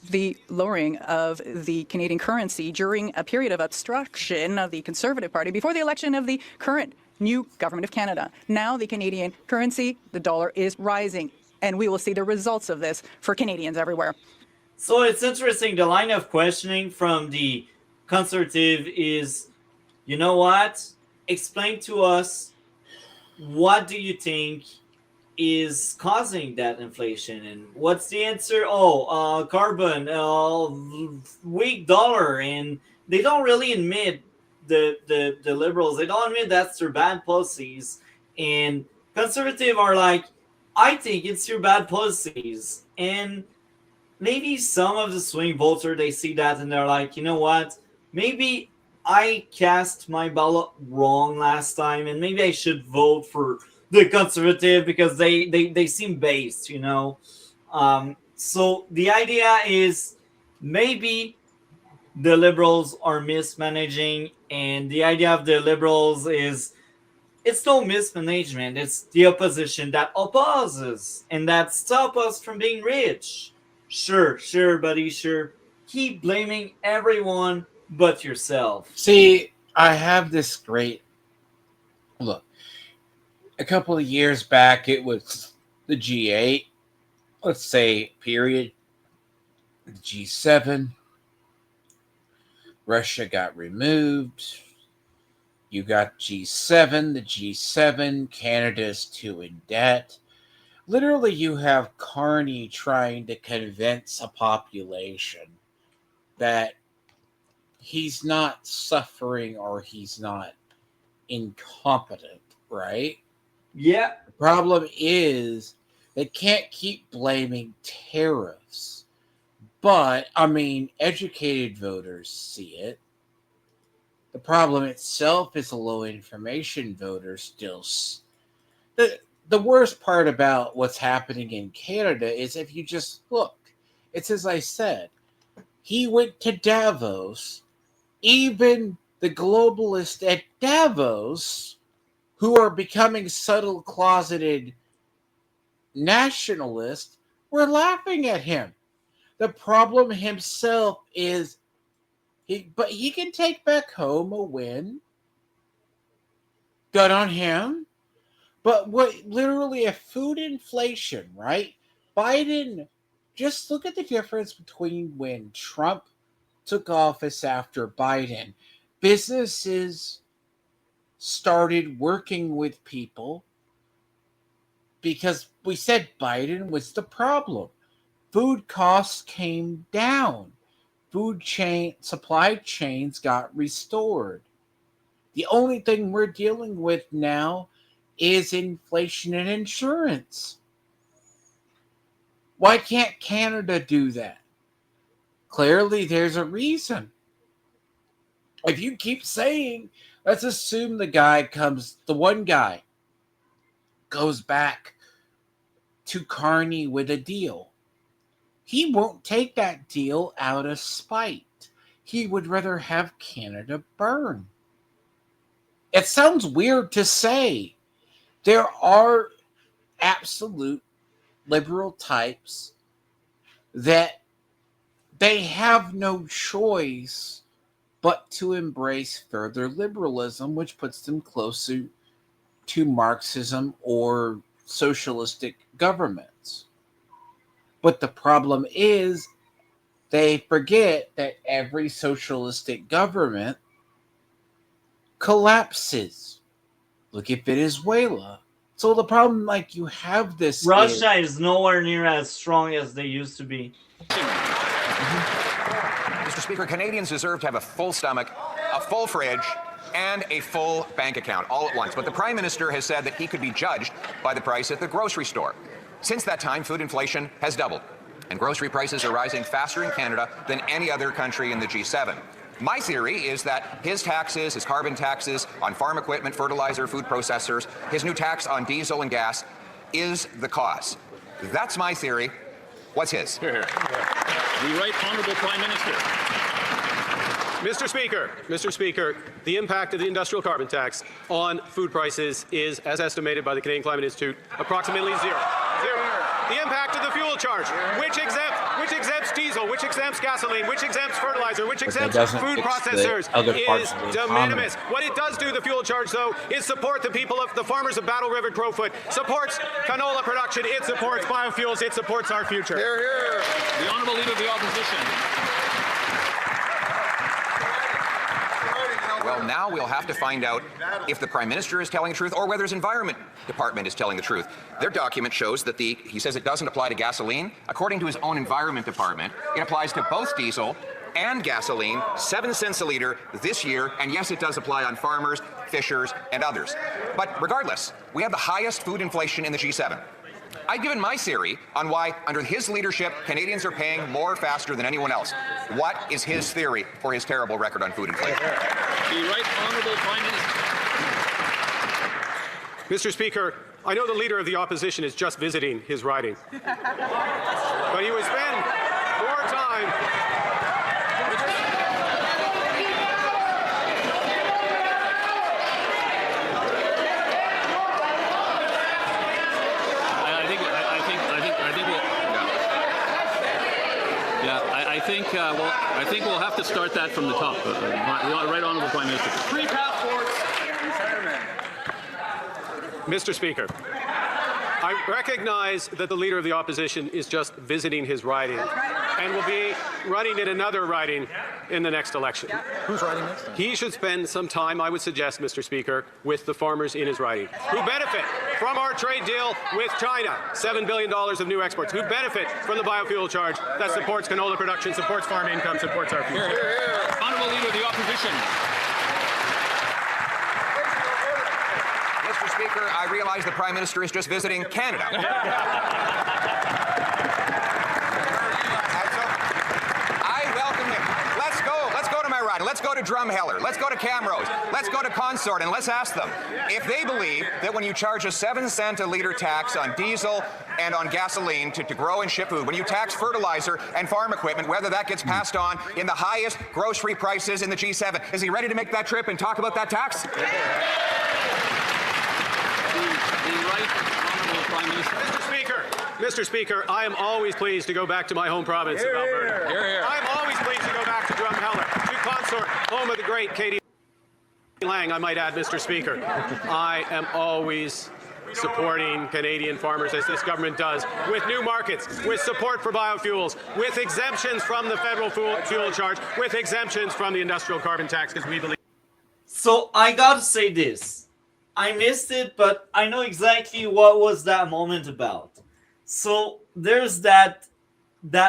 the lowering of the Canadian currency during a period of obstruction of the Conservative Party before the election of the current new Government of Canada. Now the Canadian currency, the dollar, is rising, and we will see the results of this for Canadians everywhere. So it's interesting. The line of questioning from the Conservative is, you know what? Explain to us, what do you think is causing that inflation? And what's the answer? Carbon, weak dollar. And they don't really admit, the Liberals, they don't admit that's their bad policies. And Conservative are like, I think it's your bad policies. And maybe some of the swing voters, they see that and they're like, you know what? Maybe I cast my ballot wrong last time, and maybe I should vote for the conservative because they seem based, you know. So the idea is maybe the liberals are mismanaging, and the idea of the liberals is it's no mismanagement, it's the opposition that opposes and that stop us from being rich. Sure, buddy, sure. Keep blaming everyone but yourself. See, I have this great look. A couple of years back, it was the G8, let's say, period. The G7. Russia got removed. You got G7, the G7, Canada's too in debt. Literally, you have Carney trying to convince a population that he's not suffering or he's not incompetent, right? Yeah. The problem is they can't keep blaming tariffs. But, I mean, educated voters see it. The problem itself is the low information voters still. The worst part about what's happening in Canada is if you just look, it's as I said, he went to Davos. Even the globalists at Davos, who are becoming subtle closeted nationalists, were laughing at him. The problem himself is he can take back home a win. Good on him. But what literally a food inflation, right? Biden, just look at the difference between when Trump took office after Biden. Businesses started working with people because we said Biden was the problem. Food costs came down. Supply chains got restored. The only thing we're dealing with now is inflation and insurance. Why can't Canada do that? Clearly, there's a reason. If you keep saying, let's assume the one guy goes back to Carney with a deal. He won't take that deal out of spite. He would rather have Canada burn. It sounds weird to say. There are absolute liberal types that they have no choice but to embrace further liberalism, which puts them closer to Marxism or socialistic governments. But the problem is they forget that every socialistic government collapses. Look at Venezuela. So the problem, like, you have this. Russia is nowhere near as strong as they used to be. Mr. Speaker, Canadians deserve to have a full stomach, a full fridge, and a full bank account all at once. But the Prime Minister has said that he could be judged by the price at the grocery store. Since that time, food inflation has doubled, and grocery prices are rising faster in Canada than any other country in the G7. My theory is that his taxes, his carbon taxes on farm equipment, fertilizer, food processors, his new tax on diesel and gas is the cause. That's my theory. What's his? Here, here. The Right Honourable Prime Minister. Mr. Speaker, the impact of the industrial carbon tax on food prices is, as estimated by the Canadian Climate Institute, approximately zero. The impact of the fuel charge, which exempts diesel, which exempts gasoline, which exempts fertilizer, which exempts food processors, is de minimis. What it does do, the fuel charge, though, is support the people of the farmers of Battle River Crowfoot, supports canola production, it supports biofuels, it supports our future. Hear, hear. The Honourable Leader of the Opposition. Well, now we'll have to find out if the Prime Minister is telling the truth or whether his Environment Department is telling the truth. Their document shows that he says it doesn't apply to gasoline. According to his own Environment Department, it applies to both diesel and gasoline, 7 cents a litre this year, and yes, it does apply on farmers, fishers, and others. But regardless, we have the highest food inflation in the G7. I've given my theory on why, under his leadership, Canadians are paying more faster than anyone else. What is his theory for his terrible record on food inflation? The Right Honourable Prime Minister. Mr. Speaker, I know the Leader of the Opposition is just visiting his riding. But he would spend more time... I think we'll have to start that from the top. Right Honourable Prime Minister. 3 passports. Mr. Speaker, I recognize that the Leader of the Opposition is just visiting his riding and will be running in another riding in the next election. Who's riding next? He should spend some time, I would suggest, Mr. Speaker, with the farmers in his riding, who benefit from our trade deal with China, $7 billion of new exports, who benefit from the biofuel charge that supports canola production, supports farm income, supports our future. Honourable Leader of the Opposition. Mr. Speaker, I realize the Prime Minister is just visiting Canada. Let's go to Drumheller. Let's go to Camrose. Let's go to Consort, and let's ask them if they believe that when you charge a 7-cent a litre tax on diesel and on gasoline to grow and ship food, when you tax fertilizer and farm equipment, whether that gets passed on in the highest grocery prices in the G7. Is he ready to make that trip and talk about that tax? The Right Honourable Prime Minister. Mr. Speaker, I am always pleased to go back to my home province of Alberta. I am always pleased to go back to Drumheller, to Consort, home of the great Katie Lang, I might add, Mr. Speaker. I am always supporting Canadian farmers, as this government does, with new markets, with support for biofuels, with exemptions from the federal fuel charge, with exemptions from the industrial carbon tax, because we believe... So I gotta say this. I missed it, but I know exactly what was that moment about. So there's that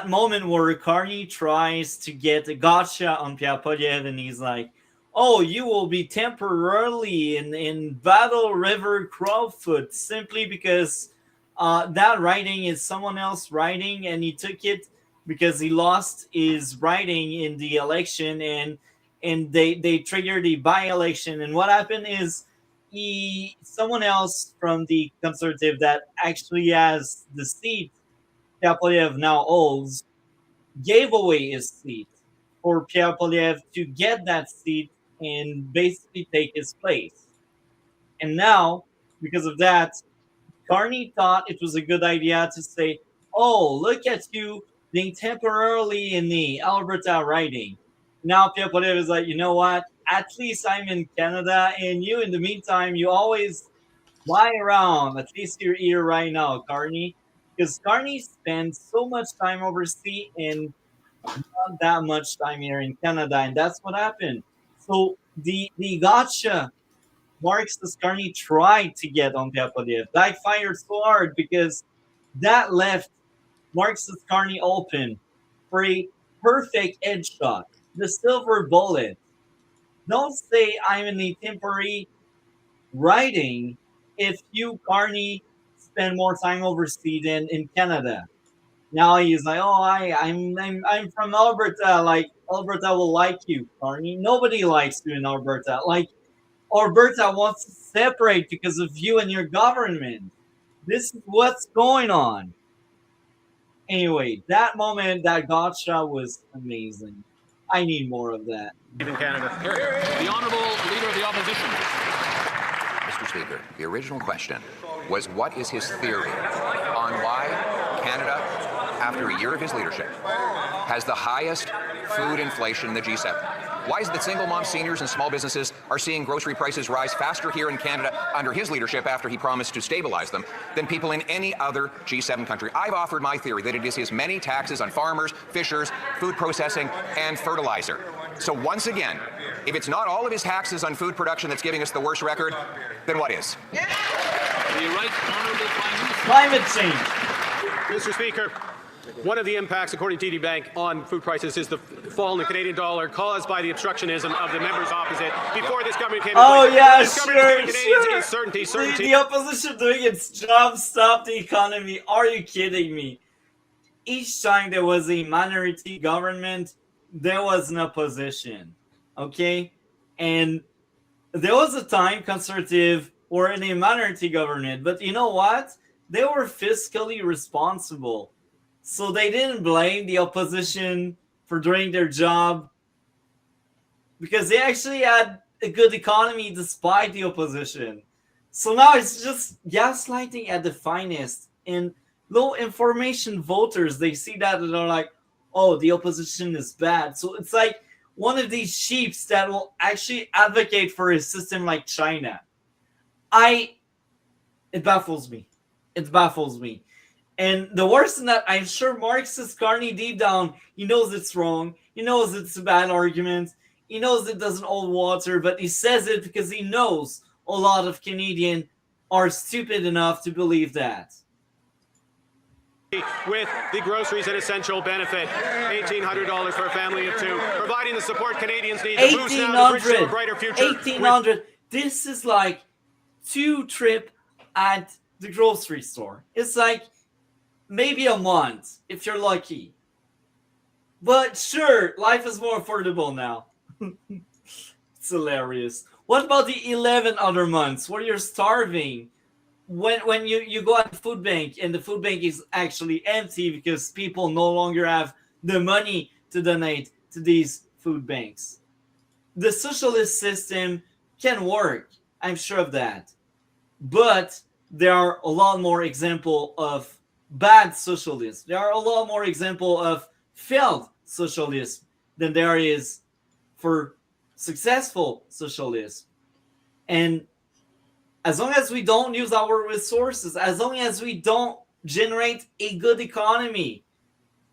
moment where Carney tries to get a gotcha on Pierre Poilievre, and he's like, oh, you will be temporarily in Battle River Crowfoot simply because that riding is someone else riding, and he took it because he lost his riding in the election, and they triggered the by-election. And what happened is someone else from the Conservative that actually has the seat Pierre Poilievre now holds gave away his seat for Pierre Poilievre to get that seat and basically take his place. And now, because of that, Carney thought it was a good idea to say, oh, look at you being temporarily in the Alberta riding. Now Pierre Poilievre is like, you know what? At least I'm in Canada, and you, in the meantime, you always fly around. At least you're here right now, Carney. Because Carney spends so much time overseas and not that much time here in Canada, and that's what happened. So the gotcha Marxist Carney tried to get on Pierre Poilievre backfired so hard because that left Marxist Carney open for a perfect headshot, the silver bullet. Don't say I'm in the temporary riding if you, Carney, spend more time overseas than in Canada. Now he's like, oh, I'm from Alberta. Like, Alberta will like you, Carney. Nobody likes you in Alberta. Like, Alberta wants to separate because of you and your government. This is what's going on. Anyway, that moment, that gotcha was amazing. I need more of that. In Canada. The Honourable Leader of the Opposition. Mr. Speaker, the original question was, what is his theory on why Canada, after a year of his leadership, has the highest food inflation in the G7? Why is it that single mom seniors and small businesses are seeing grocery prices rise faster here in Canada under his leadership after he promised to stabilize them than people in any other G7 country? I've offered my theory that it is his many taxes on farmers, fishers, food processing, and fertilizer. So once again, if it's not all of his taxes on food production that's giving us the worst record, then what is? The Right Honourable Prime Minister. Climate change. Mr. Speaker, One of the impacts, according to TD Bank, on food prices is the fall in the Canadian dollar caused by the obstructionism of the members opposite before this government came in place. Oh yeah, This government is giving Canadians sure. certainty. The opposition doing its job, stop the economy. Are you kidding me? Each time there was a minority government, there was an opposition. Okay? And there was a time conservative were in a minority government, but you know what? They were fiscally responsible. So they didn't blame the opposition for doing their job because they actually had a good economy despite the opposition. So now it's just gaslighting at the finest. And low information voters, they see that and they're like, oh, the opposition is bad. So it's like one of these sheeps that will actually advocate for a system like China. It baffles me. It baffles me. And the worst in that, I'm sure Marxist Carney deep down, he knows it's wrong. He knows it's a bad argument. He knows it doesn't hold water, but he says it because he knows a lot of Canadians are stupid enough to believe that. With the groceries and essential benefit, $1,800 for a family of two, providing the support Canadians need to boost now the bridge to a brighter future. $1,800. This is like 2 trips at the grocery store. It's like maybe a month if you're lucky. But sure, life is more affordable now. It's hilarious. What about the 11 other months where you're starving? When you go at the food bank and the food bank is actually empty because people no longer have the money to donate to these food banks. The socialist system can work. I'm sure of that. But there are a lot more examples of bad socialism. There are a lot more examples of failed socialism than there is for successful socialism. And as long as we don't use our resources, as long as we don't generate a good economy,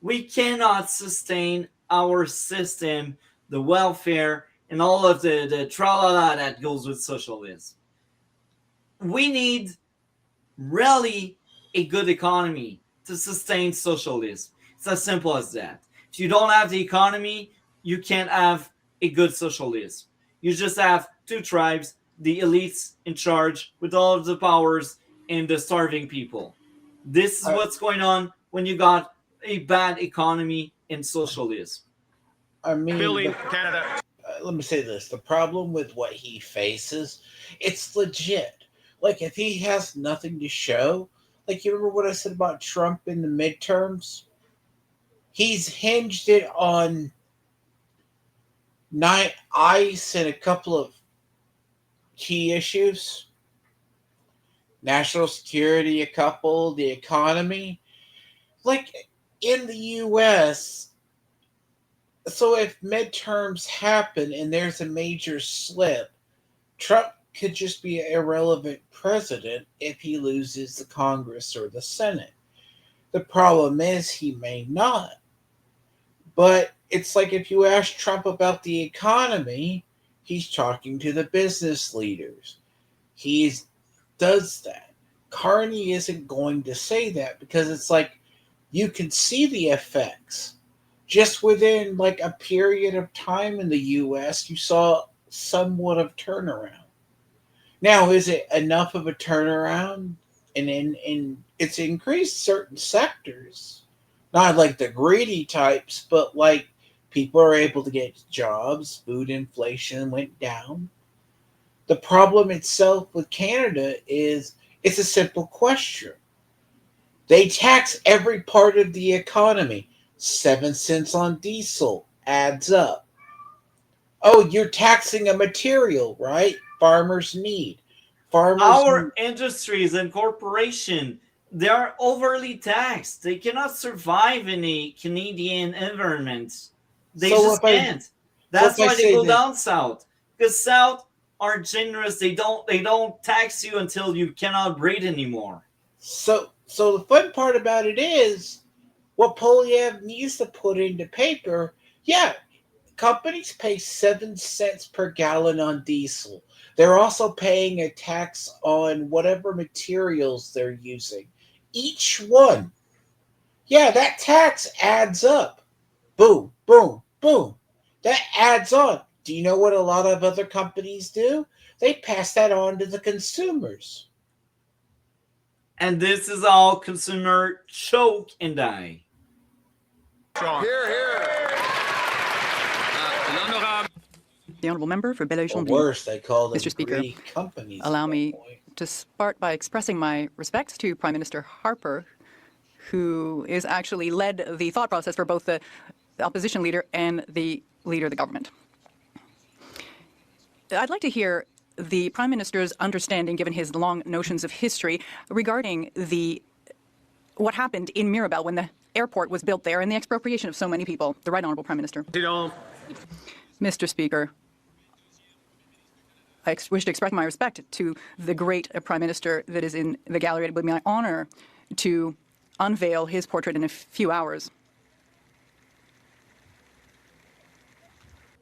we cannot sustain our system, the welfare, and all of the tra-la-la that goes with socialism. We need really a good economy to sustain socialism. It's as simple as that. If you don't have the economy, you can't have a good socialism. You just have 2 tribes, the elites in charge with all of the powers and the starving people. This is what's going on when you got a bad economy and socialism. I mean, Canada. Let me say this. The problem with what he faces, it's legit. Like, if he has nothing to show, like, you remember what I said about Trump in the midterms? He's hinged it on ICE and a couple of key issues. National security, a couple, the economy. Like, in the U.S., so if midterms happen and there's a major slip, Trump could just be an irrelevant president if he loses the Congress or the Senate. The problem is he may not. But it's like if you ask Trump about the economy, he's talking to the business leaders. He does that. Carney isn't going to say that because it's like you can see the effects. Just within like a period of time in the U.S., you saw somewhat of turnaround. Now, is it enough of a turnaround? And it's increased certain sectors. Not like the greedy types, but like people are able to get jobs. Food inflation went down. The problem itself with Canada is it's a simple question. They tax every part of the economy. 7 cents on diesel adds up. Oh, you're taxing a material, right? Farmers need. Our industries and corporations, they are overly taxed. They cannot survive in a Canadian environment. They just can't. That's why they go down south. Because south are generous. They don't tax you until you cannot breathe anymore. So the fun part about it is what Poilievre needs to put into paper. Yeah, companies pay 7 cents per gallon on diesel. They're also paying a tax on whatever materials they're using. Each one. Yeah, that tax adds up. Boom, boom, boom. That adds on. Do you know what a lot of other companies do? They pass that on to the consumers. And this is how consumer choke and die. Here, here. The honourable member for Belleuil-Chambly. Worse, they call them Mr. Speaker, greedy companies. allow me to start by expressing my respects to Prime Minister Harper, who is actually led the thought process for both the opposition leader and the leader of the government. I'd like to hear the Prime Minister's understanding, given his long notions of history, regarding what happened in Mirabel when the airport was built there and the expropriation of so many people. The Right Honourable Prime Minister. Mr. Speaker, I wish to express my respect to the great Prime Minister that is in the gallery. It would be my honour to unveil his portrait in a few hours.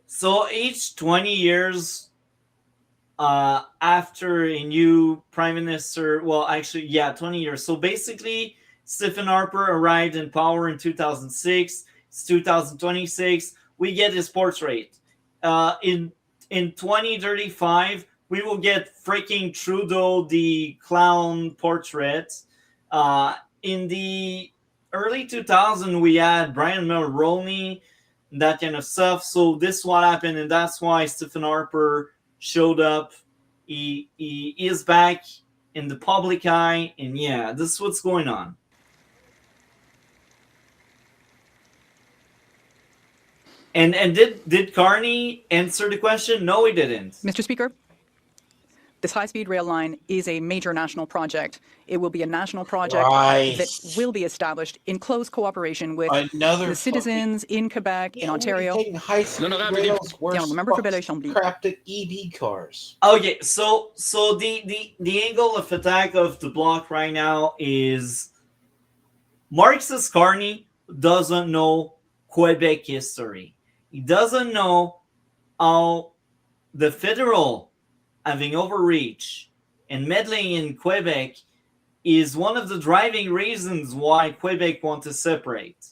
So each 20 years after a new prime minister, well, actually, yeah, 20 years. So basically, Stephen Harper arrived in power in 2006. It's 2026. We get his portrait. In 2035, we will get freaking Trudeau, the clown portrait. In the early 2000s, we had Brian Mulroney, that kind of stuff. So this is what happened, and that's why Stephen Harper showed up. He is back in the public eye, and yeah, this is what's going on. And did Carney answer the question? No, he didn't. Mr. Speaker, this high-speed rail line is a major national project. It will be a national project that will be established in close cooperation with the citizens in Quebec, in Ontario. Rails The member for Belleuil-Chambly. Crapped at EV cars. Okay, so the angle of attack of the bloc right now is Marxist Carney doesn't know Quebec history. He doesn't know how the federal having overreach and meddling in Quebec is one of the driving reasons why Quebec wants to separate.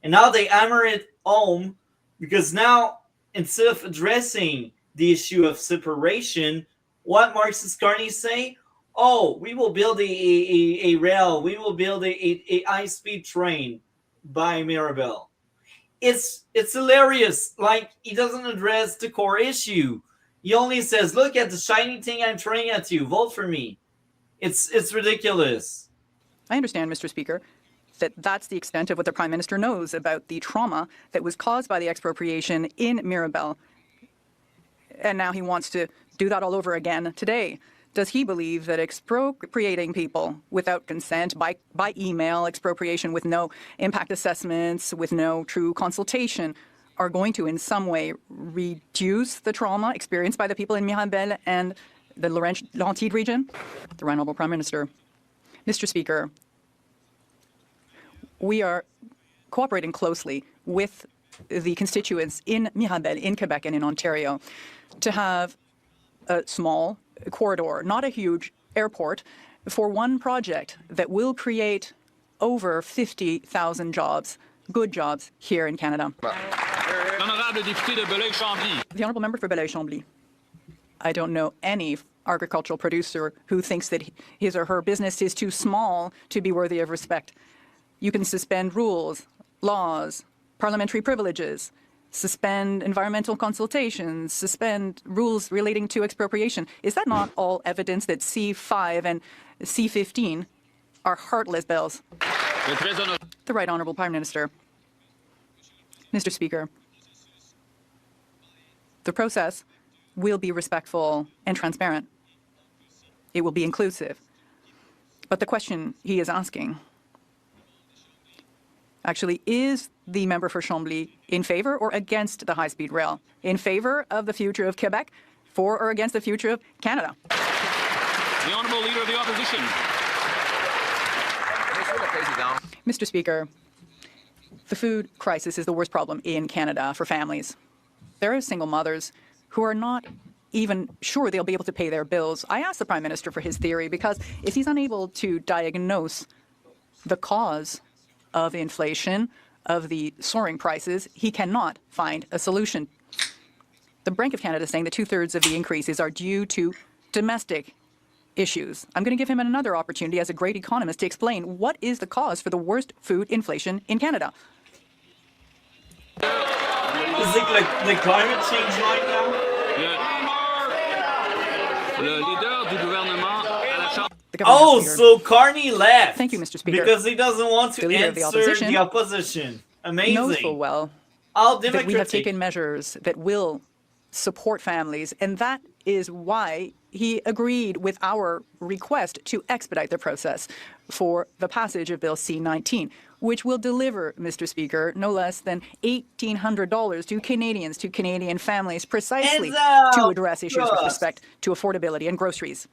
And now they hammer it home because now, instead of addressing the issue of separation, what Marxist Carney say? Oh, we will build a rail. We will build a high-speed train by Mirabel. It's hilarious. Like, he doesn't address the core issue. He only says, look at the shiny thing I'm throwing at you. Vote for me. It's ridiculous. I understand, Mr. Speaker, that that's the extent of what the Prime Minister knows about the trauma that was caused by the expropriation in Mirabel. And now he wants to do that all over again today. Does he believe that expropriating people without consent, by email, expropriation with no impact assessments, with no true consultation, are going to in some way reduce the trauma experienced by the people in Mirabel and the Laurentide region? The Right Honourable Prime Minister. Mr. Speaker, we are cooperating closely with the constituents in Mirabel, in Quebec and in Ontario to have a small corridor, not a huge airport, for one project that will create over 50,000 jobs, good jobs, here in Canada. The Honourable Member for Belleuil-Chambly. I don't know any agricultural producer who thinks that his or her business is too small to be worthy of respect. You can suspend rules, laws, parliamentary privileges, suspend environmental consultations, suspend rules relating to expropriation. Is that not all evidence that C5 and C15 are heartless bills? The Right Honourable Prime Minister. Mr. Speaker, the process will be respectful and transparent. It will be inclusive. But the question he is asking actually, is the member for Chambly in favour or against the high-speed rail? In favour of the future of Quebec, for or against the future of Canada? The Honourable Leader of the Opposition. Mr. Speaker, the food crisis is the worst problem in Canada for families. There are single mothers who are not even sure they'll be able to pay their bills. I asked the Prime Minister for his theory because if he's unable to diagnose the cause of inflation, of the soaring prices, he cannot find a solution. The Bank of Canada is saying that 2/3 of the increases are due to domestic issues. I'm going to give him another opportunity as a great economist to explain what is the cause for the worst food inflation in Canada. Is it like the climate change right now? Le leader du gouvernement à la Chambre. Oh, so Carney left. Thank you, Mr. Speaker. Because he doesn't want to The leader answer of the opposition the opposition. Amazing. knows full well All that we have democratic. taken measures that will support families, and that is why he agreed with our request to expedite the process for the passage of Bill C-19, which will deliver, Mr. Speaker, no less than $1,800 to Canadians, to Canadian families, precisely to address issues with respect to affordability and groceries.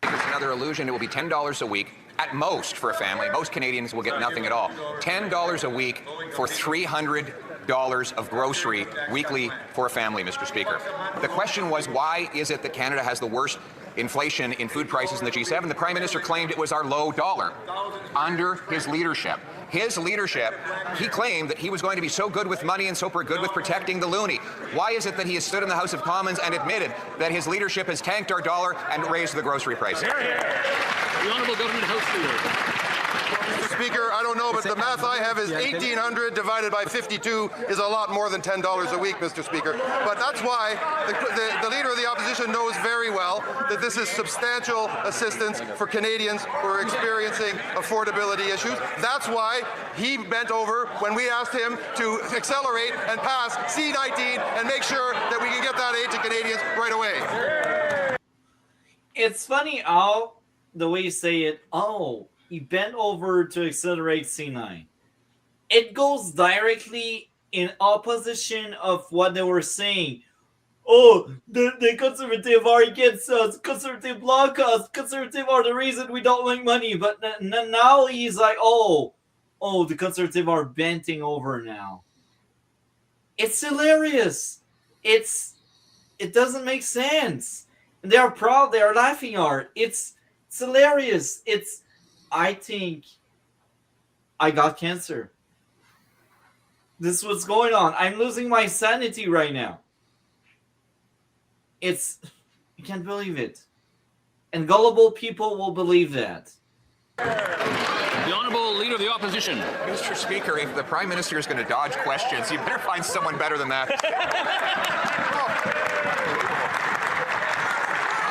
It's another illusion. It will be $10 a week at most for a family. Most Canadians will get nothing at all. $10 a week for $300 of grocery weekly for a family, Mr. Speaker. The question was, why is it that Canada has the worst inflation in food prices in the G7? The Prime Minister claimed it was our low dollar under his leadership. His leadership, he claimed that he was going to be so good with money and so good with protecting the loonie. Why is it that he has stood in the House of Commons and admitted that his leadership has tanked our dollar and raised the grocery prices? The Honourable Government House Leader. Mr. Speaker, I don't know, but the math I have is 1,800 divided by 52 is a lot more than $10 a week, Mr. Speaker. But that's why the Leader of the Opposition knows very well that this is substantial assistance for Canadians who are experiencing affordability issues. That's why he bent over when we asked him to accelerate and pass C-19 and make sure that we can get that aid to Canadians right away. It's funny how the way you say it, oh, he bent over to accelerate C9. It goes directly in opposition of what they were saying. Oh, the Conservative are against us. Conservative block us. Conservative are the reason we don't make money. But now he's like, oh, the Conservative are bending over now. It's hilarious. It doesn't make sense. And they are proud. They are laughing hard. It's hilarious. I think I got cancer. This is what's going on. I'm losing my sanity right now. I can't believe it. And gullible people will believe that. The Honourable Leader of the Opposition. Mr. Speaker, if the Prime Minister is going to dodge questions, you better find someone better than that.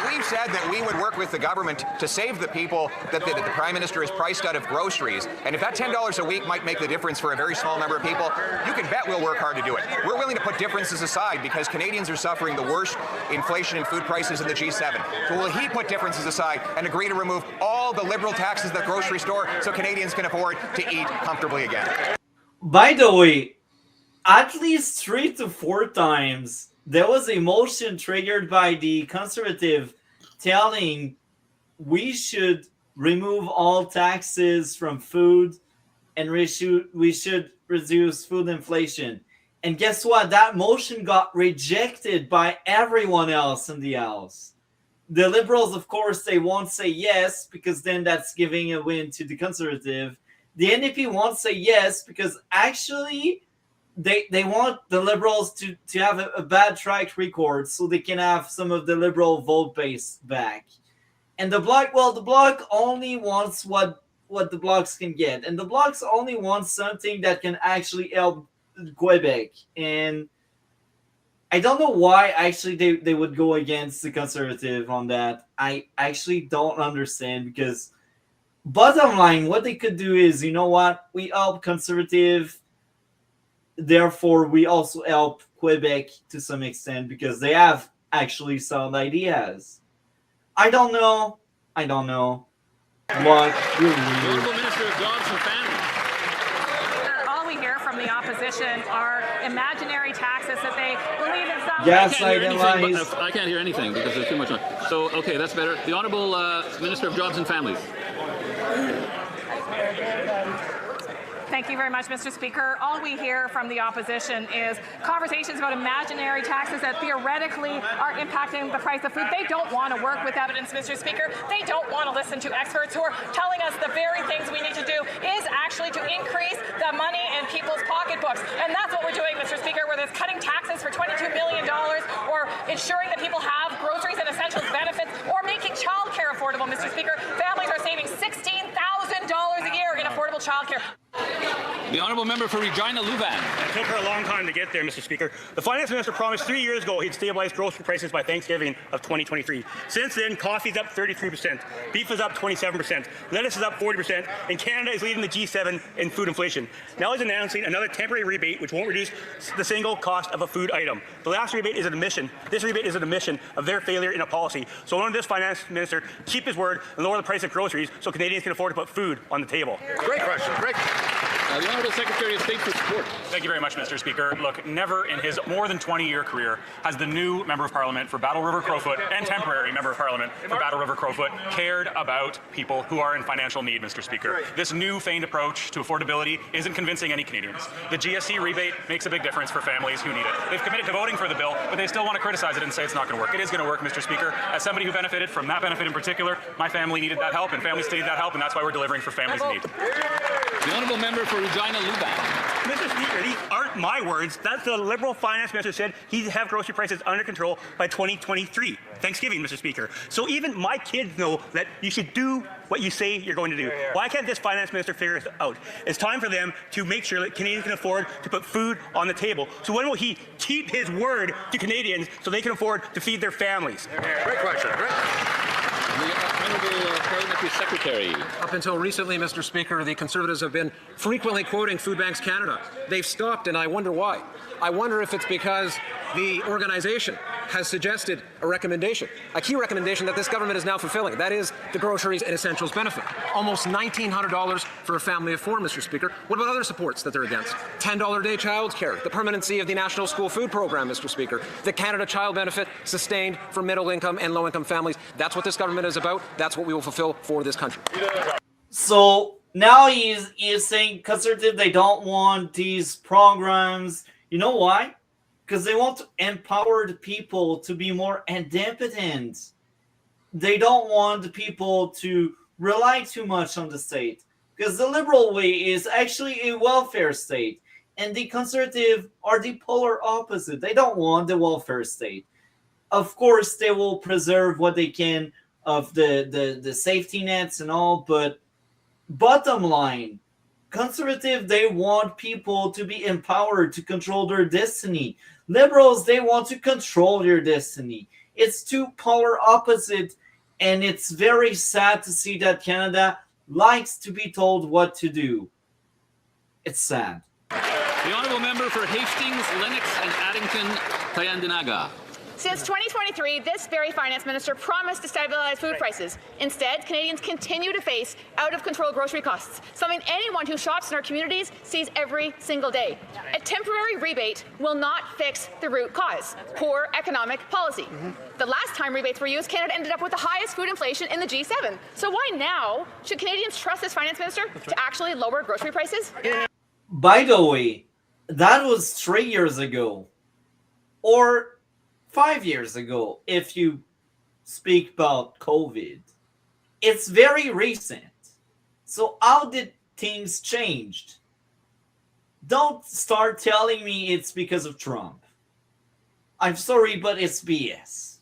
We've said that we would work with the government to save the people that the Prime Minister has priced out of groceries. And if that $10 a week might make the difference for a very small number of people, you can bet we'll work hard to do it. We're willing to put differences aside because Canadians are suffering the worst inflation in food prices in the G7. So will he put differences aside and agree to remove all the liberal taxes at the grocery store so Canadians can afford to eat comfortably again? By the way, at least 3 to 4 times, there was a motion triggered by the Conservative telling we should remove all taxes from food and we should reduce food inflation. And guess what? That motion got rejected by everyone else in the House. The Liberals, of course, they won't say yes because then that's giving a win to the Conservative. The NDP won't say yes because actually they want the Liberals to have a bad track record so they can have some of the Liberal vote base back. And the Bloc only wants what the Blocs can get. And the Blocs only want something that can actually help Quebec. And I don't know why actually they would go against the Conservative on that. I actually don't understand because bottom line, what they could do is, you know what? We help Conservative. Therefore, we also help Quebec to some extent because they have actually sound ideas. I don't know. What really Honourable Minister of Jobs and Family. All we hear from the opposition are imaginary taxes that they believe in some I can't hear anything because there's too much noise. So, okay, that's better. The Honourable Minister of Jobs and Families. Thank you very much, Mr. Speaker. All we hear from the opposition is conversations about imaginary taxes that theoretically are impacting the price of food. They don't want to work with evidence, Mr. Speaker. They don't want to listen to experts who are telling us the very things we need to do is actually to increase the money in people's pocketbooks. And that's what we're doing, Mr. Speaker, whether it's cutting taxes for $22 million or ensuring that people have groceries and essentials benefits or making childcare affordable, Mr. Speaker. Families are saving $16,000 a year in affordable childcare. The honourable member for Regina Louvain. It took her a long time to get there, Mr. Speaker. The finance minister promised 3 years ago he'd stabilize grocery prices by Thanksgiving of 2023. Since then, coffee's up 33%, beef is up 27%, lettuce is up 40%, and Canada is leading the G7 in food inflation. Now he's announcing another temporary rebate which won't reduce the single cost of a food item. The last rebate is an admission. This rebate is an admission of their failure in a policy. So I want this finance minister keep his word and lower the price of groceries so Canadians can afford to put food on the table. Great question. Great. The Honourable Secretary of State for Sport. Thank you very much, Mr. Speaker. Look, never in his more than 20-year career has the new Member of Parliament for Battle River Crowfoot and temporary Member of Parliament for Battle River Crowfoot cared about people who are in financial need, Mr. Speaker. This new feigned approach to affordability isn't convincing any Canadians. The GST rebate makes a big difference for families who need it. They've committed to voting for the bill, but they still want to criticize it and say it's not going to work. It is going to work, Mr. Speaker. As somebody who benefited from that benefit in particular, my family needed that help, and families still need that help, and that's why we're delivering for families in need. The honourable member for Regina Louvain. Mr. Speaker, these aren't my words. That's the Liberal finance minister said he'd have grocery prices under control by 2023. Thanksgiving, Mr. Speaker. So even my kids know that you should do what you say you're going to do. Why can't this finance minister figure it out? It's time for them to make sure that Canadians can afford to put food on the table. So when will he keep his word to Canadians so they can afford to feed their families? Great question. Great. The Honourable Parliamentary Secretary. Up until recently, Mr. Speaker, the Conservatives have been frequently quoting Food Banks Canada. They've stopped, and I wonder why. I wonder if it's because the organization has suggested a recommendation, a key recommendation that this government is now fulfilling. That is the groceries and essentials benefit. Almost $1,900 for a family of four, Mr. Speaker. What about other supports that they're against? $10 a day child care, the permanency of the National School Food Program, Mr. Speaker, the Canada Child Benefit sustained for middle-income and low-income families. That's what this government is about. That's what we will fulfill for this country. So now he's saying conservative, they don't want these programs. You know why? Because they want to empower the people to be more independent. They don't want the people to rely too much on the state. Because the liberal way is actually a welfare state. And the conservative are the polar opposite. They don't want the welfare state. Of course, they will preserve what they can of the safety nets and all. But bottom line, conservative, they want people to be empowered to control their destiny. Liberals, they want to control your destiny. It's two polar opposite, and it's very sad to see that Canada likes to be told what to do. It's sad. The honourable member for Hastings, Lennox and Addington, Tyendinaga. Since 2023, this very finance minister promised to stabilize food prices. Instead, Canadians continue to face out-of-control grocery costs, something anyone who shops in our communities sees every single day. A temporary rebate will not fix the root cause, poor economic policy. The last time rebates were used, Canada ended up with the highest food inflation in the G7. So why now should Canadians trust this finance minister to actually lower grocery prices? By the way, that was 3 years ago. Or 5 years ago, if you speak about COVID. It's very recent. So how did things change? Don't start telling me it's because of Trump. I'm sorry, but it's BS.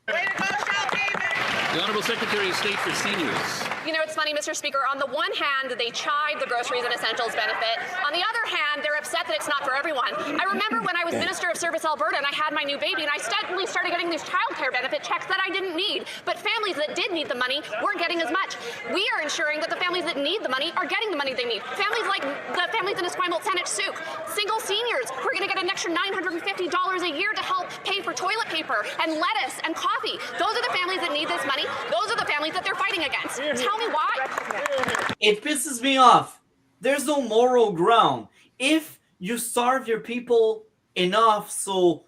The Honourable Secretary of State for Seniors. You know, it's funny, Mr. Speaker. On the one hand, they chide the groceries and essentials benefit. On the other hand, they're upset that it's not for everyone. I remember when I was Minister of Service Alberta and I had my new baby and I suddenly started getting these childcare benefit checks that I didn't need. But families that did need the money weren't getting as much. We are ensuring that the families that need the money are getting the money they need. Families like the families in Esquimalt, Saanich, Sooke, single seniors who are going to get an extra $950 a year to help pay for toilet paper and lettuce and coffee. Those are the families that need this money. Those are the families that they're fighting against. Tell me why. It pisses me off. There's no moral ground. If you starve your people enough so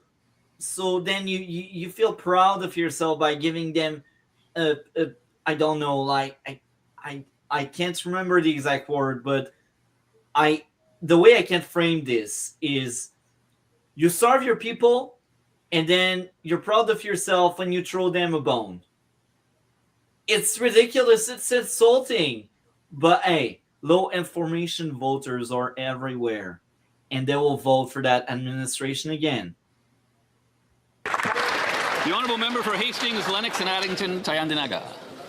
then you feel proud of yourself by giving them I don't know, like I can't remember the exact word, but the way I can frame this is you starve your people and then you're proud of yourself when you throw them a bone. It's ridiculous. It's insulting. But hey, low information voters are everywhere, and they will vote for that administration again. The honourable member for Hastings, Lennox and Addington, Tyandinaga.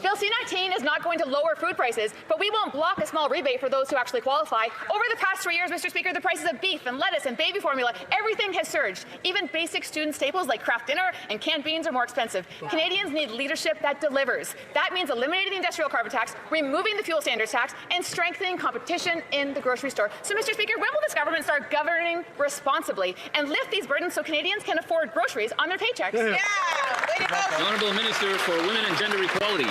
Bill C-19 is not going to lower food prices, but we won't block a small rebate for those who actually qualify. Over the past 3 years, Mr. Speaker, the prices of beef and lettuce and baby formula, everything has surged. Even basic student staples like Kraft dinner and canned beans are more expensive. Canadians need leadership that delivers. That means eliminating the industrial carbon tax, removing the fuel standards tax, and strengthening competition in the grocery store. So, Mr. Speaker, when will this government start governing responsibly and lift these burdens so Canadians can afford groceries on their paychecks? Yeah. The Honourable Minister for Women and Gender Equality.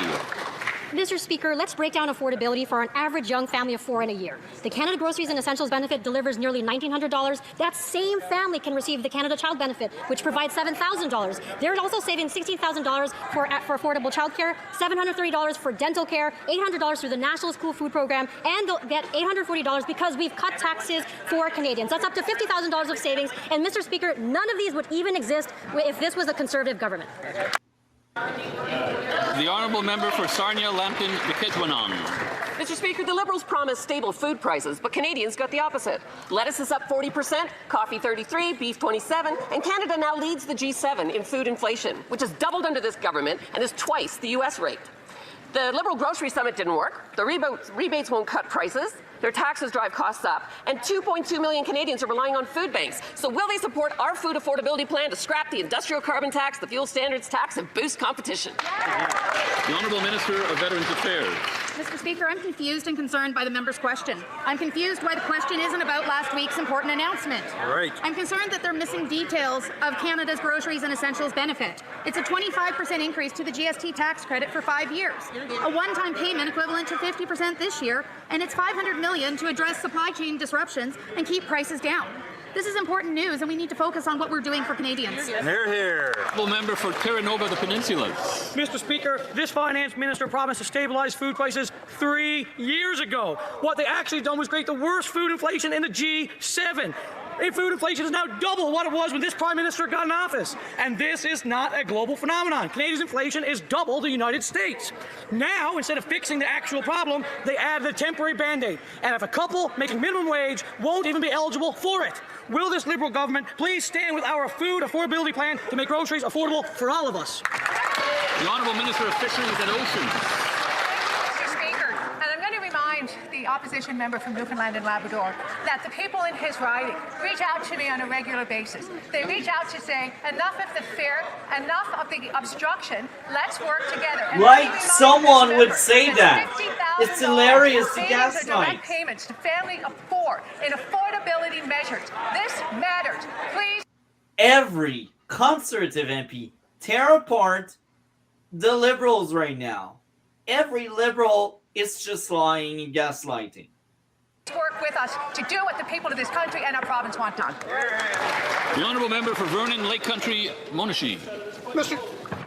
Mr. Speaker, let's break down affordability for an average young family of 4 in a year. The Canada Groceries and Essentials benefit delivers nearly $1,900. That same family can receive the Canada Child benefit, which provides $7,000. They're also saving $16,000 for affordable childcare, $730 for dental care, $800 through the National School Food Program, and they'll get $840 because we've cut taxes for Canadians. That's up to $50,000 of savings. And Mr. Speaker, none of these would even exist if this was a Conservative government. The honourable member for Sarnia, Lambton, Bukitwanon. Mr. Speaker, the Liberals promised stable food prices, but Canadians got the opposite. Lettuce is up 40%, coffee 33%, beef 27%, and Canada now leads the G7 in food inflation, which has doubled under this government and is twice the US rate. The Liberal Grocery Summit didn't work. The rebates won't cut prices. Their taxes drive costs up. And 2.2 million Canadians are relying on food banks. So will they support our food affordability plan to scrap the industrial carbon tax, the fuel standards tax, and boost competition? The Honourable Minister of Veterans Affairs. Mr. Speaker, I'm confused and concerned by the member's question. I'm confused why the question isn't about last week's important announcement. Right. I'm concerned that they're missing details of Canada's Groceries and Essentials benefit. It's a 25% increase to the GST tax credit for 5 years, a one-time payment equivalent to 50% this year, and it's $500 million to address supply chain disruptions and keep prices down. This is important news, and we need to focus on what we're doing for Canadians. Hear, hear. Honourable member for Terranova, the Peninsulas. Mr. Speaker, this finance minister promised to stabilize food prices 3 years ago. What they actually done was create the worst food inflation in the G7. Food inflation is now double what it was when this Prime Minister got in office. And this is not a global phenomenon. Canadian inflation is double the United States. Now, instead of fixing the actual problem, they added a temporary Band-Aid. And if a couple making minimum wage won't even be eligible for it, will this Liberal government please stand with our food affordability plan to make groceries affordable for all of us? The Honourable Minister of Fisheries and Oceans. The opposition member from Newfoundland and Labrador that the people in his riding reach out to me on a regular basis. They reach out to say, enough of the fear, enough of the obstruction, let's work together. And like someone would say that. It's hilarious to gaslight. Payments to family of 4 in affordability measures. This matters. Please. Every Conservative MP tear apart the Liberals right now. Every Liberal is just lying and gaslighting. Work with us to do what the people of this country and our province want done. The honourable member for Vernon, Lake Country, Monashee.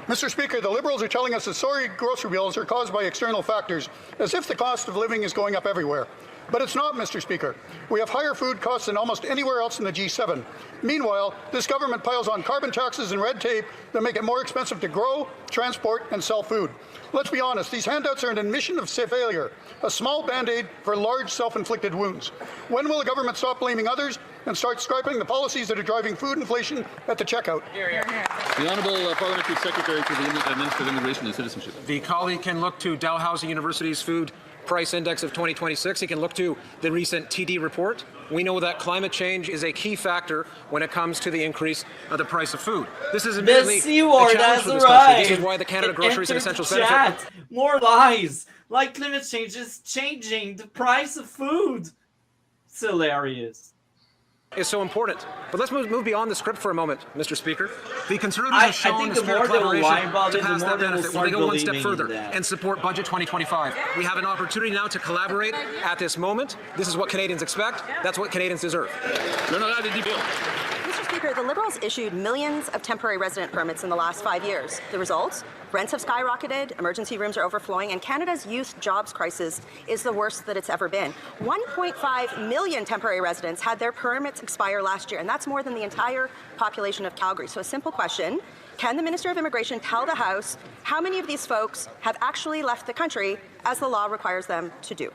Mr. Speaker, the Liberals are telling us that soaring grocery bills are caused by external factors, as if the cost of living is going up everywhere. But it's not, Mr. Speaker. We have higher food costs than almost anywhere else in the G7. Meanwhile, this government piles on carbon taxes and red tape that make it more expensive to grow, transport, and sell food. Let's be honest, these handouts are an admission of failure, a small Band-Aid for large self-inflicted wounds. When will the government stop blaming others and start scrapping the policies that are driving food inflation at the checkout? The Honourable Parliamentary Secretary to the Minister of Immigration and Citizenship. The colleague can look to Dalhousie University's Food Price Index of 2026. He can look to the recent TD report. We know that climate change is a key factor when it comes to the increase of the price of food. This is admittedly a challenge for this country. This is why the Canada Groceries and Essentials benefit. More lies. Like climate change is changing the price of food. It's hilarious. Is so important. But let's move beyond the script for a moment, Mr. Speaker. The Conservatives have shown the spirit of collaboration to pass that benefit when they go one step further and support Budget 2025. We have an opportunity now to collaborate at this moment. This is what Canadians expect. That's what Canadians deserve. You're not allowed to deal. Mr. Speaker, the Liberals issued millions of temporary resident permits in the last 5 years. The results? Rents have skyrocketed, emergency rooms are overflowing, and Canada's youth jobs crisis is the worst that it's ever been. 1.5 million temporary residents had their permits expire last year, and that's more than the entire population of Calgary. So a simple question, can the Minister of Immigration tell the House how many of these folks have actually left the country as the law requires them to do?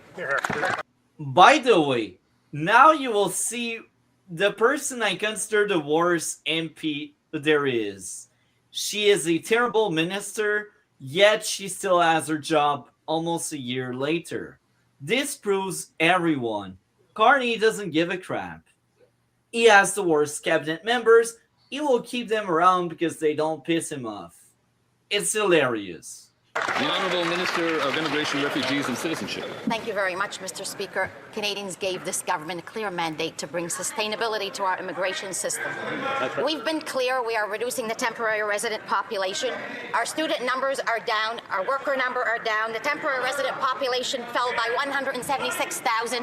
By the way, now you will see the person I consider the worst MP there is. She is a terrible minister, yet she still has her job almost a year later. This proves everyone. Carney doesn't give a crap. He has the worst cabinet members. He will keep them around because they don't piss him off. It's hilarious. The Honourable Minister of Immigration, Refugees and Citizenship. Thank you very much, Mr. Speaker. Canadians gave this government a clear mandate to bring sustainability to our immigration system. Right. We've been clear we are reducing the temporary resident population. Our student numbers are down, our worker number are down, the temporary resident population fell by 176,000,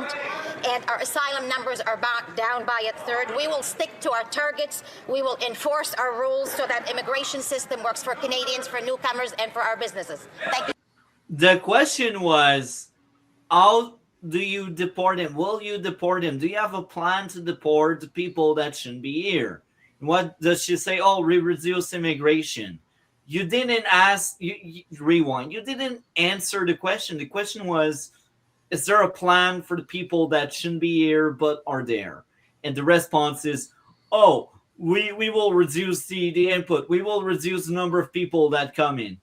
and our asylum numbers are back down by a third. We will stick to our targets. We will enforce our rules so that immigration system works for Canadians, for newcomers, and for our businesses. Thank you. The question was, how do you deport him? Will you deport him? Do you have a plan to deport the people that shouldn't be here? What does she say? Oh, we reduce immigration. You didn't ask, rewind. You didn't answer the question. The question was, is there a plan for the people that shouldn't be here but are there? And the response is, oh, we will reduce the input. We will reduce the number of people that come in.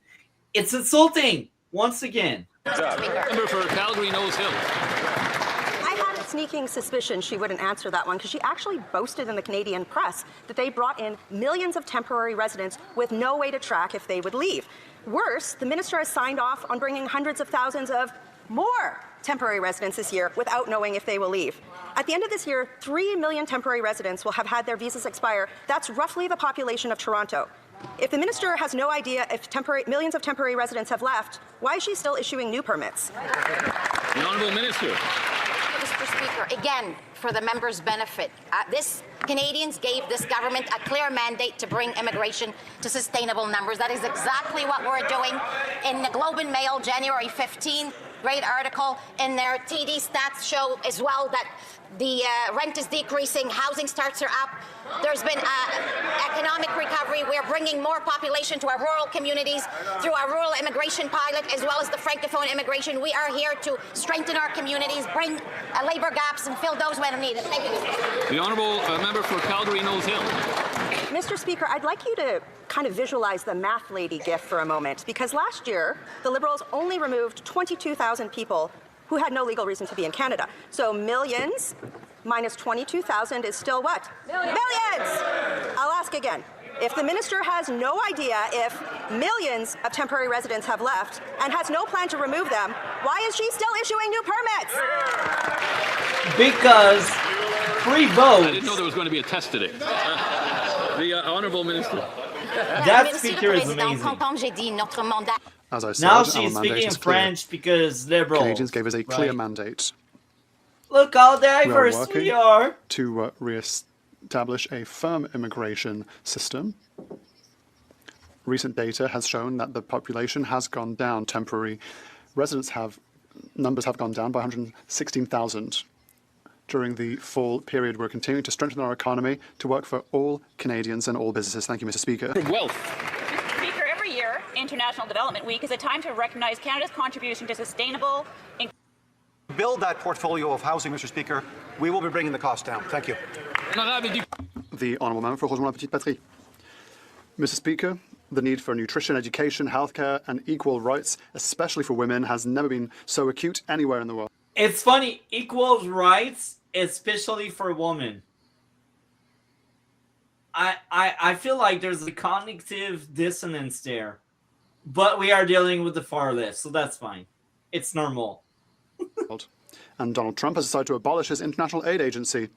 It's insulting, once again. Member for Calgary Nose Hill. I had a sneaking suspicion she wouldn't answer that one because she actually boasted in the Canadian press that they brought in millions of temporary residents with no way to track if they would leave. Worse, the minister has signed off on bringing hundreds of thousands of more temporary residents this year without knowing if they will leave. At the end of this year, 3 million temporary residents will have had their visas expire. That's roughly the population of Toronto. If the minister has no idea if millions of temporary residents have left, why is she still issuing new permits? The Honourable Minister. Mr. Speaker, again, for the members' benefit, Canadians gave this government a clear mandate to bring immigration to sustainable numbers. That is exactly what we're doing. In the Globe and Mail, January 15, great article in their TD stats show as well that the rent is decreasing, housing starts are up. There's been economic recovery. We're bringing more population to our rural communities through our rural immigration pilot as well as the Francophone immigration. We are here to strengthen our communities, bring labour gaps and fill those when needed. Thank you. The Honourable Member for Calgary Nose Hill. Mr. Speaker, I'd like you to kind of visualize the math lady gif for a moment, because last year, the Liberals only removed 22,000 people who had no legal reason to be in Canada. So millions minus 22,000 is still what? Millions! I'll ask again. If the minister has no idea if millions of temporary residents have left and has no plan to remove them, why is she still issuing new permits? Because free votes. I didn't know there was going to be a test today. The Honourable Minister. That speaker is amazing. As I said, Now our she's mandate speaking in is clear. French because liberal. Canadians gave us a clear Right. mandate. Look how diverse we are. To re-establish a firm immigration system. Recent data has shown that the population has gone down. Temporary residents numbers have gone down by 116,000. During the fall period, we're continuing to strengthen our economy to work for all Canadians and all businesses. Thank you, Mr. Speaker. Wealth. Speaker, every year, International Development Week is a time to recognize Canada's contribution to sustainable. Build that portfolio of housing, Mr. Speaker. We will be bringing the cost down. Thank you. The Honourable Member for Rougemont-la-Petite-Patrie. Mr. Speaker, the need for nutrition, education, healthcare and equal rights, especially for women, has never been so acute anywhere in the world. It's funny, equal rights, especially for women. I feel like there's a cognitive dissonance there. But we are dealing with the far left, so that's fine. It's normal. And Donald Trump has decided to abolish his international aid agency.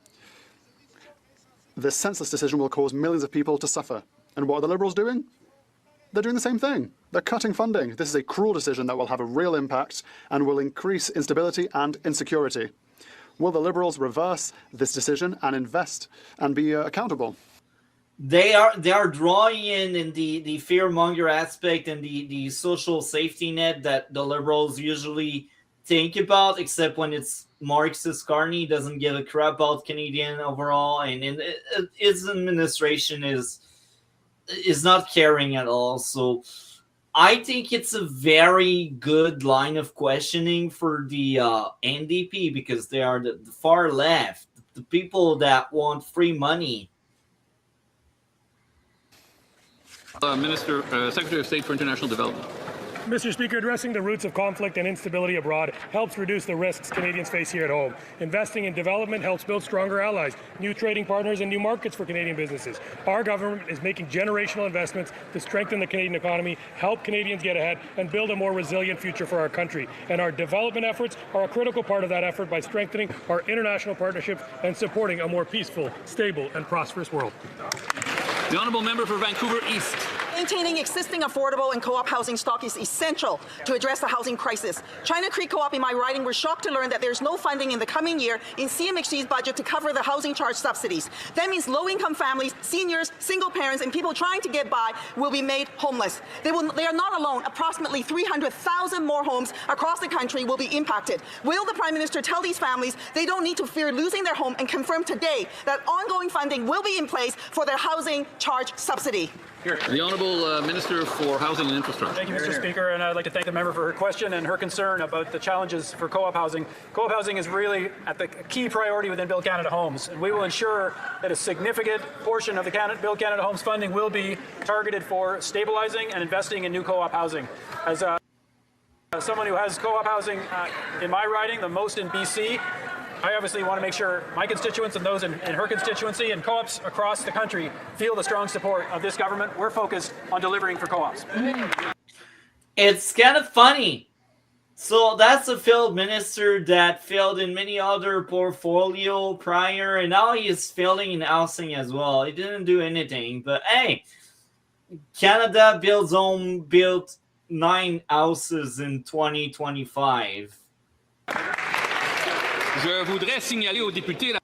This senseless decision will cause millions of people to suffer. And what are the Liberals doing? They're doing the same thing. They're cutting funding. This is a cruel decision that will have a real impact and will increase instability and insecurity. Will the Liberals reverse this decision and invest and be accountable? they are drawing in the fear-monger aspect and the social safety net that the Liberals usually think about, except when it's Marxist Carney doesn't give a crap about Canadian overall, and his administration is not caring at all. So I think it's a very good line of questioning for the NDP, because they are the far left, the people that want free money. Secretary of State for International Development. Mr. Speaker, addressing the roots of conflict and instability abroad helps reduce the risks Canadians face here at home. Investing in development helps build stronger allies, new trading partners, and new markets for Canadian businesses. Our government is making generational investments to strengthen the Canadian economy, help Canadians get ahead, and build a more resilient future for our country. And our development efforts are a critical part of that effort by strengthening our international partnerships and supporting a more peaceful, stable, and prosperous world. The Honourable Member for Vancouver East. Maintaining existing affordable and co-op housing stock is essential to address the housing crisis. China Creek Co-op in my riding were shocked to learn that there's no funding in the coming year in CMHC's budget to cover the housing charge subsidies. That means low-income families, seniors, single parents, and people trying to get by will be made homeless. They are not alone. Approximately 300,000 more homes across the country will be impacted. Will the Prime Minister tell these families they don't need to fear losing their home, and confirm today that ongoing funding will be in place for their housing charge subsidy? The Honourable Minister for Housing and Infrastructure. Thank you, Mr. Speaker, and I'd like to thank the member for her question and her concern about the challenges for co-op housing. Co-op housing is really at the key priority within Build Canada Homes, and we will ensure that a significant portion of the Build Canada Homes funding will be targeted for stabilizing and investing in new co-op housing. As someone who has co-op housing in my riding, the most in BC, I obviously want to make sure my constituents and those in her constituency and co-ops across the country feel the strong support of this government. We're focused on delivering for co-ops. It's kind of funny. So that's a failed minister that failed in many other portfolio prior, and now he is failing in housing as well. He didn't do anything, but hey, Canada built 9 houses in 2025. Je voudrais signaler aux députés.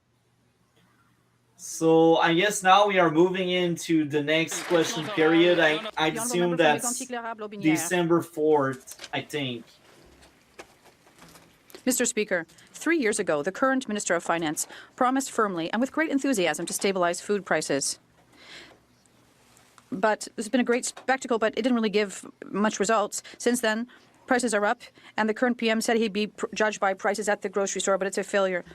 So I guess now we are moving into the next question period. I assume that's December 4th, I think. Mr. Speaker, 3 years ago, the current Minister of Finance promised firmly and with great enthusiasm to stabilize food prices. But it's been a great spectacle, but it didn't really give much results. Since then, prices are up, and the current PM said he'd be judged by prices at the grocery store, but it's a failure.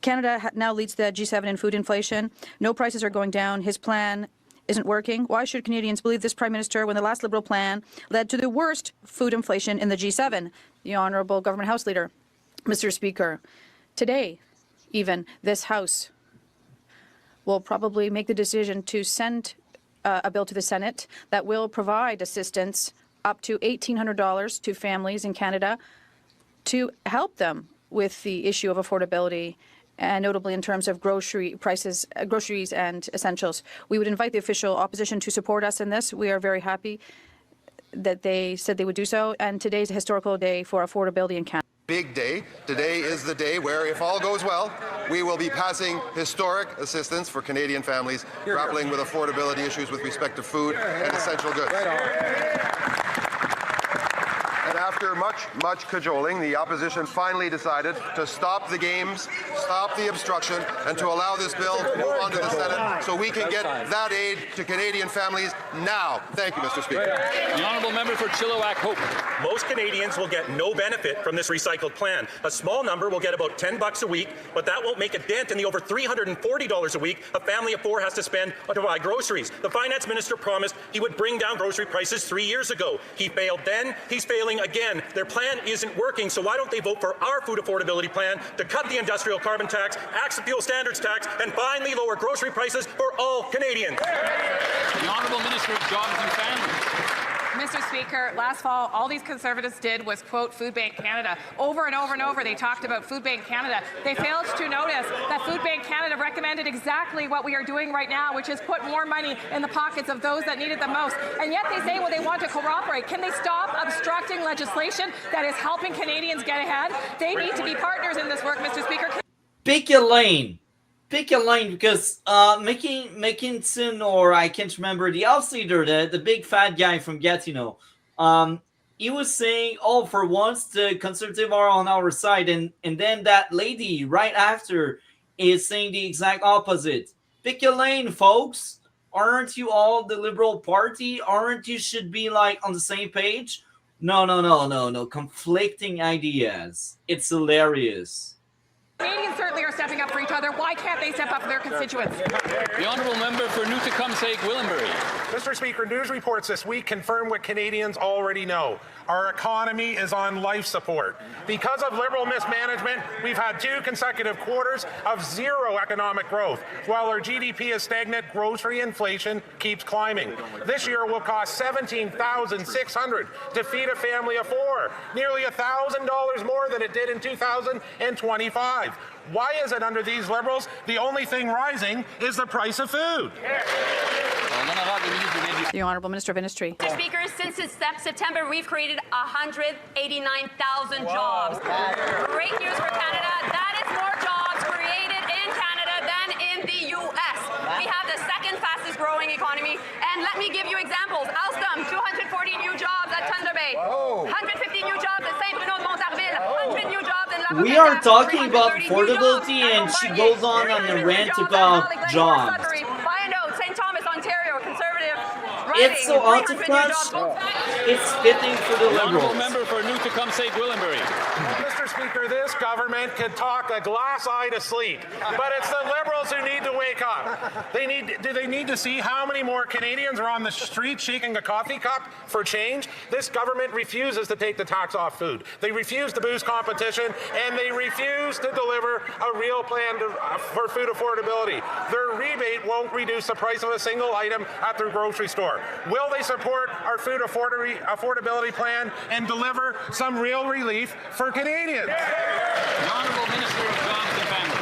Canada now leads the G7 in food inflation. No prices are going down. His plan isn't working. Why should Canadians believe this Prime Minister when the last Liberal plan led to the worst food inflation in the G7? The Honourable Government House Leader. Mr. Speaker, today, even, this House will probably make the decision to send a bill to the Senate that will provide assistance up to $1,800 to families in Canada to help them with the issue of affordability, and notably in terms of groceries and essentials. We would invite the official opposition to support us in this. We are very happy that they said they would do so, and today's a historical day for affordability in Canada. Big day. Today is the day where, if all goes well, we will be passing historic assistance for Canadian families grappling with affordability issues with respect to food and essential goods. And after much cajoling, the opposition finally decided to stop the games, stop the obstruction, and to allow this bill to move on to the Senate so we can get that aid to Canadian families now. Thank you, Mr. Speaker. The Honourable Member for Chilliwack Hope. Most Canadians will get no benefit from this recycled plan. A small number will get about $10 a week, but that won't make a dent in the over $340 a week a family of 4 has to spend to buy groceries. The Finance Minister promised he would bring down grocery prices 3 years ago. He failed then. He's failing again. Their plan isn't working, so why don't they vote for our food affordability plan to cut the industrial carbon tax, axe the fuel standards tax, and finally lower grocery prices for all Canadians? The Honourable Minister of Jobs and Families. Mr. Speaker, last fall, all these Conservatives did was quote Food Bank Canada. Over and over and over, they talked about Food Bank Canada. They failed to notice that Food Bank Canada recommended exactly what we are doing right now, which is put more money in the pockets of those that need it the most. And yet they say, well, they want to cooperate. Can they stop obstructing legislation that is helping Canadians get ahead? They need to be partners in this work, Mr. Speaker. Pick a lane. pick a lane because Mackinson, or I can't remember, the House leader, the big fat guy from Gatineau, he was saying, oh, for once the Conservatives are on our side, and then that lady right after is saying the exact opposite. Pick a lane, folks. Aren't you all the Liberal Party? Aren't you should be like on the same page? No. Conflicting ideas. It's hilarious. Canadians certainly are stepping up for each other. Why can't they step up for their constituents? The honourable member for Newtecumsake-Willenbury. Mr. Speaker, news reports this week confirm what Canadians already know. Our economy is on life support. Because of Liberal mismanagement, we've had 2 consecutive quarters of zero economic growth. While our GDP is stagnant, grocery inflation keeps climbing. This year will cost $17,600 to feed a family of 4, nearly $1,000 more than it did in 2025. Why is it under these Liberals the only thing rising is the price of food? The Honourable Minister of Industry. Mr. Speaker, since September, we've created 189,000 jobs. Great news for Canada. That is more jobs created in Canada than in the U.S. We have the second fastest growing economy. And let me give you examples. Alstom, 240 new jobs at Thunder Bay. 150 new jobs at St. Bruno de Montarville. 100 new jobs in La We are talking about affordability, and she goes on a rant about jobs. Buy a note, St. Thomas, Ontario, Conservative. It's so out of touch. It's fitting for the Liberals. Member for Newtecumsake-Willenbury. Mr. Speaker, this government could talk a glass eye to sleep, but it's the Liberals who need to wake up. Do they need to see how many more Canadians are on the street shaking a coffee cup for change? This government refuses to take the tax off food. They refuse to boost competition, and they refuse to deliver a real plan for food affordability. Their rebate won't reduce the price of a single item at their grocery store. Will they support our food affordability plan and deliver some real relief for Canadians? The Honourable Minister of Jobs and Family.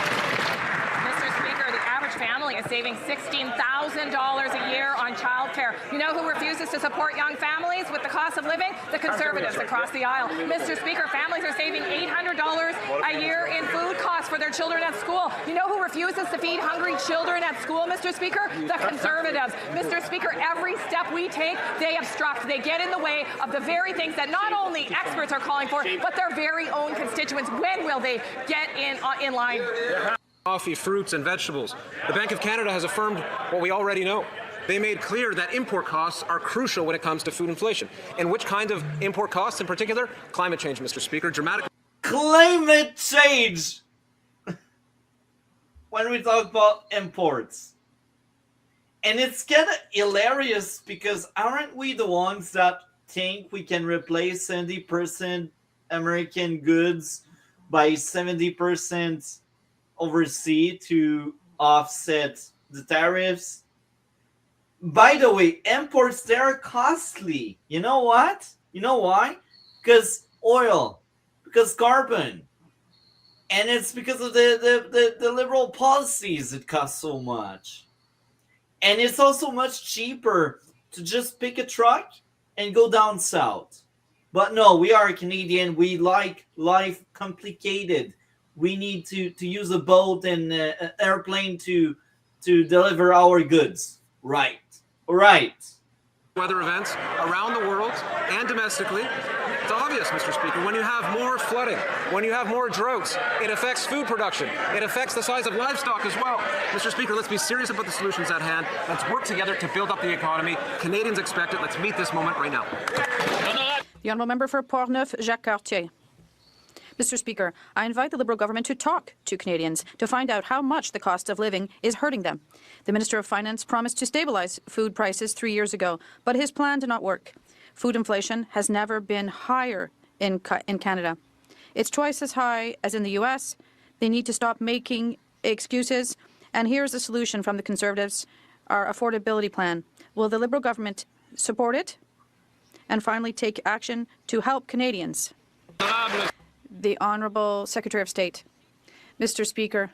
Mr. Speaker, the average family is saving $16,000 a year on childcare. You know who refuses to support young families with the cost of living? The Conservatives across the aisle. Mr. Speaker, families are saving $800 a year in food costs for their children at school. You know who refuses to feed hungry children at school, Mr. Speaker? The Conservatives. Mr. Speaker, every step we take, they obstruct. They get in the way of the very things that not only experts are calling for, but their very own constituents. When will they get in line? Coffee, fruits, and vegetables. The Bank of Canada has affirmed what we already know. They made clear that import costs are crucial when it comes to food inflation. And which kind of import costs in particular? Climate change, Mr. Speaker. Dramatic. Climate change! When we talk about imports. And it's kind of hilarious because aren't we the ones that think we can replace 70% American goods by 70% overseas to offset the tariffs? By the way, imports, they're costly. You know what? You know why? Because oil, because carbon. And it's because of the liberal policies it costs so much. And it's also much cheaper to just pick a truck and go down south. But no, we are Canadian. We like life complicated. We need to use a boat and an airplane to deliver our goods. Right. Weather events around the world and domestically. It's obvious, Mr. Speaker, when you have more flooding, when you have more droughts, it affects food production. It affects the size of livestock as well. Mr. Speaker, let's be serious about the solutions at hand. Let's work together to build up the economy. Canadians expect it. Let's meet this moment right now. The Honourable Member for Portneuf-Jacques-Cartier. Mr. Speaker, I invite the Liberal government to talk to Canadians to find out how much the cost of living is hurting them. The Minister of Finance promised to stabilize food prices 3 years ago, but his plan did not work. Food inflation has never been higher in Canada. It's twice as high as in the U.S. They need to stop making excuses. And here's the solution from the Conservatives, our affordability plan. Will the Liberal government support it and finally take action to help Canadians? The Honourable Secretary of State. Mr. Speaker,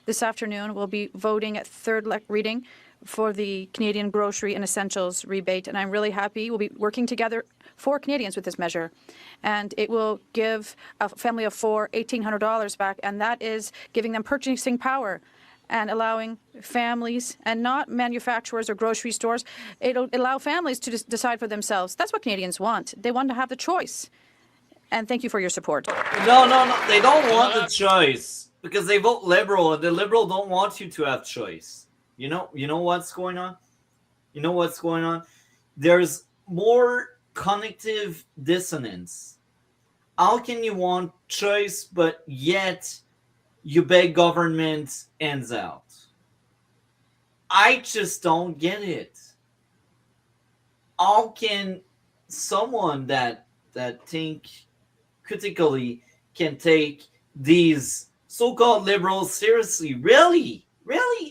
this afternoon we'll be voting at third reading for the Canadian Grocery and Essentials rebate, and I'm really happy we'll be working together for Canadians with this measure. And it will give a family of 4 $1,800 back, and that is giving them purchasing power. and allowing families and not manufacturers or grocery stores. It'll allow families to decide for themselves. That's what Canadians want. They want to have the choice. And thank you for your support. No. They don't want the choice because they vote Liberal, and the Liberal don't want you to have choice. You know what's going on? You know what's going on? There's more cognitive dissonance. How can you want choice, but yet you beg government ends out? I just don't get it. How can someone that think critically can take these so-called liberals seriously? Really?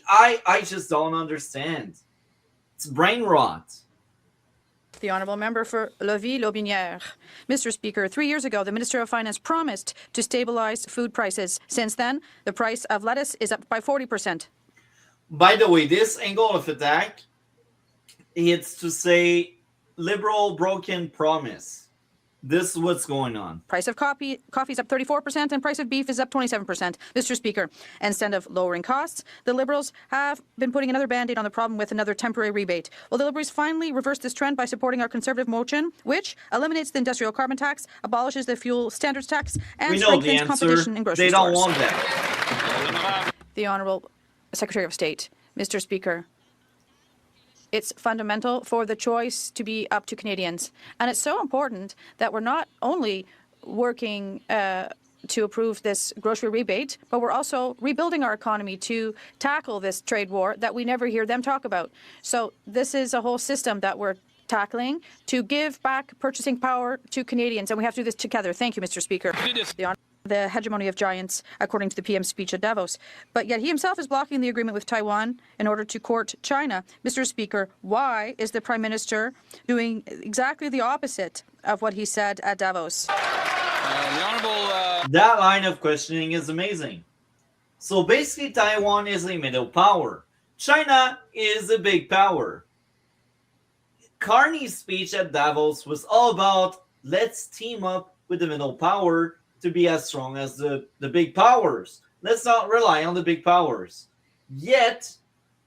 I just don't understand. It's brain rot. The Honourable Member for Lévis-Lotbinière. Mr. Speaker, 3 years ago, the Minister of Finance promised to stabilize food prices. Since then, the price of lettuce is up by 40%. By the way, this angle of attack, it's to say liberal broken promise. This is what's going on. Price of coffee is up 34% and price of beef is up 27%. Mr. Speaker, instead of lowering costs, the Liberals have been putting another Band-Aid on the problem with another temporary rebate. Will the Liberals finally reverse this trend by supporting our Conservative motion, which eliminates the industrial carbon tax, abolishes the fuel standards tax, and strengthens competition in grocery stores? They don't want that. The Honourable Secretary of State, Mr. Speaker, it's fundamental for the choice to be up to Canadians. And it's so important that we're not only working to approve this grocery rebate, but we're also rebuilding our economy to tackle this trade war that we never hear them talk about. So this is a whole system that we're tackling to give back purchasing power to Canadians, and we have to do this together. Thank you, Mr. Speaker. The hegemony of giants, according to the PM's speech at Davos. But yet he himself is blocking the agreement with Taiwan in order to court China. Mr. Speaker, why is the Prime Minister doing exactly the opposite of what he said at Davos? That line of questioning is amazing. So basically, Taiwan is a middle power. China is a big power. Carney's speech at Davos was all about let's team up with the middle power to be as strong as the big powers. Let's not rely on the big powers. Yet,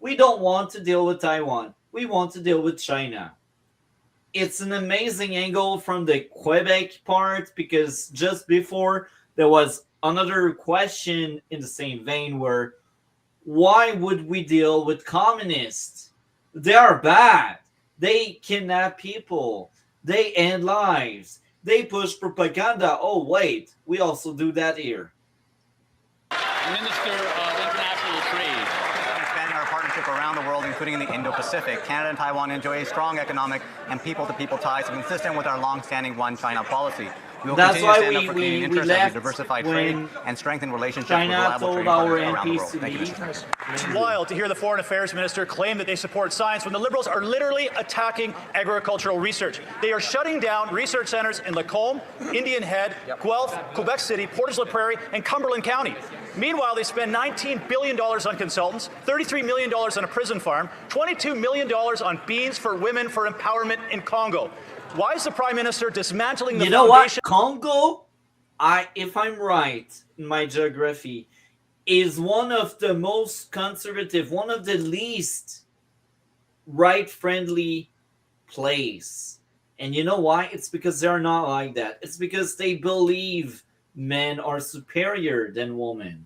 we don't want to deal with Taiwan. We want to deal with China. It's an amazing angle from the Quebec part, because just before there was another question in the same vein where why would we deal with communists? They are bad. They kidnap people. They end lives. They push propaganda. Oh, wait, we also do that here. Minister of International Trade. Expanding our partnership around the world, including in the Indo-Pacific. Canada and Taiwan enjoy a strong economic and people-to-people ties consistent with our long-standing One China policy. We will continue to stand up for Canadian interests as we diversify trade and strengthen relationships with reliable trading partners around the world. Thank you, Mr. President. It's wild to hear the Foreign Affairs Minister claim that they support science when the Liberals are literally attacking agricultural research. They are shutting down research centres in Lacombe, Indian Head, Guelph, Quebec City, Portage-la Prairie, and Cumberland County. Meanwhile, they spend $19 billion on consultants, $33 million on a prison farm, $22 million on beans for women for empowerment in Congo. Why is the Prime Minister dismantling the foundation? You know what? Congo, if I'm right in my geography, is one of the most conservative, one of the least right-friendly place. And you know why? It's because they're not like that. It's because they believe men are superior than women.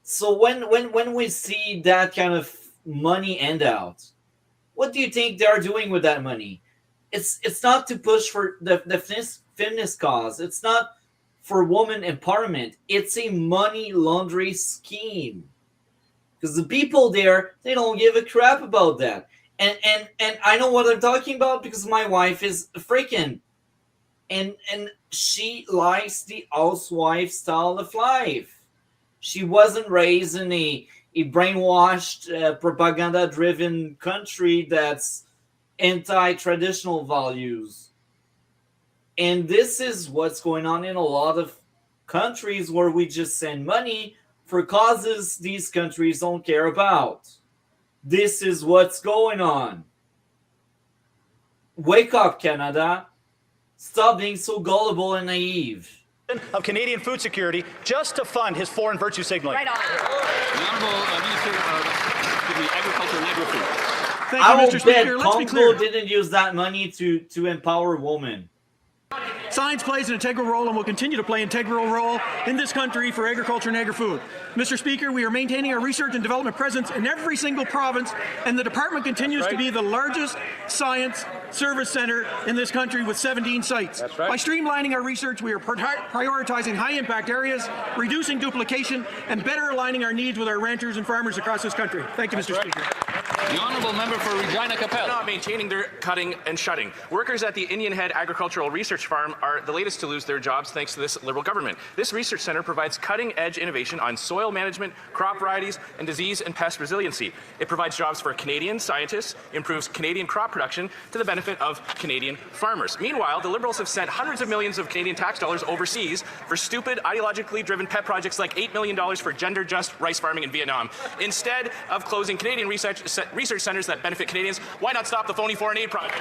So when we see that kind of money handout, what do you think they're doing with that money? It's not to push for the feminist cause. It's not for woman empowerment. It's a money laundering scheme. Because the people there, they don't give a crap about that. And I know what I'm talking about because my wife is African. And she likes the housewife style of life. She wasn't raised in a brainwashed, propaganda-driven country that's anti-traditional values. And this is what's going on in a lot of countries where we just send money for causes these countries don't care about. This is what's going on. Wake up, Canada. Stop being so gullible and naive. of Canadian food security just to fund his foreign virtue signaling. Right on. The Honourable Minister of Agriculture and Agri-Food. Thank I you, will Mr. Speaker. bet Let's be Congo clear. didn't use that money to empower women. Science plays an integral role and will continue to play an integral role in this country for agriculture and agri-food. Mr. Speaker, we are maintaining our research and development presence in every single province, and the department continues to be the largest science service center in this country with 17 sites. That's right. By streamlining our research, we are prioritizing high-impact areas, reducing duplication, and better aligning our needs with our ranchers and farmers across this country. Thank you, Mr. Speaker. The Honourable Member for Regina Capel. Not maintaining their cutting and shutting. Workers at the Indian Head Agricultural Research Farm are the latest to lose their jobs thanks to this Liberal government. This research centre provides cutting-edge innovation on soil management, crop varieties, and disease and pest resiliency. It provides jobs for Canadian scientists, improves Canadian crop production to the benefit of Canadian farmers. Meanwhile, the Liberals have sent hundreds of millions of Canadian tax dollars overseas for stupid, ideologically driven pet projects like $8 million for gender-just rice farming in Vietnam. Instead of closing Canadian research centres that benefit Canadians, why not stop the phony foreign aid project?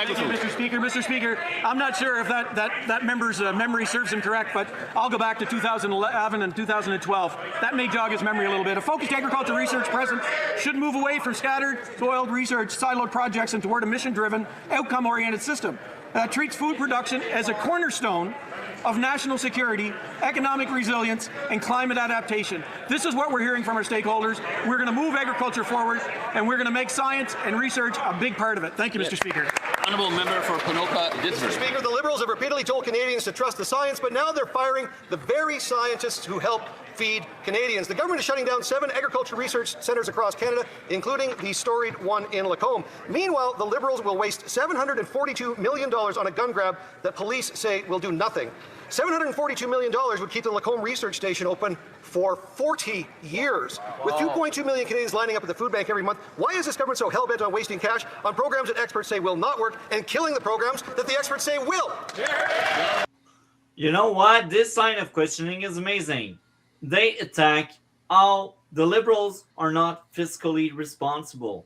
Mr. Speaker, Mr. Speaker, I'm not sure if that member's memory serves him correct, but I'll go back to 2011 and 2012. That may jog his memory a little bit. A focused agriculture research presence should move away from scattered, soiled research, siloed projects and toward a mission-driven, outcome-oriented system that treats food production as a cornerstone of national security, economic resilience, and climate adaptation. This is what we're hearing from our stakeholders. We're going to move agriculture forward, and we're going to make science and research a big part of it. Thank you, Mr. Speaker. Honourable Member for Ponoka Didsbury. Mr. Speaker, the Liberals have repeatedly told Canadians to trust the science, but now they're firing the very scientists who help feed Canadians. The government is shutting down 7 agriculture research centres across Canada, including the storied one in Lacombe. Meanwhile, the Liberals will waste $742 million on a gun grab that police say will do nothing. $742 million would keep the Lacombe Research Station open for 40 years. With 2.2 million Canadians lining up at the food bank every month, why is this government so hell-bent on wasting cash on programs that experts say will not work and killing the programs that the experts say will? You know what? This line of questioning is amazing. They attack how the Liberals are not fiscally responsible.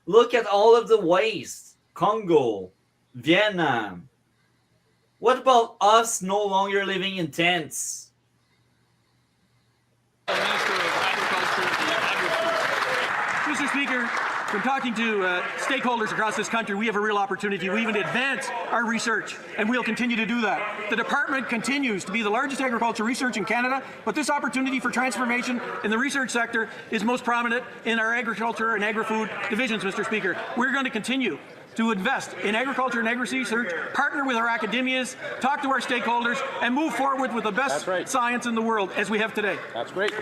Look at all of the waste. Congo, Vietnam. What about us no longer living in tents? Mr. Speaker, when talking to stakeholders across this country, we have a real opportunity to even advance our research, and we'll continue to do that. The department continues to be the largest agriculture research in Canada, but this opportunity for transformation in the research sector is most prominent in our agriculture and agri-food divisions, Mr. Speaker. We're going to continue to invest in agriculture and agri-research, partner with our academias, talk to our stakeholders, and move forward with the best science in the world as we have today. That's great.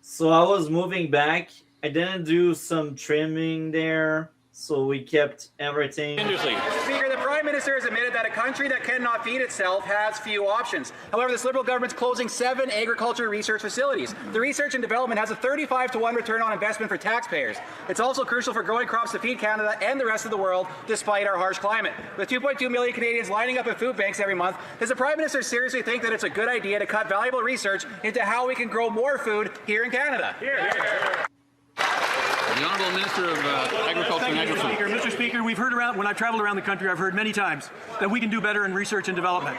So I was moving back. I didn't do some trimming there, so we kept everything. Speaker, the Prime Minister has admitted that a country that cannot feed itself has few options. However, this Liberal government's closing 7 agriculture research facilities. The research and development has a 35-to-1 return on investment for taxpayers. It's also crucial for growing crops to feed Canada and the rest of the world, despite our harsh climate. With 2.2 million Canadians lining up at food banks every month, does the Prime Minister seriously think that it's a good idea to cut valuable research into how we can grow more food here in Canada? The Honourable Minister of Agriculture and Agri-Food. Mr. Speaker, we've heard when I've traveled around the country, I've heard many times that we can do better in research and development.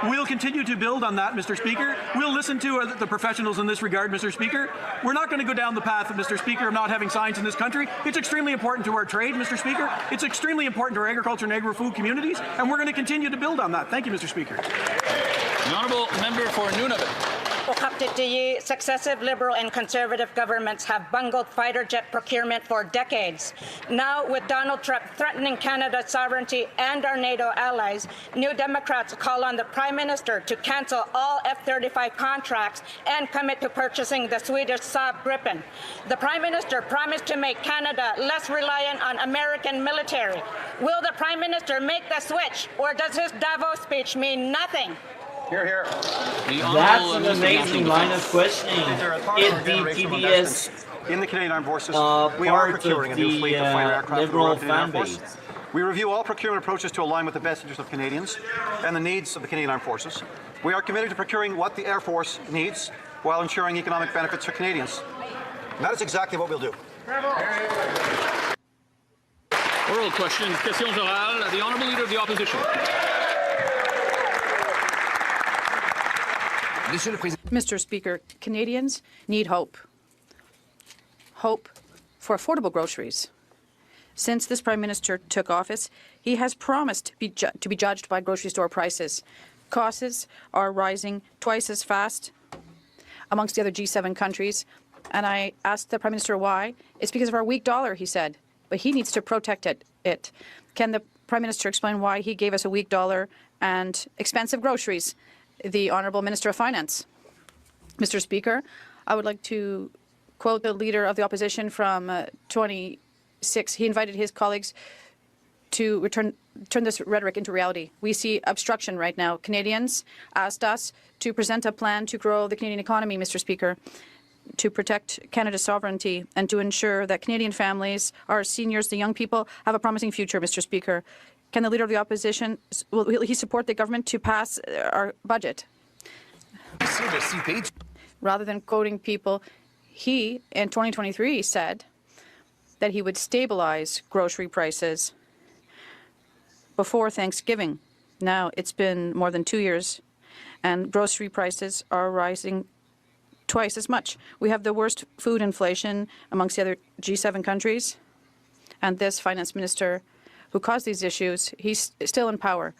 We'll continue to build on that, Mr. Speaker. We'll listen to the professionals in this regard, Mr. Speaker. We're not going to go down the path, Mr. Speaker, of not having science in this country. It's extremely important to our trade, Mr. Speaker. It's extremely important to our agriculture and agri-food communities, and we're going to continue to build on that. Thank you, Mr. Speaker. The Honourable Member for Nunavut. Successive Liberal and Conservative governments have bungled fighter jet procurement for decades. Now, with Donald Trump threatening Canada's sovereignty and our NATO allies, New Democrats call on the Prime Minister to cancel all F-35 contracts and commit to purchasing the Swedish Saab Gripen. The Prime Minister promised to make Canada less reliant on American military. Will the Prime Minister make the switch, or does his Davos speech mean nothing? Here, here. That's an amazing line of questioning. It the TDS in the Canadian Armed Forces, we part are procuring of a new fleet of fighter aircraft Liberal for the Canadian fan Armed Forces. We review all procurement approaches to align with the best interest of Canadians and the needs of the Canadian Armed Forces. We are committed to procuring what the Air Force needs, while ensuring economic benefits for Canadians. And that is exactly what we'll do. Oral questions, questions orales. The Honourable Leader of the Opposition. Mr. Speaker, Canadians need hope. Hope for affordable groceries. Since this Prime Minister took office, he has promised to be judged by grocery store prices. Costs are rising twice as fast amongst the other G7 countries. And I asked the Prime Minister why. It's because of our weak dollar, he said. But he needs to protect it. Can the Prime Minister explain why he gave us a weak dollar and expensive groceries? The Honourable Minister of Finance. Mr. Speaker, I would like to quote the Leader of the Opposition from 26. He invited his colleagues to turn this rhetoric into reality. We see obstruction right now. Canadians asked us to present a plan to grow the Canadian economy, Mr. Speaker, to protect Canada's sovereignty and to ensure that Canadian families, our seniors, the young people, have a promising future, Mr. Speaker. Can the Leader of the Opposition, will he support the government to pass our budget? Rather than quoting people, he, in 2023, said that he would stabilize grocery prices before Thanksgiving. Now, it's been more than 2 years, and grocery prices are rising twice as much. We have the worst food inflation amongst the other G7 countries, and this finance minister who caused these issues, he's still in power.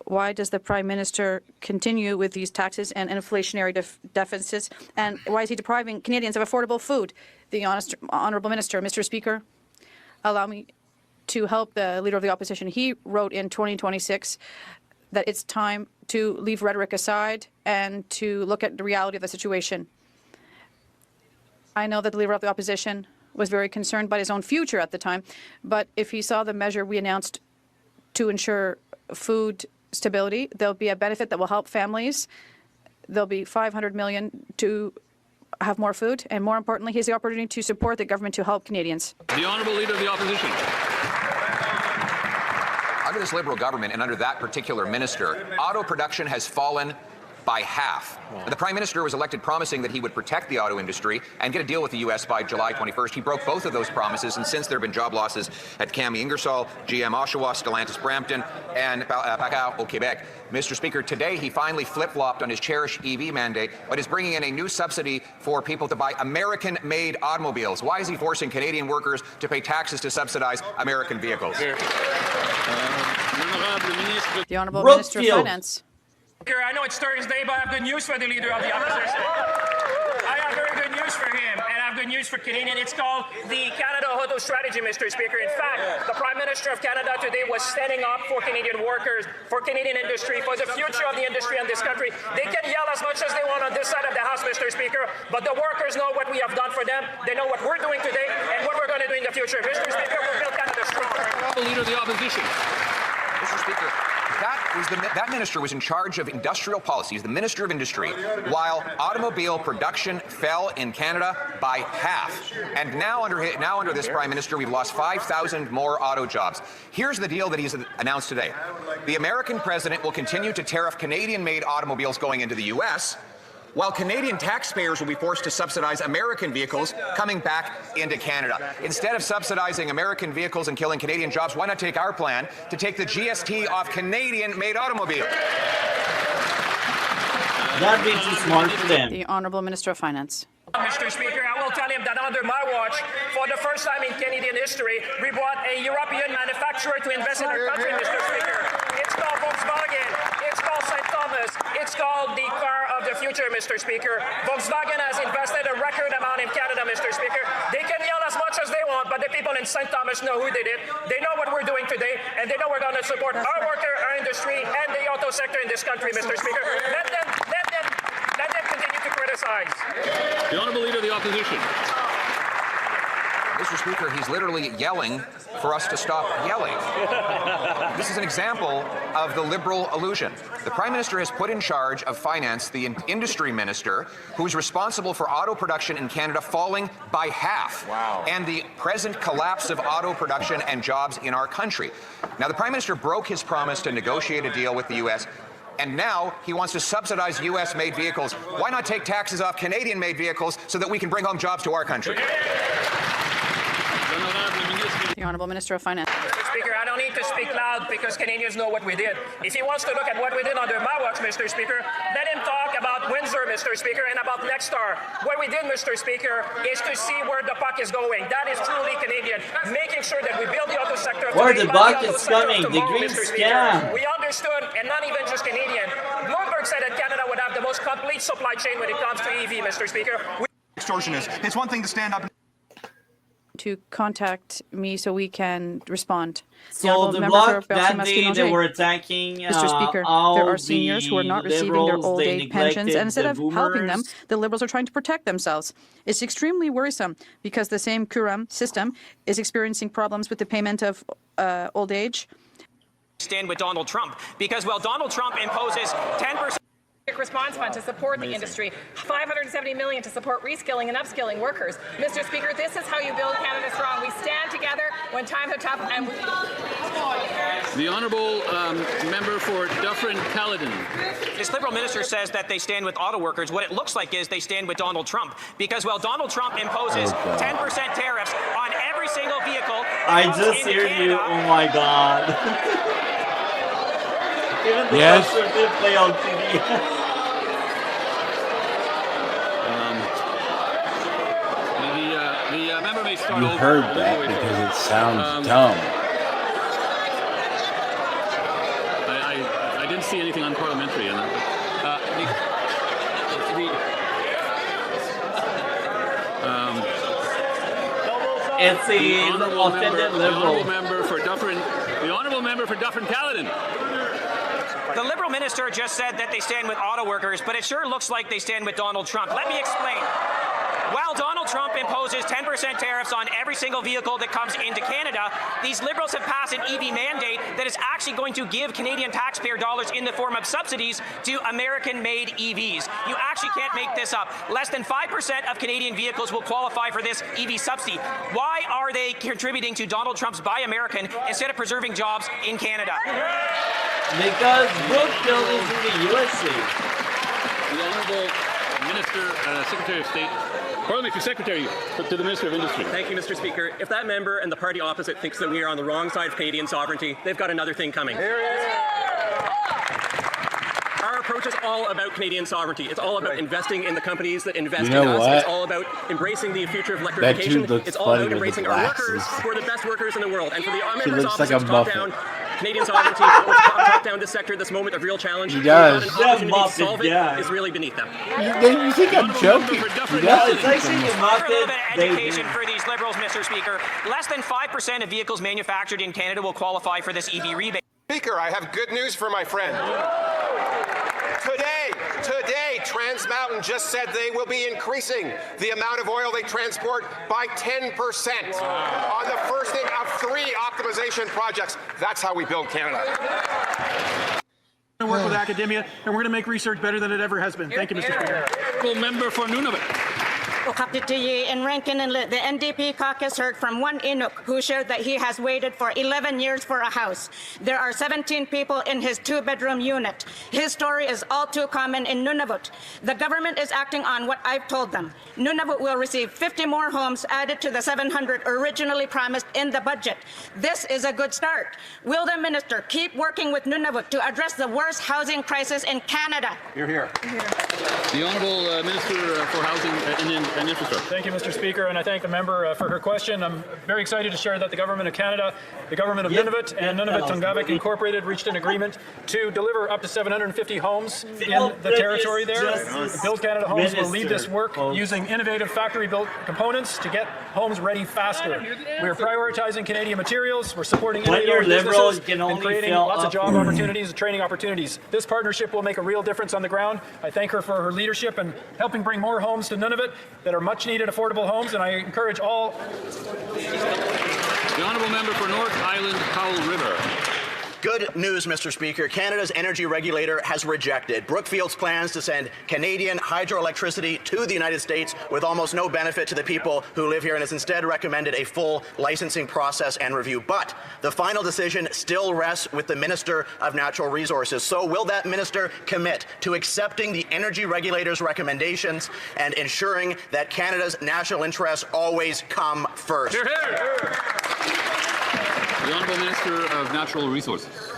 Why does the Prime Minister continue with these taxes and inflationary deficits, and why is he depriving Canadians of affordable food? The Honourable Minister, Mr. Speaker, allow me to help the Leader of the Opposition. He wrote in 2026 that it's time to leave rhetoric aside and to look at the reality of the situation. I know that the Leader of the Opposition was very concerned about his own future at the time, but if he saw the measure we announced to ensure food stability, there'll be a benefit that will help families. There'll be $500 million to have more food, and more importantly, he has the opportunity to support the government to help Canadians. The Honourable Leader of the Opposition. Under this Liberal government and under that particular minister, auto production has fallen by half. The Prime Minister was elected promising that he would protect the auto industry and get a deal with the U.S. by July 21st. He broke both of those promises, and since there have been job losses at Cami Ingersoll, GM Oshawa, Stellantis Brampton, and Pacao au Quebec. Mr. Speaker, today he finally flip-flopped on his cherished EV mandate, but is bringing in a new subsidy for people to buy American-made automobiles. Why is he forcing Canadian workers to pay taxes to subsidize American vehicles? The Honourable Minister of Finance. I know it's Thursday, but I have good news for the Leader of the Opposition. I have very good news for him, and I have good news for Canadian. It's called the Canada Auto Strategy, Mr. Speaker. In fact, the Prime Minister of Canada today was standing up for Canadian workers, for Canadian industry, for the future of the industry in this country. They can yell as much as they want on this side of the House, Mr. Speaker, but the workers know what we have done for them. They know what we're doing today and what we're going to do in the future. Mr. Speaker, we'll build Canada stronger. The Leader of the Opposition. Mr. Speaker, that minister was in charge of industrial policies, the Minister of Industry, while automobile production fell in Canada by half. And now under this Prime Minister, we've lost 5,000 more auto jobs. Here's the deal that he's announced today. The American president will continue to tariff Canadian-made automobiles going into the U.S., while Canadian taxpayers will be forced to subsidize American vehicles coming back into Canada. Instead of subsidizing American vehicles and killing Canadian jobs, why not take our plan to take the GST off Canadian-made automobiles? That'd be too smart for them. The Honourable Minister of Finance. Mr. Speaker, I will tell him that under my watch, for the first time in Canadian history, we brought a European manufacturer to invest in our country, Mr. Speaker. It's called Volkswagen. It's called St. Thomas. It's called the car of the future, Mr. Speaker. Volkswagen has invested a record amount in Canada, Mr. Speaker. They can yell as much as they want, but the people in St. Thomas know who did it. They know what we're doing today, and they know we're going to support our worker, our industry, and the auto sector in this country, Mr. Speaker. Let them continue to criticize. The Honourable Leader of the Opposition. Mr. Speaker, he's literally yelling for us to stop yelling. This is an example of the Liberal illusion. The Prime Minister has put in charge of finance the industry minister who's responsible for auto production in Canada falling by half. Wow. And the present collapse of auto production and jobs in our country. Now, the Prime Minister broke his promise to negotiate a deal with the U.S. And now he wants to subsidize U.S.-made vehicles. Why not take taxes off Canadian-made vehicles so that we can bring home jobs to our country? The Honourable Minister of Finance. Mr. Speaker, I don't need to speak loud because Canadians know what we did. If he wants to look at what we did under my watch, Mr. Speaker, let him talk about Windsor, Mr. Speaker, and about Nexstar. What we did, Mr. Speaker, is to see where the puck is going. That is truly Canadian. Making sure that we build the auto sector of Where today, the buy buck auto is sector of coming, the tomorrow, green Mr. scam. Speaker. We understood, and not even just Canadian. Bloomberg said that Canada would have the most complete supply chain when it comes to EV, Mr. Speaker. Extortionist. It's one thing to stand up. To contact me so we can respond. So the bloc that day they were attacking Mr. Speaker, there are seniors who are not receiving their old age pensions, and instead of helping them, the Liberals are trying to protect themselves. It's extremely worrisome because the same QRM system is experiencing problems with the payment of old age. Stand with Donald Trump because while Donald Trump imposes 10% response fund to support the industry, $570 million to support reskilling and upskilling workers. Mr. Speaker, this is how you build Canada strong. We stand together when times are tough. And the honourable member for Dufferin-Caledon. This Liberal minister says that they stand with auto workers. What it looks like is they stand with Donald Trump because while Donald Trump imposes 10% tariffs on every single vehicle, I just hear you. Oh my God. Even the Yes. did play on TV. The member may start You over. heard that because it sounds dumb. I didn't see anything unparliamentary in that. It's the offended Liberal. The honourable member for Dufferin-Caledon. the Liberal minister just said that they stand with auto workers, but it sure looks like they stand with Donald Trump. Let me explain. While Donald Trump imposes 10% tariffs on every single vehicle that comes into Canada, these Liberals have passed an EV mandate that is actually going to give Canadian taxpayer dollars in the form of subsidies to American-made EVs. You actually can't make this up. Less than 5% of Canadian vehicles will qualify for this EV subsidy. Why are they contributing to Donald Trump's Buy American instead of preserving jobs in Canada? Because Brookfield is in the USA. The Honourable Minister, Secretary of State, Parliamentary Secretary to the Minister of Industry. Thank you, Mr. Speaker. If that member and the party opposite thinks that we are on the wrong side of Canadian sovereignty, they've got another thing coming. Our approach is all about Canadian sovereignty. It's all about investing in the companies that invest in us. What? It's all about embracing the future of electrification. That dude looks It's all funny about with the embracing our workers glasses. who are the best workers in the world. And for the He members looks like opposite a to top Muppet. down Canadian sovereignty, or top down this sector at this moment of real challenge, He does. an Yeah, opportunity to Muppet, solve it yeah. is really beneath them. You think I'm joking? Yeah, it's actually a For a little bit of Muppet. education for these Liberals, Mr. Speaker. Less than 5% of vehicles manufactured in Canada will qualify for this EV rebate. Speaker, I have good news for my friend. Today, Trans Mountain just said they will be increasing the amount of oil they transport by 10% on the first of 3 optimization projects. That's how we build Canada. We're going to work with academia, and we're going to make research better than it ever has been. Thank you, Mr. Speaker. Member for Nunavut. In Rankin Inlet, the NDP caucus heard from one Inuk who shared that he has waited for 11 years for a house. There are 17 people in his 2-bedroom unit. His story is all too common in Nunavut. The government is acting on what I've told them. Nunavut will receive 50 more homes added to the 700 originally promised in the budget. This is a good start. Will the minister keep working with Nunavut to address the worst housing crisis in Canada? You're here. The Honourable Minister for Housing and Infrastructure. Thank you, Mr. Speaker, and I thank the member for her question. I'm very excited to share that the Government of Canada, the Government of Nunavut, and Nunavut Tungavik Incorporated reached an agreement to deliver up to 750 we in the territory there. Build Canada Homes will lead this work using innovative factory-built components to get homes ready faster. We're prioritizing Canadian materials. We're supporting When you're innovative liberal, businesses you can only and creating fill lots of up. job opportunities and training opportunities. This partnership will make a real difference on the ground. I thank her for her leadership and helping bring more homes to Nunavut that are much-needed affordable homes, and I encourage all. The Honourable Member for North Island Powell River. Good news, Mr. Speaker. Canada's energy regulator has rejected Brookfield's plans to send Canadian hydroelectricity to the United States with almost no benefit to the people who live here, and has instead recommended a full licensing process and review. But the final decision still rests with the Minister of Natural Resources. So will that minister commit to accepting the energy regulator's recommendations and ensuring that Canada's national interests always come first? Hear, hear. The Honourable Minister of Natural Resources.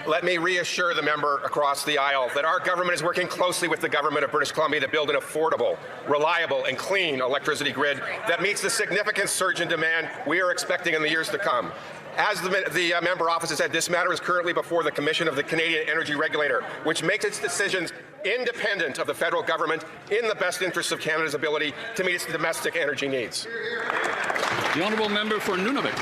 Let me reassure the member across the aisle that our government is working closely with the government of British Columbia to build an affordable, reliable, and clean electricity grid that meets the significant surge in demand we are expecting in the years to come. As the member opposite said, this matter is currently before the Commission of the Canadian Energy Regulator, which makes its decisions independent of the federal government in the best interests of Canada's ability to meet its domestic energy needs. The Honourable Member for Nunavut.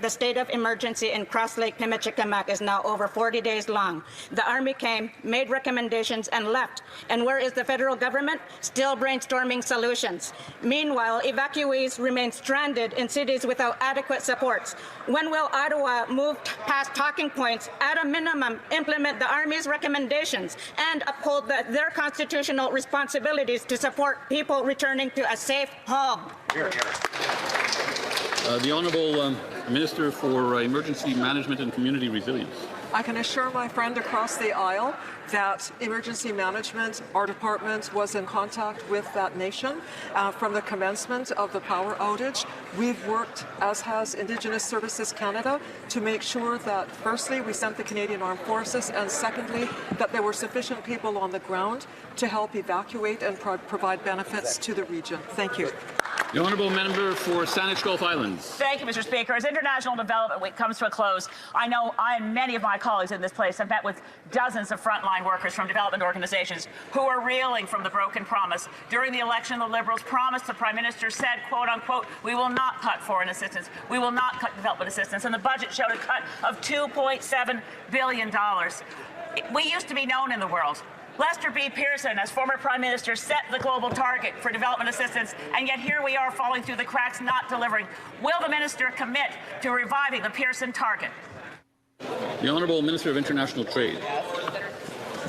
The state of emergency in Cross Lake Pimicikamak is now over 40 days long. The Army came, made recommendations, and left. And where is the federal government? Still brainstorming solutions. Meanwhile, evacuees remain stranded in cities without adequate supports. When will Ottawa move past talking points, at a minimum implement the Army's recommendations, and uphold their constitutional responsibilities to support people returning to a safe home? Here, here. The Honourable Minister for Emergency Management and Community Resilience. I can assure my friend across the aisle that emergency management, our department was in contact with that nation from the commencement of the power outage. We've worked, as has Indigenous Services Canada, to make sure that firstly we sent the Canadian Armed Forces, and secondly that there were sufficient people on the ground to help evacuate and provide benefits to the region. Thank you. The Honourable Member for Saanich Gulf Islands. Thank you, Mr. Speaker. As International Development Week comes to a close, I know I and many of my colleagues in this place have met with dozens of frontline workers from development organizations who are reeling from the broken promise. During the election, the Liberals promised, the Prime Minister said, quote unquote, we will not cut foreign assistance, we will not cut development assistance, and the budget showed a cut of $2.7 billion. We used to be known in the world. Lester B. Pearson, as former Prime Minister, set the global target for development assistance, and yet here we are falling through the cracks, not delivering. Will the Minister commit to reviving the Pearson target? The Honourable Minister of International Trade.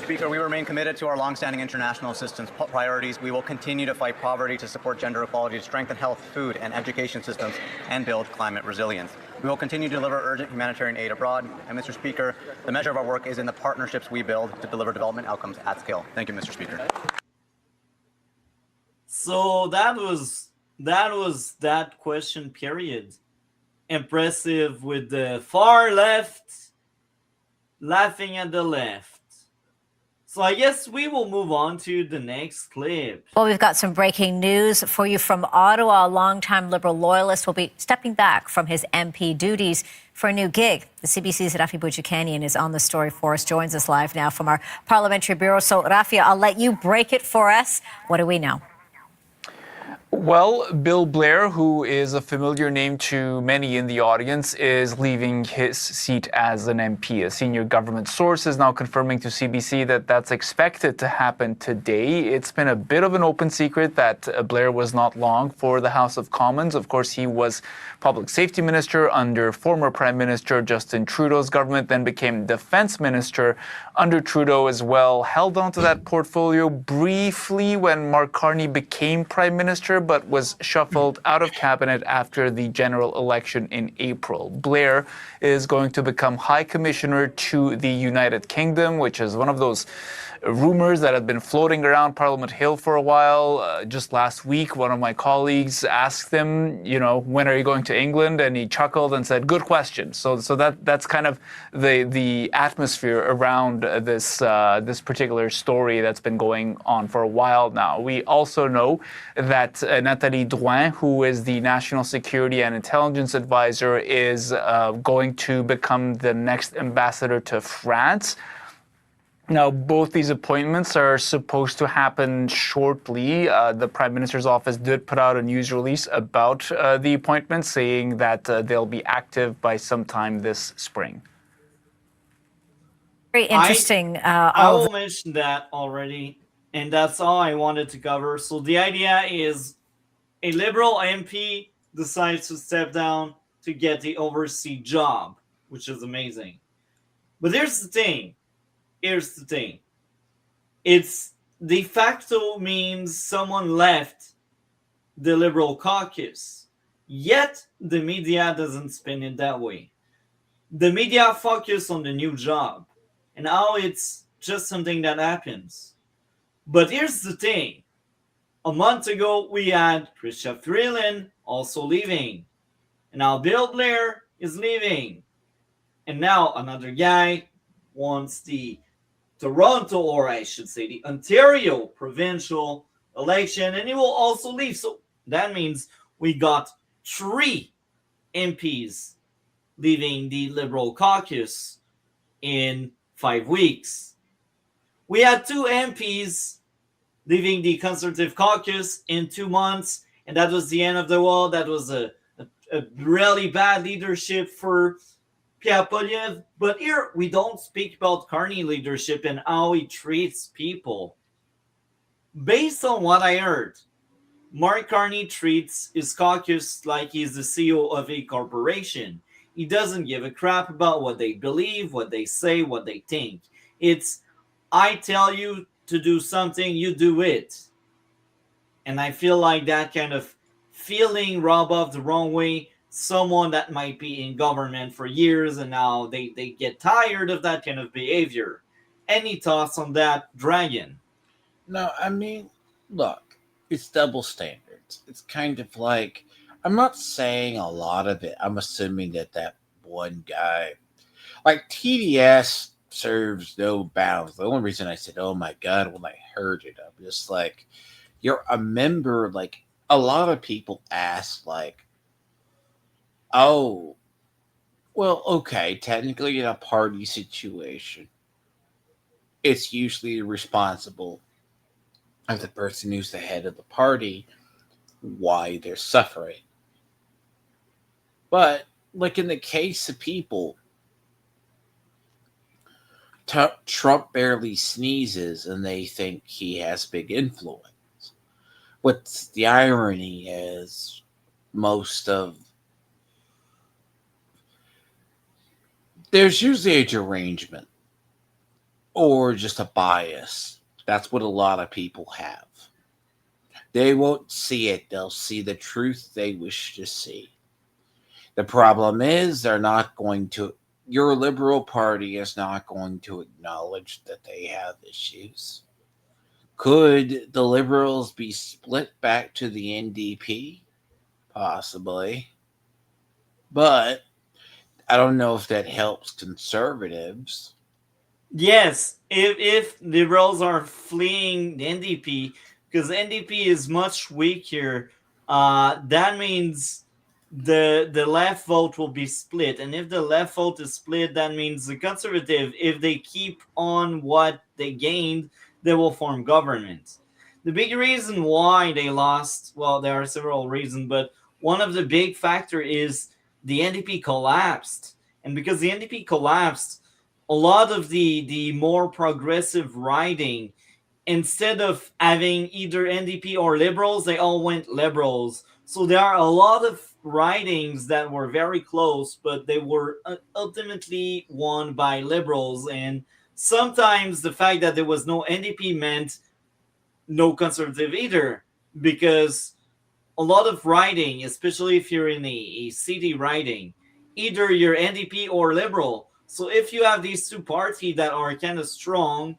Speaker, we remain committed to our long-standing international assistance priorities. We will continue to fight poverty, to support gender equality, to strengthen health, food, and education systems, and build climate resilience. We will continue to deliver urgent humanitarian aid abroad. And, Mr. Speaker, the measure of our work is in the partnerships we build to deliver development outcomes at scale. Thank you, Mr. Speaker. So that was that question period. Impressive with the far left laughing at the left. So I guess we will move on to the next clip. Well, we've got some breaking news for you from Ottawa. A longtime Liberal loyalist will be stepping back from his MP duties for a new gig. The CBC's Rafi Boudjikanian is on the story for us, joins us live now from our parliamentary bureau. So, Rafi, I'll let you break it for us. What do we know? Well, Bill Blair, who is a familiar name to many in the audience, is leaving his seat as an MP. A senior government source is now confirming to CBC that that's expected to happen today. It's been a bit of an open secret that Blair was not long for the House of Commons. Of course, he was public safety minister under former Prime Minister Justin Trudeau's government, then became defense minister under Trudeau as well. Held onto that portfolio briefly when Mark Carney became Prime Minister, but was shuffled out of cabinet after the general election in April. Blair is going to become High Commissioner to the United Kingdom, which is one of those rumors that have been floating around Parliament Hill for a while. Just last week, one of my colleagues asked him, when are you going to England? And he chuckled and said, good question. So that's kind of the atmosphere around this particular story that's been going on for a while now. We also know that Nathalie Drouin, who is the National Security and Intelligence Advisor, is going to become the next ambassador to France. Now, both these appointments are supposed to happen shortly. The Prime Minister's office did put out a news release about the appointments, saying that they'll be active by sometime this spring. Very interesting. I will mention that already, and that's all I wanted to cover. So the idea is a Liberal MP decides to step down to get the overseas job. which is amazing. But here's the thing. It's de facto means someone left the Liberal caucus. Yet the media doesn't spin it that way. The media focus on the new job and how it's just something that happens. But here's the thing. A month ago, we had Christophe Thrillin also leaving. And now Bill Blair is leaving. And now another guy wants the Toronto, or I should say the Ontario provincial election, and he will also leave. So that means we got 3 MPs leaving the Liberal caucus in 5 weeks. We had 2 MPs leaving the Conservative caucus in 2 months, and that was the end of the world. That was a really bad leadership for Pierre Poilievre. But here we don't speak about Carney leadership and how he treats people. Based on what I heard, Mark Carney treats his caucus like he's the CEO of a corporation. He doesn't give a crap about what they believe, what they say, what they think. It's, I tell you to do something, you do it. And I feel like that kind of feeling rubbed off the wrong way. Someone that might be in government for years and now they get tired of that kind of behavior. Any thoughts on that, Dragon? No, I mean, look, it's double standards. It's kind of like, I'm not saying a lot of it. I'm assuming that one guy, like TDS, serves no bounds. The only reason I said, oh my God, when I heard it, I'm just like, you're a member. Like, a lot of people ask, like, oh, well, okay, technically in a party situation, it's usually responsible of the person who's the head of the party why they're suffering. But, like in the case of people, Trump barely sneezes and they think he has big influence. What's the irony is there's usually a derangement or just a bias. That's what a lot of people have. They won't see it. They'll see the truth they wish to see. The problem is your Liberal Party is not going to acknowledge that they have issues. Could the Liberals be split back to the NDP? Possibly. But I don't know if that helps conservatives. Yes, if Liberals are fleeing the NDP, because NDP is much weaker, that means the left vote will be split. And if the left vote is split, that means the Conservative, if they keep on what they gained, they will form government. The big reason why they lost, well, there are several reasons, but one of the big factor is the NDP collapsed. And because the NDP collapsed, a lot of the more progressive riding, instead of having either NDP or Liberals, they all went Liberals. So there are a lot of ridings that were very close, but they were ultimately won by Liberals. And sometimes the fact that there was no NDP meant no Conservative either, because a lot of riding, especially if you're in a city riding, either you're NDP or Liberal. So if you have these two parties that are kind of strong,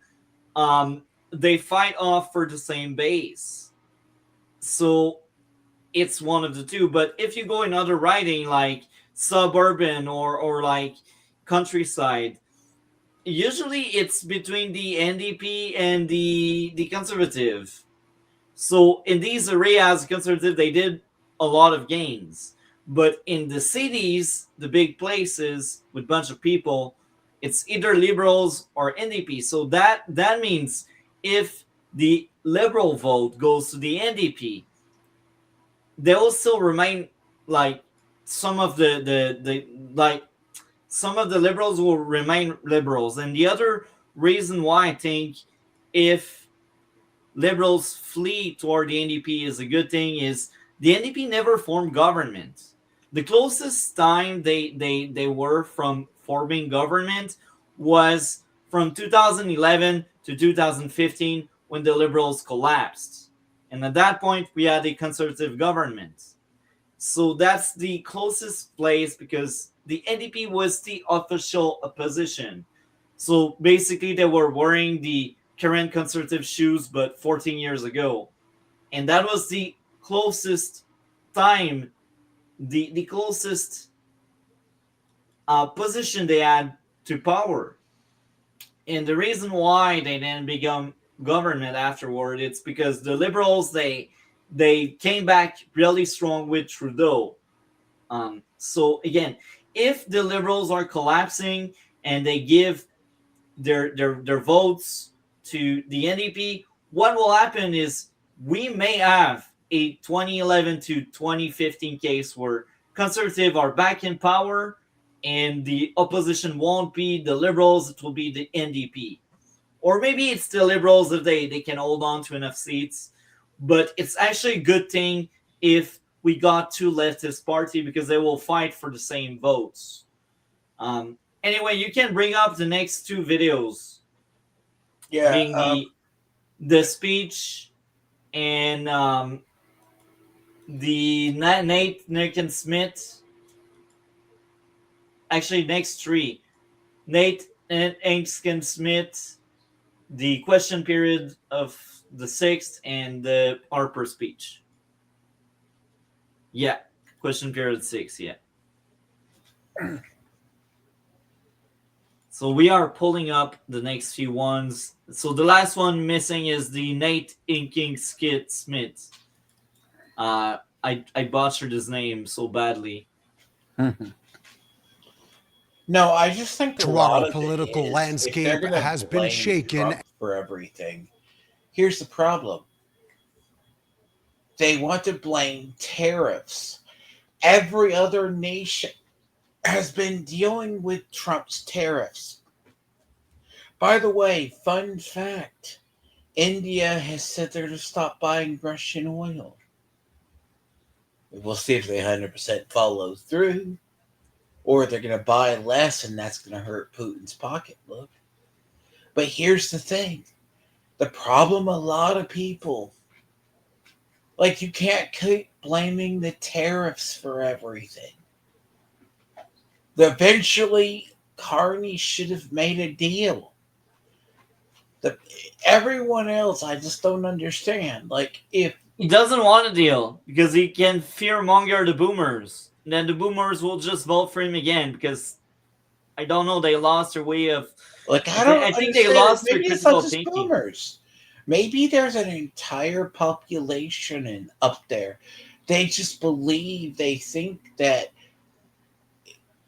they fight off for the same base. So it's one of the two. But if you go in other riding like suburban or like countryside, usually it's between the NDP and the Conservative. So in these areas, Conservative, they did a lot of gains. But in the cities, the big places with a bunch of people, it's either Liberals or NDP. So that means if the Liberal vote goes to the NDP, they will still remain like some of some of the Liberals will remain Liberals. And the other reason why I think if Liberals flee toward the NDP is a good thing is the NDP never formed government. The closest time they were from forming government was from 2011 to 2015 when the Liberals collapsed. And at that point, we had a conservative government. So that's the closest place because the NDP was the official opposition. So basically, they were wearing the current conservative shoes, but 14 years ago. And that was the closest time, the closest position they had to power. And the reason why they didn't become government afterward, it's because the Liberals, they came back really strong with Trudeau. So again, if the Liberals are collapsing and they give their votes to the NDP, what will happen is we may have a 2011 to 2015 case where conservative are back in power and the opposition won't be the Liberals, it will be the NDP. Or maybe it's the Liberals if they can hold on to enough seats. But it's actually a good thing if we got two leftist party because they will fight for the same votes. Anyway, you can bring up the next two videos. Yeah. Being the speech and the Nate Nicken Smith. Actually, next three. Nate and Ainskin Smith, the question period of the 6th, and the Harper speech. Yeah, question period 6, yeah. So we are pulling up the next few ones. So the last one missing is the Nate Inking Skit Smith. I butchered his name so badly. No, I just think Toronto political landscape has been shaken Trump for everything. Here's the problem. They want to blame tariffs. Every other nation has been dealing with Trump's tariffs. By the way, fun fact, India has said they're to stop buying Russian oil. We'll see if they 100% follow through, or they're going to buy less, and that's going to hurt Putin's pocketbook. But here's the thing. The problem, a lot of people, like, you can't keep blaming the tariffs for everything. Eventually, Carney should have made a deal. Everyone else, I just don't understand. Like, if he doesn't want a deal because he can fearmonger the boomers, and then the boomers will just vote for him again because I don't know, they lost their way of. Like, I think they lost their critical thinking. Boomers. Maybe there's an entire population up there. They just believe, they think that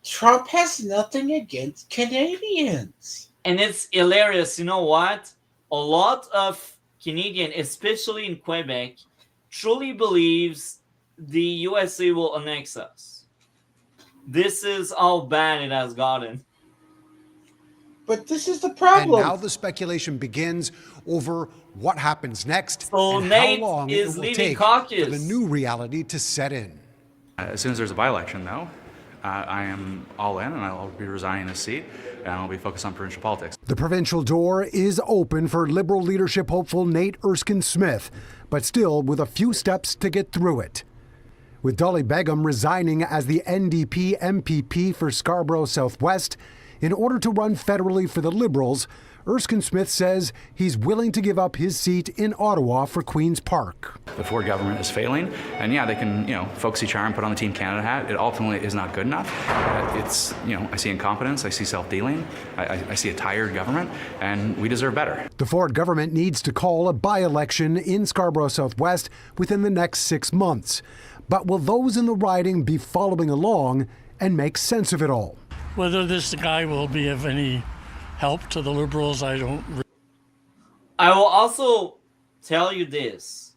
Trump has nothing against Canadians. And it's hilarious. You know what? A lot of Canadians, especially in Quebec, truly believes the USA will annex us. This is how bad it has gotten. But this is the problem. And now the speculation begins over what happens next so and Nate how long is it will leaving take caucus. for the new reality to set in. As soon as there's a by-election, though, I am all in, and I'll be resigning this seat, and I'll be focused on provincial politics. The provincial door is open for Liberal leadership hopeful Nate Erskine Smith, but still with a few steps to get through it. With Dolly Begum resigning as the NDP MPP for Scarborough Southwest in order to run federally for the Liberals, Erskine Smith says he's willing to give up his seat in Ottawa for Queen's Park. The Ford government is failing, and yeah, they can, folksy charm, put on the Team Canada hat. It ultimately is not good enough. It's, I see incompetence, I see self-dealing, I see a tired government, and we deserve better. The Ford government needs to call a by-election in Scarborough Southwest within the next 6 months. But will those in the riding be following along and make sense of it all? Whether this guy will be of any help to the Liberals, I don't. I will also tell you this.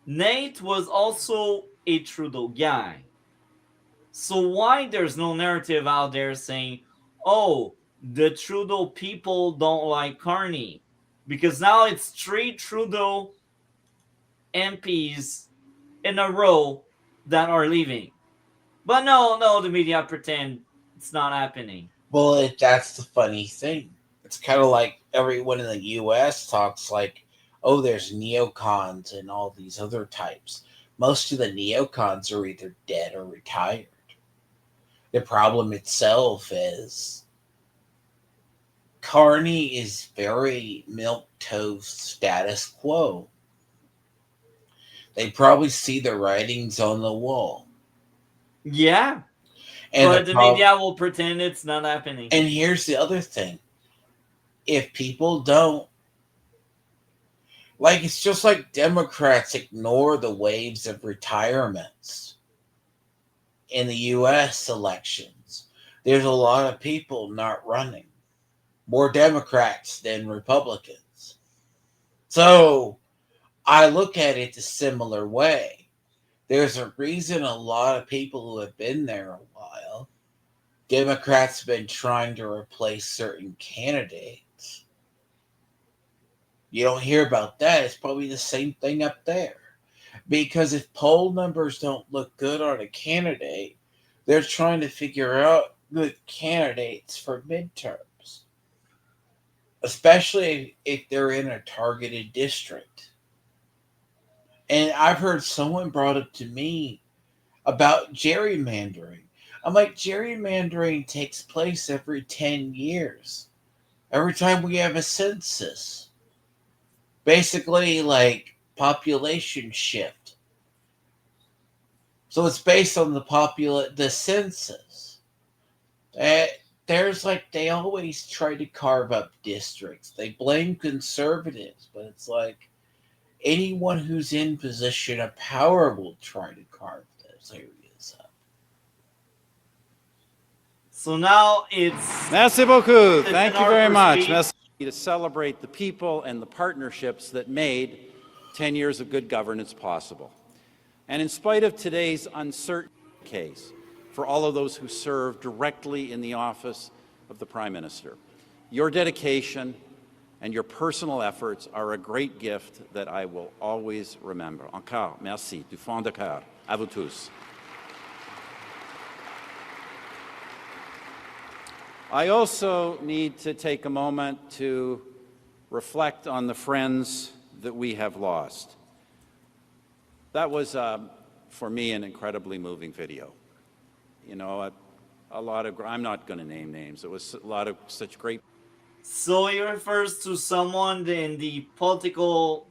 Nate was also a Trudeau guy. So why there's no narrative out there saying, oh, the Trudeau people don't like Carney? Because now it's 3 Trudeau MPs in a row that are leaving. But no, the media pretend it's not happening. Well, that's the funny thing. It's kind of like everyone in the U.S. talks like, oh, there's neocons and all these other types. Most of the neocons are either dead or retired. The problem itself is Carney is very milquetoast status quo. They probably see the writings on the wall. Yeah. And but the media will pretend it's not happening. And here's the other thing. If people don't, like, it's just like Democrats ignore the waves of retirements in the U.S. elections. There's a lot of people not running. More Democrats than Republicans. So I look at it a similar way. There's a reason a lot of people who have been there a while, Democrats have been trying to replace certain candidates. You don't hear about that. It's probably the same thing up there. Because if poll numbers don't look good on a candidate, they're trying to figure out good candidates for midterms. Especially if they're in a targeted district. And I've heard someone brought up to me about gerrymandering. I'm like, gerrymandering takes place every 10 years. Every time we have a census. Basically, like, population shift. So it's based on the census. There's like, they always try to carve up districts. They blame conservatives, but it's like, anyone who's in position of power will try to carve those areas up. So now it's... Merci beaucoup. Thank you very much. Merci. To celebrate the people and the partnerships that made 10 years of good governance possible. And in spite of today's uncertain case for all of those who serve directly in the office of the Prime Minister, your dedication and your personal efforts are a great gift that I will always remember. Encore, merci, du fond de cœur, à vous tous. I also need to take a moment to reflect on the friends that we have lost. That was, for me, an incredibly moving video. You know, a lot of, I'm not going to name names, it was a lot of such great. So he refers to someone in the political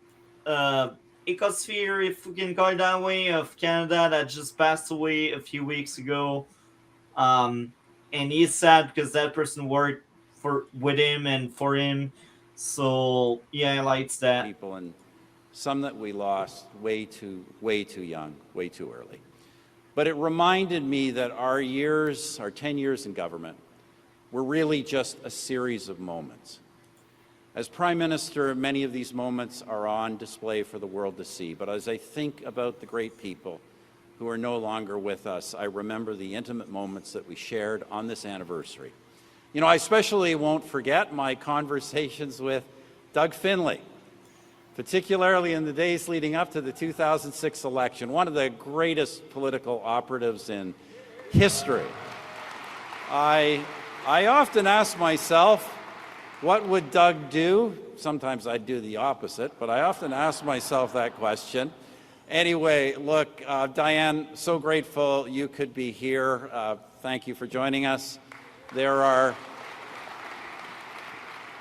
ecosphere, if we can call it that way, of Canada that just passed away a few weeks ago. And he's sad because that person worked with him and for him. So he highlights that. People, and some that we lost way too young, way too early. But it reminded me that our 10 years in government, were really just a series of moments. As Prime Minister, many of these moments are on display for the world to see, but as I think about the great people who are no longer with us, I remember the intimate moments that we shared on this anniversary. You know, I especially won't forget my conversations with Doug Findlay, particularly in the days leading up to the 2006 election, one of the greatest political operatives in history. I often ask myself, what would Doug do? Sometimes I do the opposite, but I often ask myself that question. Anyway, look, Diane, so grateful you could be here. Thank you for joining us. There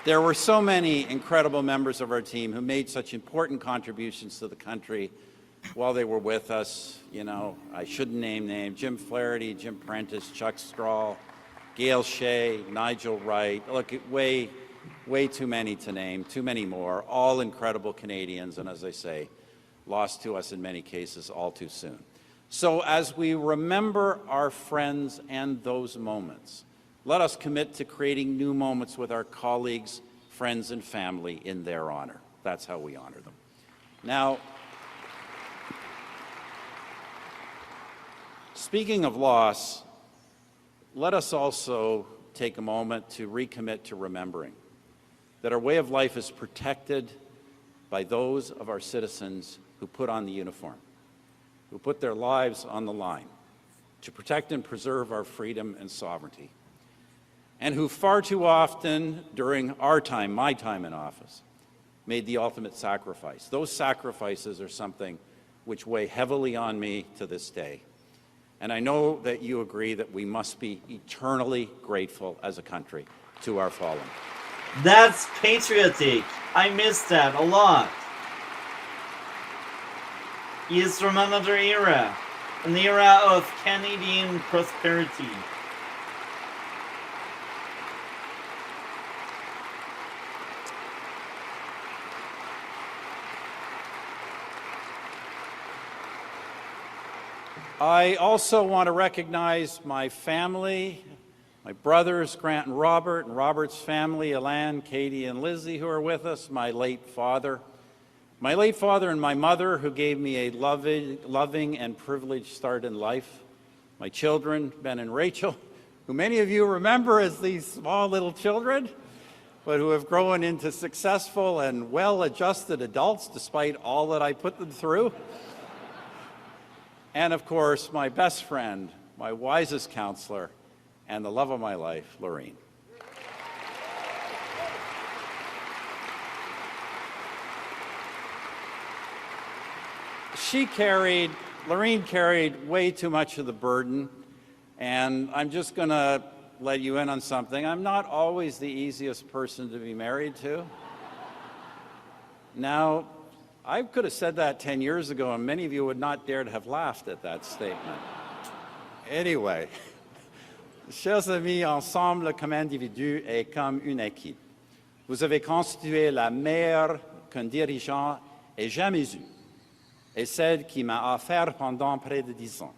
were so many incredible members of our team who made such important contributions to the country while they were with us. You know, I shouldn't name names. Jim Flaherty, Jim Prentice, Chuck Strahl, Gail Shea, Nigel Wright. Look, way too many to name, too many more. All incredible Canadians, and as I say, lost to us in many cases all too soon. So as we remember our friends and those moments, let us commit to creating new moments with our colleagues, friends, and family in their honor. That's how we honor them. Now, speaking of loss, let us also take a moment to recommit to remembering that our way of life is protected by those of our citizens who put on the uniform, who put their lives on the line, to protect and preserve our freedom and sovereignty, and who far too often during our time, my time in office, made the ultimate sacrifice. Those sacrifices are something which weigh heavily on me to this day. And I know that you agree that we must be eternally grateful as a country to our fallen. That's patriotic. I miss that a lot. He is from another era, an era of Canadian prosperity. I also want to recognize my family, my brothers, Grant and Robert's family, Alan, Katie, and Lizzie, who are with us, my late father and my mother, who gave me a loving and privileged start in life, my children, Ben and Rachel, who many of you remember as these small little children, but who have grown into successful and well-adjusted adults despite all that I put them through. And of course, my best friend, my wisest counselor, and the love of my life, Lorraine. Lorraine carried way too much of the burden, and I'm just going to let you in on something. I'm not always the easiest person to be married to. Now, I could have said that 10 years ago, and many of you would not dare to have laughed at that statement. Anyway, chers amis, ensemble comme individu et comme une équipe, vous avez constitué la meilleure qu'un dirigeant ait jamais eue, et celle qui m'a offert pendant près de 10 ans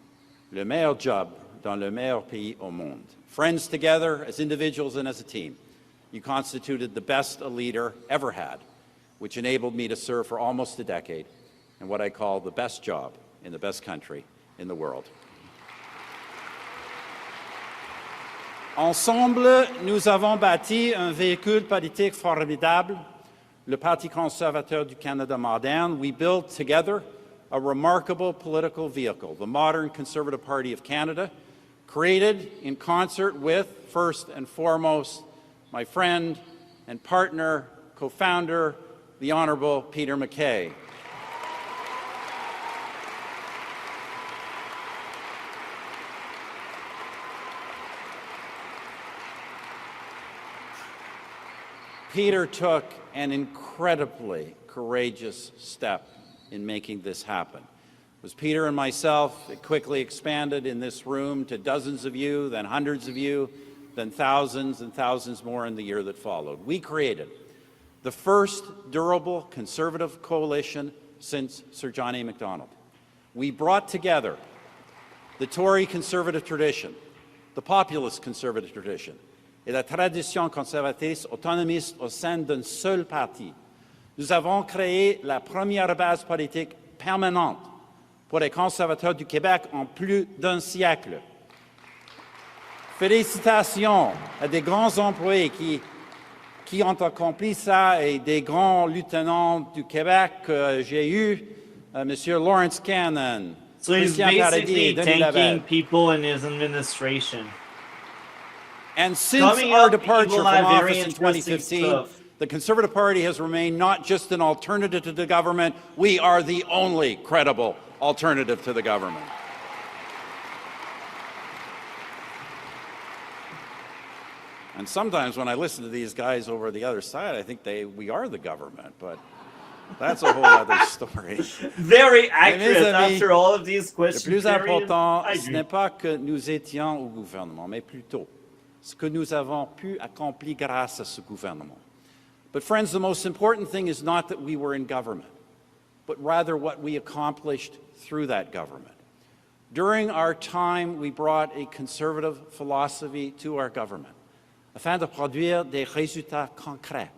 le meilleur job dans le meilleur pays au monde. Friends together, as individuals and as a team, you constituted the best a leader ever had, which enabled me to serve for almost a decade in what I call the best job in the best country in the world. Ensemble, nous avons bâti un véhicule politique formidable, le Parti conservateur du Canada moderne. We built together a remarkable political vehicle, the modern Conservative Party of Canada, created in concert with, first and foremost, my friend and partner, co-founder, the Honourable Peter MacKay. Peter took an incredibly courageous step in making this happen. It was Peter and myself. It quickly expanded in this room to dozens of you, then hundreds of you, then thousands and thousands more in the year that followed. We created the first durable Conservative coalition since Sir John A. Macdonald. We brought together the Tory Conservative tradition, the populist Conservative tradition, et la tradition conservatrice autonomiste au sein d'un seul parti. Nous avons créé la première base politique permanente pour les conservateurs du Québec en plus d'un siècle. Félicitations à des grands employés qui ont accompli ça et des grands lieutenants du Québec que j'ai eu, Monsieur Lawrence Cannon, So he's Christian Paradis, basically Denis thanking Lavelle. people in his administration. And since Coming our up, departure people from have very office in interesting 2015, stuff. the Conservative Party has remained not just an alternative to the government, we are the only credible alternative to the government. And sometimes when I listen to these guys over the other side, I think we are the government, but that's a whole other story. Very Mais accurate mes amis, after all of these le questions. plus important, I ce agree. n'est pas que nous étions au gouvernement, mais plutôt ce que nous avons pu accomplir grâce à ce gouvernement. But friends, the most important thing is not that we were in government, but rather what we accomplished through that government. During our time, we brought a conservative philosophy to our government, afin de produire des résultats concrets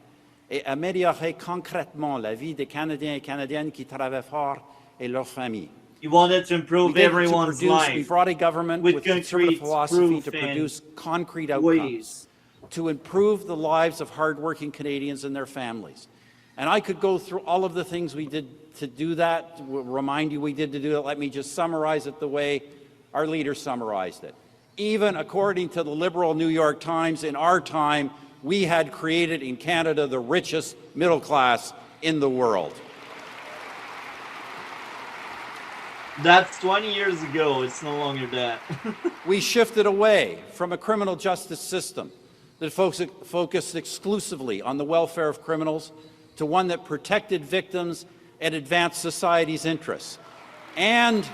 et améliorer concrètement la vie des Canadiens et Canadiennes qui travaillent fort et leurs familles. You wanted to improve everyone's We life brought a government with conservative philosophy to produce concrete outcomes, to improve the lives of hardworking Canadians and their families. And I could go through all of the things we did to do that, remind you we did to do it. Let me just summarize it the way our leader summarized it. Even according to the liberal New York Times, in our time, we had created in Canada the richest middle class in the world. That's 20 years ago. It's no longer that. We shifted away from a criminal justice system that focused exclusively on the welfare of criminals to one that protected victims and advanced society's interests. And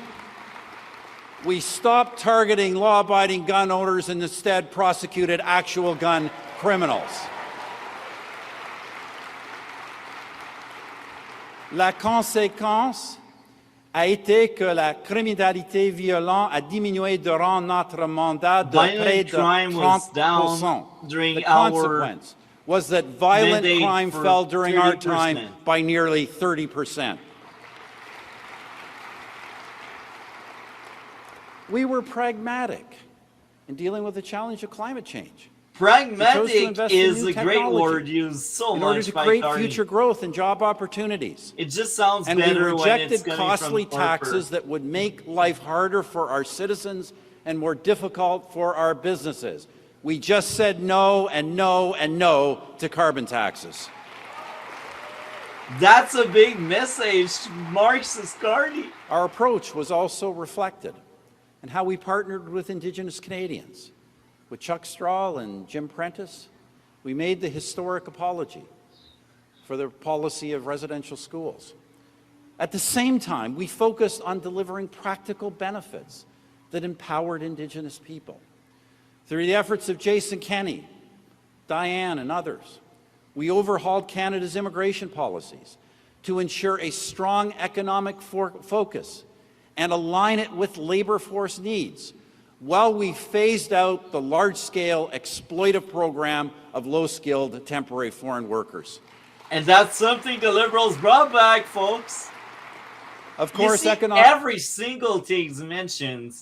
we stopped targeting law-abiding gun owners and instead prosecuted actual gun criminals. La conséquence a été que la criminalité violente a diminué durant notre mandat de près de 30%. The consequence was that violent crime fell during our time by nearly 30%. We were pragmatic in dealing with the challenge of climate change. Pragmatic is a great word used so in much order to by create Carney. future growth and job opportunities. It just sounds and better we when it's rejected coming costly from Harper. taxes that would make life harder for our citizens and more difficult for our businesses. We just said no and no and no to carbon taxes. That's a big message, Marxist Carney. Our approach was also reflected in how we partnered with Indigenous Canadians. With Chuck Straw and Jim Prentice, we made the historic apology for the policy of residential schools. At the same time, we focused on delivering practical benefits that empowered Indigenous people. Through the efforts of Jason Kenney, Diane, and others, we overhauled Canada's immigration policies to ensure a strong economic focus and align it with labor force needs, while we phased out the large-scale exploitive program of low-skilled temporary foreign workers. And that's something the Liberals brought back, folks. Of course, every single thing mentioned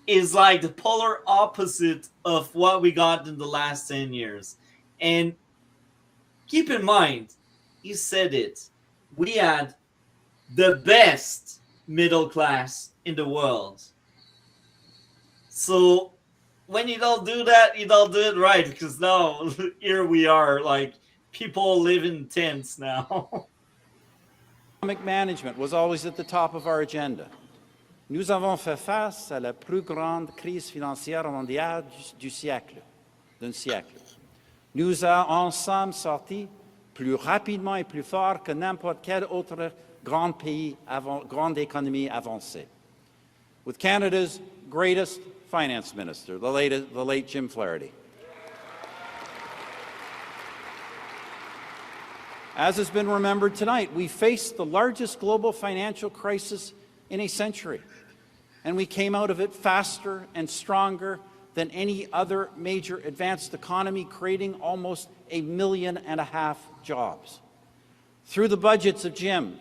is like the polar opposite of what we got in the last 10 years. And keep in mind, you said it, we had the best middle class in the world. So when you don't do that, you don't do it right, because now here we are, like people live in tents now. Economic management was always at the top of our agenda. Nous avons fait face à la plus grande crise financière mondiale d'un siècle. Nous avons ensemble sorti plus rapidement et plus fort que n'importe quel autre grand pays, grande économie avancée. With Canada's greatest finance minister, the late Jim Flaherty. As has been remembered tonight, we faced the largest global financial crisis in a century, and we came out of it faster and stronger than any other major advanced economy, creating almost 1.5 million jobs. Through the budgets of Jim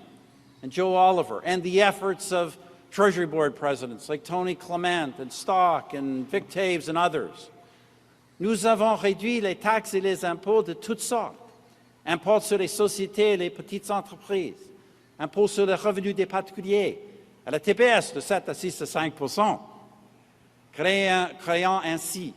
and Joe Oliver and the efforts of Treasury Board presidents like Tony Clement and Stock and Vic Taves and others, nous avons réduit les taxes et les impôts de toutes sortes. Impôts sur les sociétés et les petites entreprises, impôts sur les revenus des particuliers, à la TPS de 7 à 6 à 5%, créant ainsi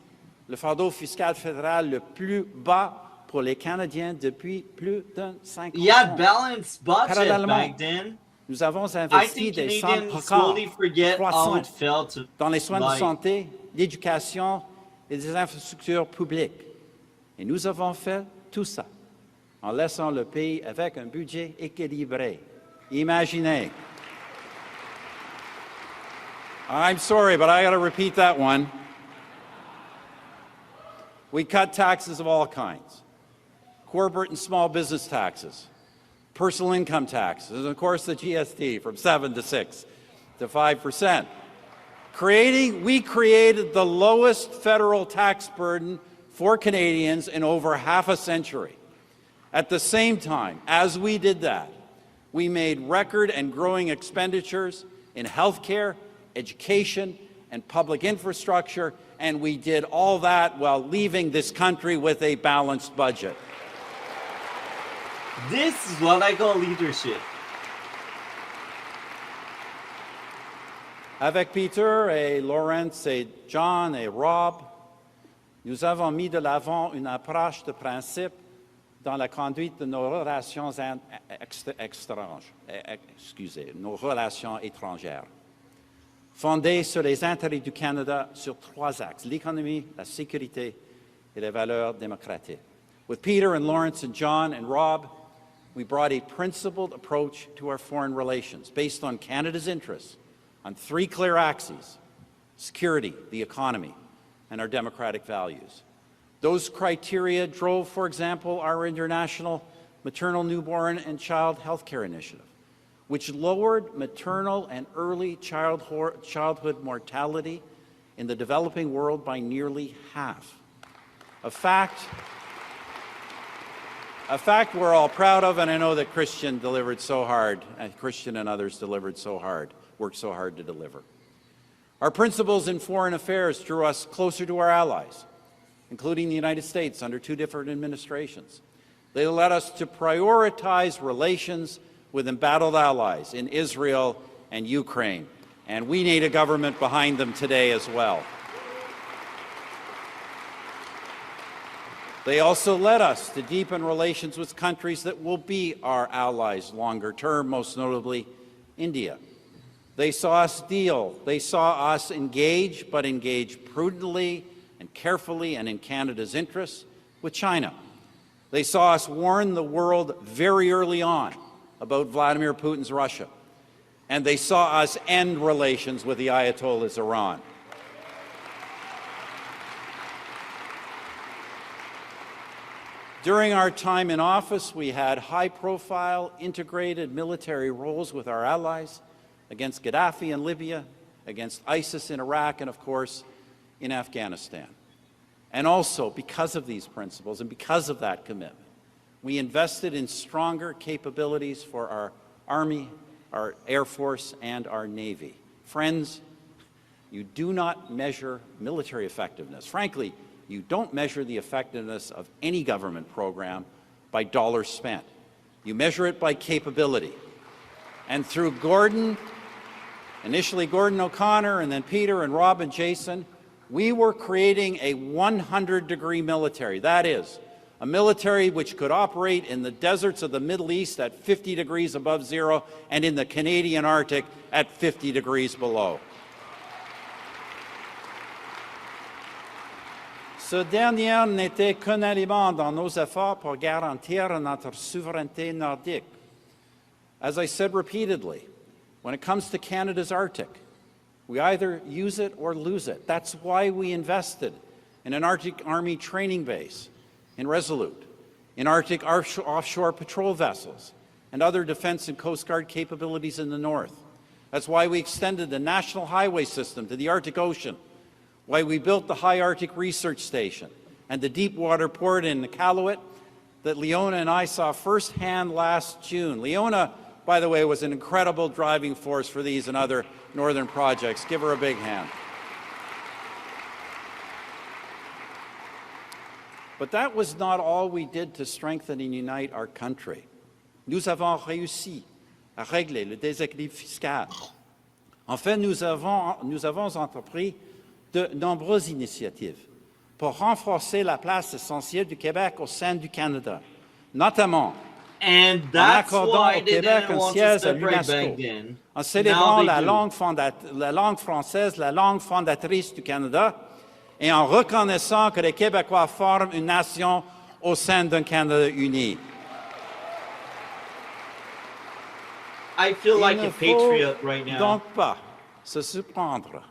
le fardeau fiscal fédéral le plus bas pour les Canadiens depuis plus de 5 ans. You had balanced budget back then. Nous avons investi des sommes records croissantes dans les soins de santé, l'éducation et des infrastructures publiques. Et nous avons fait tout ça en laissant le pays avec un budget équilibré. Imaginez. I'm sorry, but I got to repeat that one. We cut taxes of all kinds. Corporate and small business taxes, personal income taxes, and of course the GST from 7 to 6 to 5%. We created the lowest federal tax burden for Canadians in over half a century. At the same time, as we did that, we made record and growing expenditures in healthcare, education, and public infrastructure, and we did all that while leaving this country with a balanced budget. This is what I call leadership. Avec Peter et Lawrence et John et Rob, nous avons mis de l'avant une approche de principe dans la conduite de nos relations étrangères, fondée sur les intérêts du Canada sur trois axes, l'économie, la sécurité et les valeurs démocratiques. With Peter and Lawrence and John and Rob, we brought a principled approach to our foreign relations based on Canada's interests on three clear axes: security, the economy, and our democratic values. Those criteria drove, for example, our international maternal, newborn, and child health care initiative, which lowered maternal and early childhood mortality in the developing world by nearly half. A fact we're all proud of, and I know that Christian delivered so hard, and Christian and others worked so hard to deliver. Our principles in foreign affairs drew us closer to our allies, including the United States under two different administrations. They led us to prioritize relations with embattled allies in Israel and Ukraine, and we need a government behind them today as well. They also led us to deepen relations with countries that will be our allies longer term, most notably India. They saw us deal. They saw us engage, but engage prudently and carefully and in Canada's interests with China. They saw us warn the world very early on about Vladimir Putin's Russia. And they saw us end relations with the Ayatollah's Iran. During our time in office, we had high-profile, integrated military roles with our allies against Gaddafi in Libya, against ISIS in Iraq, and of course, in Afghanistan. And also, because of these principles and because of that commitment, we invested in stronger capabilities for our Army, our Air Force, and our Navy. Friends, you do not measure military effectiveness. Frankly, you don't measure the effectiveness of any government program by dollars spent. You measure it by capability. And through initially Gordon O'Connor, and then Peter and Rob and Jason, we were creating a 100-degree military. That is, a military which could operate in the deserts of the Middle East at 50 degrees above zero and in the Canadian Arctic at 50 degrees below. Ce dernier n'était qu'un élément dans nos efforts pour garantir notre souveraineté nordique. As I said repeatedly, when it comes to Canada's Arctic, we either use it or lose it. That's why we invested in an Arctic Army training base in Resolute, in Arctic offshore patrol vessels, and other defense and Coast Guard capabilities in the north. That's why we extended the National Highway System to the Arctic Ocean, why we built the High Arctic Research Station and the deep water port in Iqaluit that Leona and I saw firsthand last June. Leona, by the way, was an incredible driving force for these and other northern projects. Give her a big hand. But that was not all we did to strengthen and unite our country. Nous avons réussi à régler le déséquilibre fiscal. En fait, nous avons entrepris de nombreuses initiatives pour renforcer la place essentielle du Québec au sein du Canada, notamment And en that's accordant why au they Québec didn't un want to siège à step right l'UNESCO, back in. en célébrant Now la langue française, la langue fondatrice du Canada, et en reconnaissant que les Québécois forment une nation au sein d'un Canada uni. I feel like Il a ne patriot faut right now. donc pas se surprendre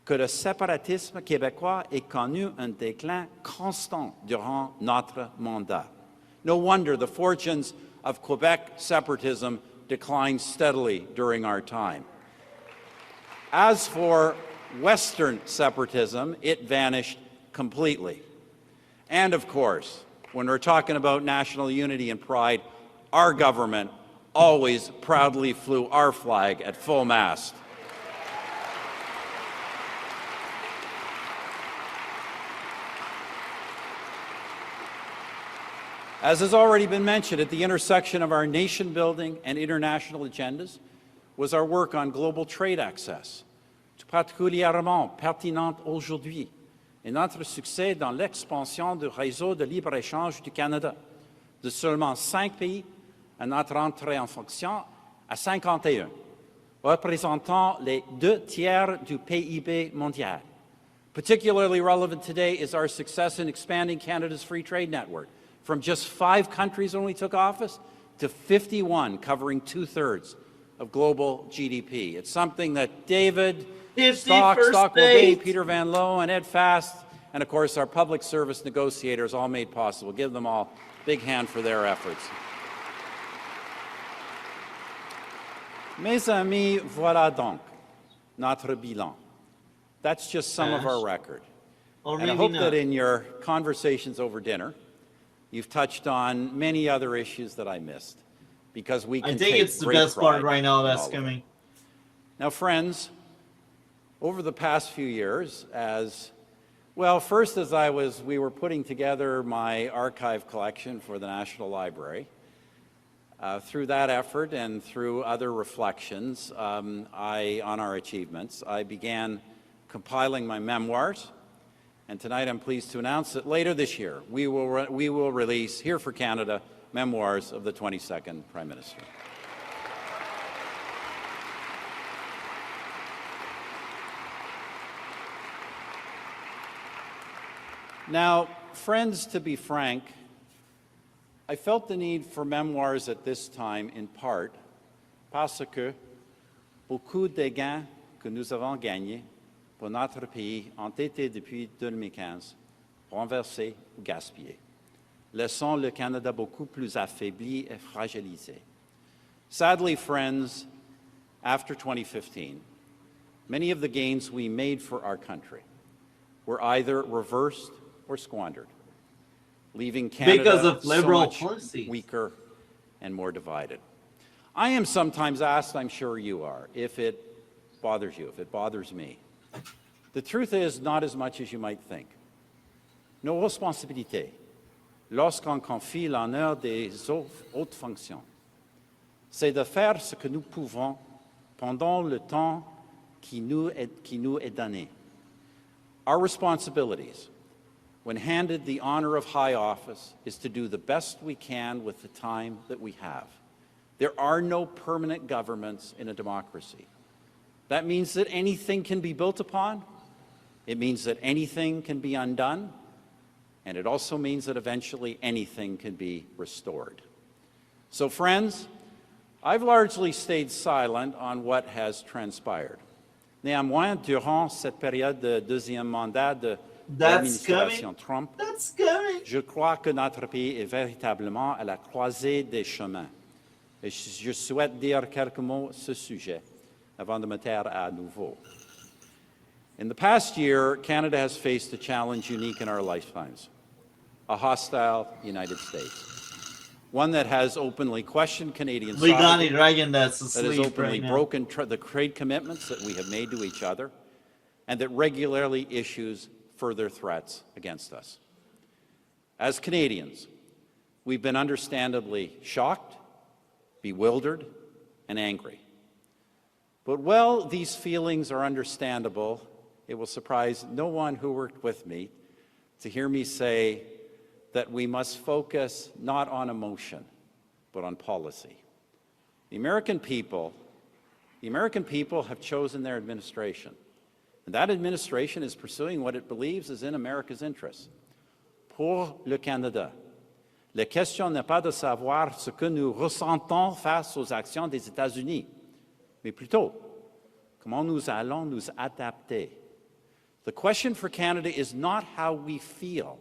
que le séparatisme québécois ait connu un déclin constant durant notre mandat. No wonder the fortunes of Quebec separatism declined steadily during our time. As for Western separatism, it vanished completely. And of course, when we're talking about national unity and pride, our government always proudly flew our flag at full mast. As has already been mentioned, at the intersection of our nation-building and international agendas was our work on global trade access, Tout particulièrement pertinente aujourd'hui est notre succès dans l'expansion du réseau de libre-échange du Canada, de seulement 5 pays à notre entrée en fonction à 51, représentant les 2 tiers du PIB mondial. Particularly relevant today is our success in expanding Canada's free trade network from just 5 countries when we took office to 51, covering 2/3 of global GDP. It's something that David, Stockwell Bay, Peter Van Loo, and Ed Fast, and of course our public service negotiators all made possible. Give them all a big hand for their efforts. Mes amis, voilà donc notre bilan. That's just some of our record. And I hope that in your conversations over dinner, you've touched on many other issues that I missed, because we can I think it's the best part right now that's coming. Now, friends, over the past few years, as well, first as we were putting together my archive collection for the National Library, through that effort and through other reflections on our achievements, I began compiling my memoirs, and tonight I'm pleased to announce that later this year we will release Here for Canada, Memoirs of the 22nd Prime Minister. Now, friends, to be frank, I felt the need for memoirs at this time in part parce que beaucoup des gains que nous avons gagnés pour notre pays ont été depuis 2015 renversés ou gaspillés, laissant le Canada beaucoup plus affaibli et fragilisé. Sadly, friends, after 2015, many of the gains we made for our country were either reversed or squandered, leaving Canada because of liberal so much policies, weaker and more divided. I am sometimes asked, I'm sure you are, if it bothers you, if it bothers me. The truth is not as much as you might think. Nos responsabilités, lorsqu'on confie l'honneur des hautes fonctions, c'est de faire ce que nous pouvons pendant le temps qui nous est donné. Our responsibilities, when handed the honor of high office, is to do the best we can with the time that we have. There are no permanent governments in a democracy. That means that anything can be built upon. It means that anything can be undone. And it also means that eventually anything can be restored. So, friends, I've largely stayed silent on what has transpired. Néanmoins, durant cette période de deuxième mandat de l'administration Trump, je crois que notre pays est véritablement à la croisée des chemins. Et je souhaite dire quelques mots sur ce sujet avant de me taire à nouveau. In the past year, Canada has faced a challenge unique in our lifetimes: a hostile United States. One that has openly questioned Canadian sovereignty, that has openly broken the trade commitments that we have made to each other, and that regularly issues further threats against us. As Canadians, we've been understandably shocked, bewildered, and angry. But while these feelings are understandable, it will surprise no one who worked with me to hear me say that we must focus not on emotion, but on policy. The American people have chosen their administration, and that administration is pursuing what it believes is in America's interests. Pour le Canada, la question n'est pas de savoir ce que nous ressentons face aux actions des États-Unis, mais plutôt comment nous allons nous adapter. The question for Canada is not how we feel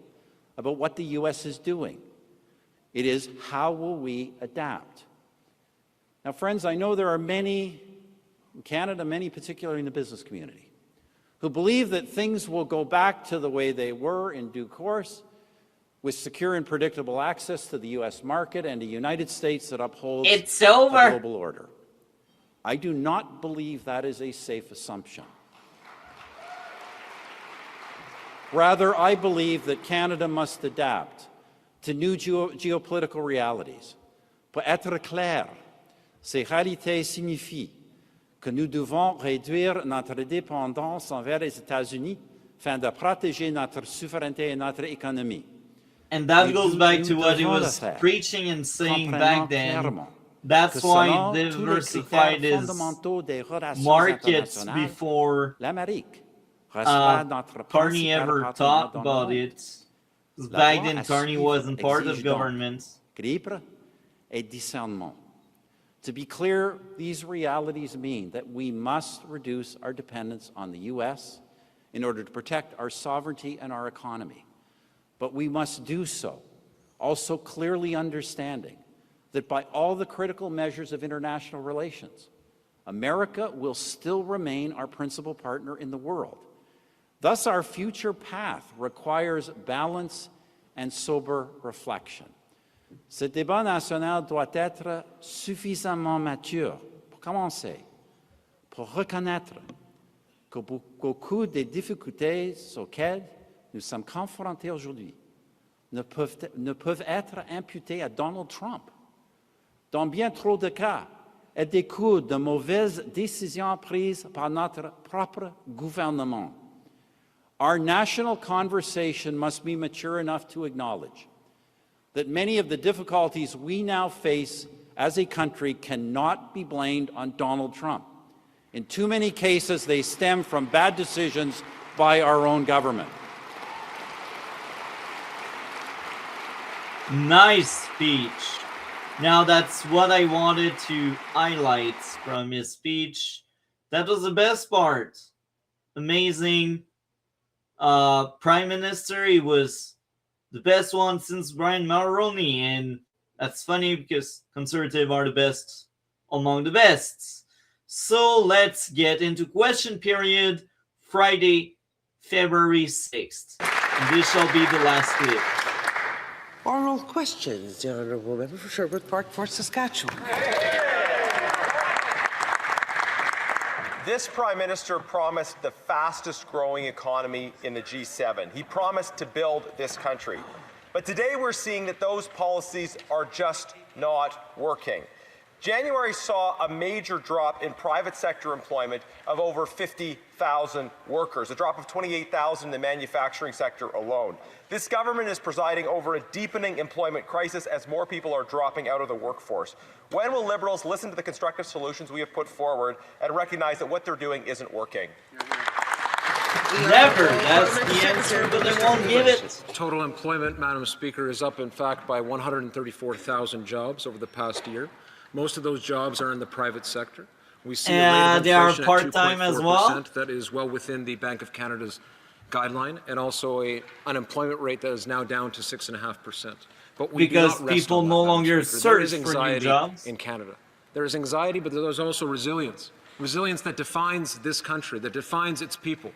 about what the U.S. is doing. It is, how will we adapt? Now, friends, I know there are many in Canada, many particularly in the business community, who believe that things will go back to the way they were in due course, with secure and predictable access to the U.S. market and a United States that upholds It's over. a global order. I do not believe that is a safe assumption. Rather, I believe that Canada must adapt to new geopolitical realities. Pour être clair, ces réalités signifient que nous devons réduire notre dépendance envers les États-Unis afin de protéger notre souveraineté et notre économie. And that goes back to what he was preaching and saying back then. That's why they diversified his markets before Carney ever talked about it. Back then, Carney wasn't part of government. Libre et discernement. To be clear, these realities mean that we must reduce our dependence on the U.S. in order to protect our sovereignty and our economy. But we must do so also clearly understanding that by all the critical measures of international relations, America will still remain our principal partner in the world. Thus, our future path requires balance and sober reflection. Ce débat national doit être suffisamment mature pour commencer, pour reconnaître que beaucoup des difficultés auxquelles nous sommes confrontés aujourd'hui ne peuvent être imputées à Donald Trump. Dans bien trop de cas, elles découlent de mauvaises décisions prises par notre propre gouvernement. Our national conversation must be mature enough to acknowledge that many of the difficulties we now face as a country cannot be blamed on Donald Trump. In too many cases, they stem from bad decisions by our own government. Nice speech. Now that's what I wanted to highlight from his speech. That was the best part. Amazing. Prime Minister, he was the best one since Brian Mulroney, and that's funny because Conservative are the best among the best. So let's get into question period, Friday, February 6th. And this shall be the last clip. Oral questions, the Honourable Member for Sherbrooke Park for Saskatchewan. This Prime Minister promised the fastest growing economy in the G7. He promised to build this country. But today we're seeing that those policies are just not working. January saw a major drop in private sector employment of over 50,000 workers, a drop of 28,000 in the manufacturing sector alone. This government is presiding over a deepening employment crisis as more people are dropping out of the workforce. When will Liberals listen to the constructive solutions we have put forward and recognize that what they're doing isn't working? Never. That's the answer, but they won't give it. Total employment, Madam Speaker, is up, in fact, by 134,000 jobs over the past year. Most of those jobs are in the private sector. We see a rate of they are inflation part-time at 2.4%. as well. That is well within the Bank of Canada's guideline, and also an unemployment rate that is now down to 6.5%. But we because do not rest people on no that, longer there is search for new anxiety jobs in Canada. There is anxiety, but there's also resilience. Resilience that defines this country, that defines its people.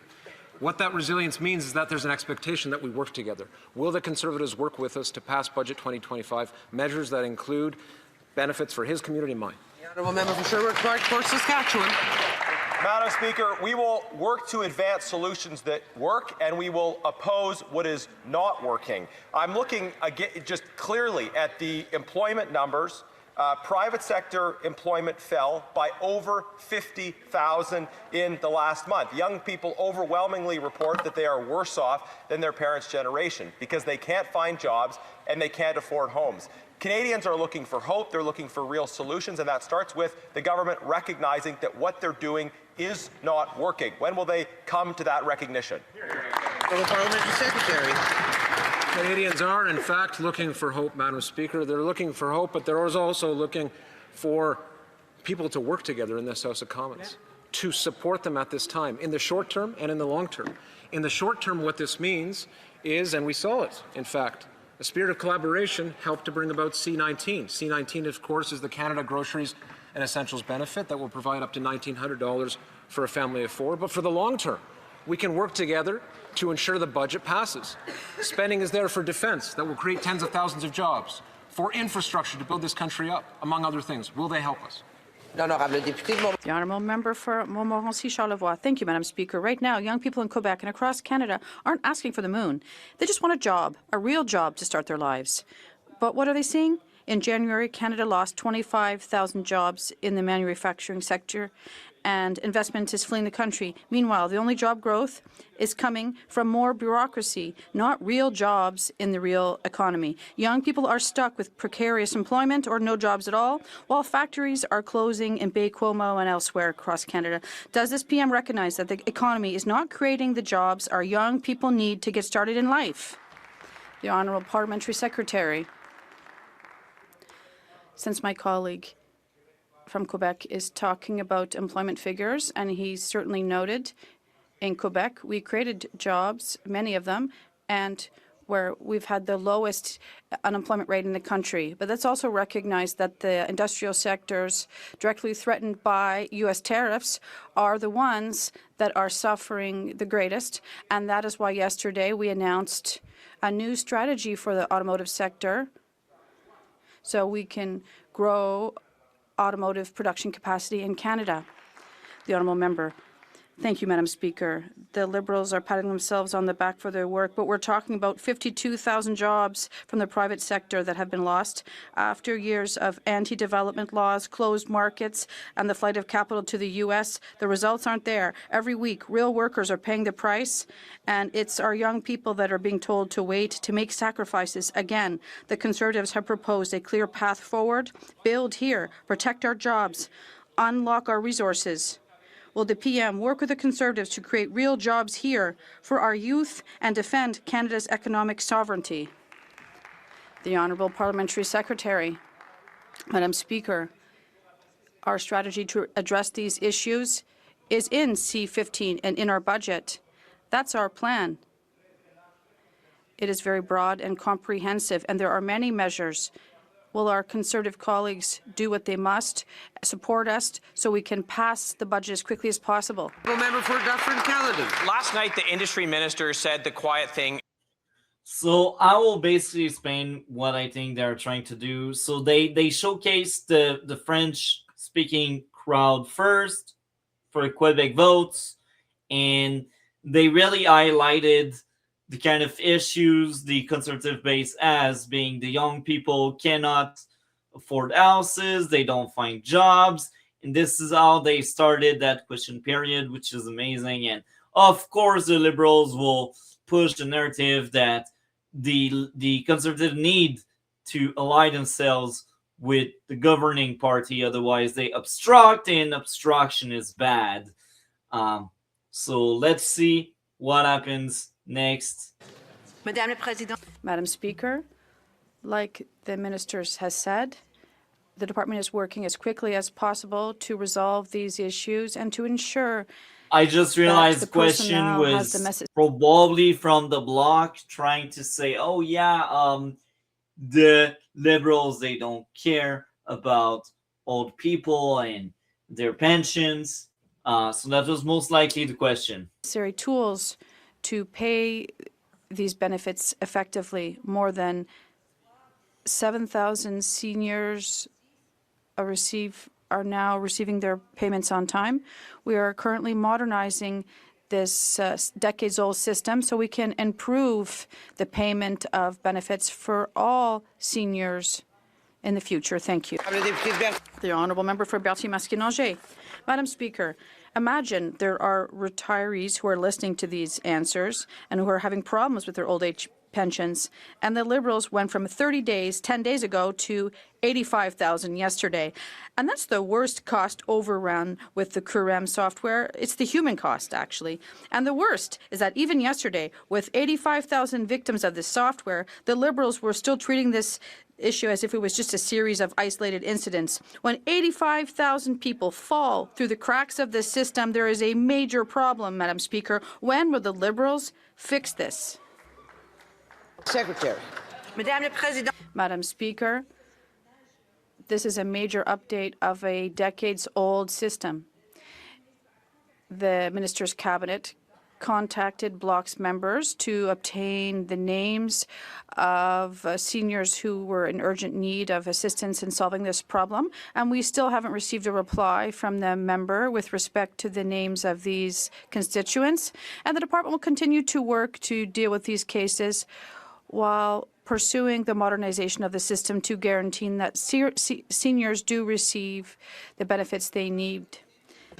What that resilience means is that there's an expectation that we work together. Will the Conservatives work with us to pass Budget 2025, measures that include benefits for his community and mine? The Honourable Member for Sherbrooke Park for Saskatchewan. Madam Speaker, we will work to advance solutions that work, and we will oppose what is not working. I'm looking again, just clearly at the employment numbers. Private sector employment fell by over 50,000 in the last month. Young people overwhelmingly report that they are worse off than their parents' generation because they can't find jobs and they can't afford homes. Canadians are looking for hope, they're looking for real solutions, and that starts with the government recognizing that what they're doing is not working. When will they come to that recognition? Parliamentary Secretary. Canadians are, in fact, looking for hope, Madam Speaker. They're looking for hope, but they're also looking for people to work together in this House of Commons, to support them at this time, in the short term and in the long term. In the short term, what this means is, and we saw it, in fact, a spirit of collaboration helped to bring about C-19. C-19, of course, is the Canada Groceries and Essentials benefit that will provide up to $1,900 for a family of four. But for the long term, we can work together to ensure the budget passes. Spending is there for defense that will create tens of thousands of jobs, for infrastructure to build this country up, among other things. Will they help us? The Honourable Member for Montmorency-Charlevoix. Thank you, Madam Speaker. Right now, young people in Quebec and across Canada aren't asking for the moon. They just want a job, a real job to start their lives. But what are they seeing? In January, Canada lost 25,000 jobs in the manufacturing sector, and investment is fleeing the country. Meanwhile, the only job growth is coming from more bureaucracy, not real jobs in the real economy. Young people are stuck with precarious employment or no jobs at all, while factories are closing in Baie-Comeau and elsewhere across Canada. Does this PM recognize that the economy is not creating the jobs our young people need to get started in life? The Honourable Parliamentary Secretary. Since my colleague from Quebec is talking about employment figures, and he's certainly noted in Quebec, we created jobs, many of them, and where we've had the lowest unemployment rate in the country. But let's also recognize that the industrial sectors directly threatened by U.S. tariffs are the ones that are suffering the greatest, and that is why yesterday we announced a new strategy for the automotive sector so we can grow automotive production capacity in Canada. The honourable member. Thank you, Madam Speaker. The Liberals are patting themselves on the back for their work, but we're talking about 52,000 jobs from the private sector that have been lost after years of anti-development laws, closed markets, and the flight of capital to the U.S. The results aren't there. Every week, real workers are paying the price, and it's our young people that are being told to wait, to make sacrifices. Again, the Conservatives have proposed a clear path forward. Build here, protect our jobs, unlock our resources. Will the PM work with the Conservatives to create real jobs here for our youth and defend Canada's economic sovereignty? The Honourable Parliamentary Secretary. Madam Speaker, our strategy to address these issues is in C-15 and in our budget. That's our plan. It is very broad and comprehensive, and there are many measures. Will our Conservative colleagues do what they must, support us, so we can pass the budget as quickly as possible? Member for Dufferin-Caledon. Last night, the industry minister said the quiet thing. So I will basically explain what I think they're trying to do. So they showcase the French-speaking crowd first for Quebec votes, and they really highlighted the kind of issues the Conservative base has, being the young people cannot afford houses, they don't find jobs, and this is how they started that question period, which is amazing. And of course, the Liberals will push the narrative that the Conservative need to ally themselves with the governing party, otherwise they obstruct, and obstruction is bad. So let's see what happens next. Madam Speaker, like the ministers has said, the department is working as quickly as possible to resolve these issues and to ensure. I just realized the question was probably from the bloc trying to say, oh yeah, the Liberals, they don't care about old people and their pensions. So that was most likely the question. Necessary tools to pay these benefits effectively. More than 7,000 seniors are now receiving their payments on time. We are currently modernizing this decades-old system so we can improve the payment of benefits for all seniors in the future. Thank you. The Honourable Member for Berthier-Masquinongé. Madam Speaker, imagine there are retirees who are listening to these answers and who are having problems with their old age pensions, and the Liberals went from 30 days, 10 days ago, to 85,000 yesterday. And that's the worst cost overrun with the QRM software. It's the human cost, actually. And the worst is that even yesterday, with 85,000 victims of this software, the Liberals were still treating this issue as if it was just a series of isolated incidents. When 85,000 people fall through the cracks of this system, there is a major problem, Madam Speaker. When will the Liberals fix this? Secretary. Madam Speaker, this is a major update of a decades-old system. The Minister's Cabinet contacted Bloc's members to obtain the names of seniors who were in urgent need of assistance in solving this problem, and we still haven't received a reply from the member with respect to the names of these constituents. And the department will continue to work to deal with these cases while pursuing the modernization of the system to guarantee that seniors do receive the benefits they need.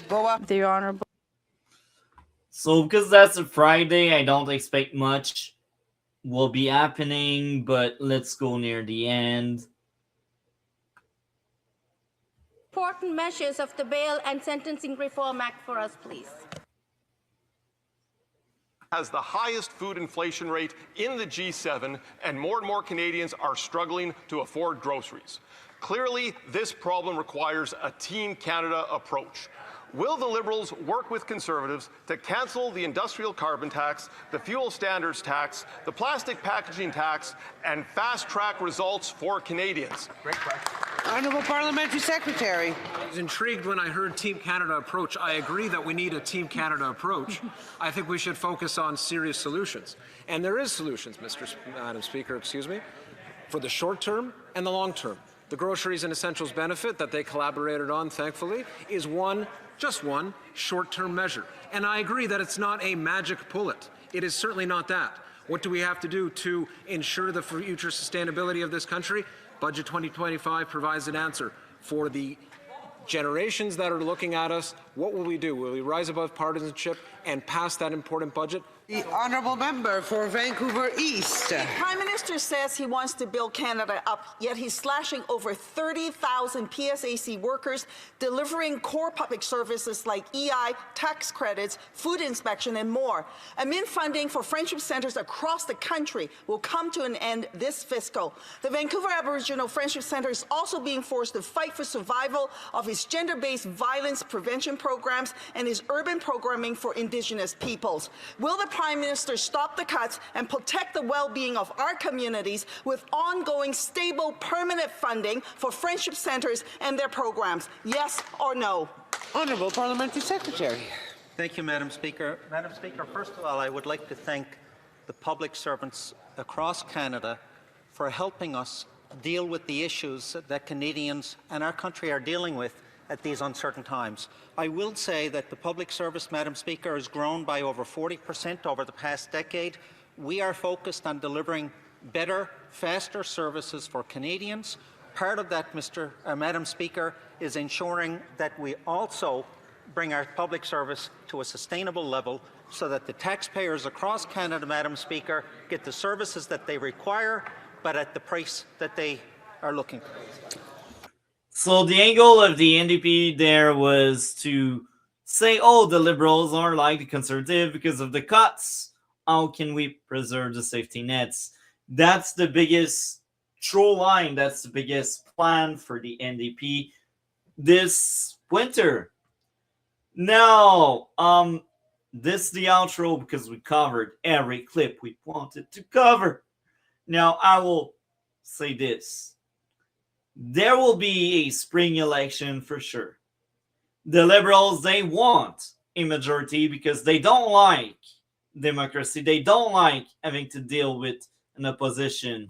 The Honorable. So because that's a Friday, I don't expect much will be happening, but let's go near the end. Important measures of the Bail and Sentencing Reform Act for us, please. Has the highest food inflation rate in the G7, and more Canadians are struggling to afford groceries. Clearly, this problem requires a Team Canada approach. Will the Liberals work with Conservatives to cancel the industrial carbon tax, the fuel standards tax, the plastic packaging tax, and fast-track results for Canadians? Great question. Honourable Parliamentary Secretary. I was intrigued when I heard Team Canada approach. I agree that we need a Team Canada approach. I think we should focus on serious solutions. And there is solutions, Madam Speaker, for the short term and the long term. The Groceries and Essentials benefit that they collaborated on, thankfully, is just one short-term measure. And I agree that it's not a magic bullet. It is certainly not that. What do we have to do to ensure the future sustainability of this country? Budget 2025 provides an answer. For the generations that are looking at us, what will we do? Will we rise above partisanship and pass that important budget? The Honourable Member for Vancouver East. The Prime Minister says he wants to build Canada up, yet he's slashing over 30,000 PSAC workers delivering core public services like EI, tax credits, food inspection, and more. Admin funding for friendship centres across the country will come to an end this fiscal. The Vancouver Aboriginal Friendship Centre is also being forced to fight for survival of its gender-based violence prevention programs and its urban programming for Indigenous peoples. Will the Prime Minister stop the cuts and protect the well-being of our communities with ongoing, stable, permanent funding for friendship centres and their programs? Yes or no? Honourable Parliamentary Secretary. Thank you, Madam Speaker. Madam Speaker, first of all, I would like to thank the public servants across Canada for helping us deal with the issues that Canadians and our country are dealing with at these uncertain times. I will say that the public service, Madam Speaker, has grown by over 40% over the past decade. We are focused on delivering better, faster services for Canadians. Part of that, Madam Speaker, is ensuring that we also bring our public service to a sustainable level so that the taxpayers across Canada, Madam Speaker, get the services that they require, but at the price that they are looking for. So the angle of the NDP there was to say, oh, the Liberals are like the Conservative because of the cuts. How can we preserve the safety nets? That's the biggest troll line. That's the biggest plan for the NDP this winter. Now, this is the outro because we covered every clip we wanted to cover. Now, I will say this. There will be a spring election for sure. The Liberals, they want a majority because they don't like democracy. They don't like having to deal with an opposition.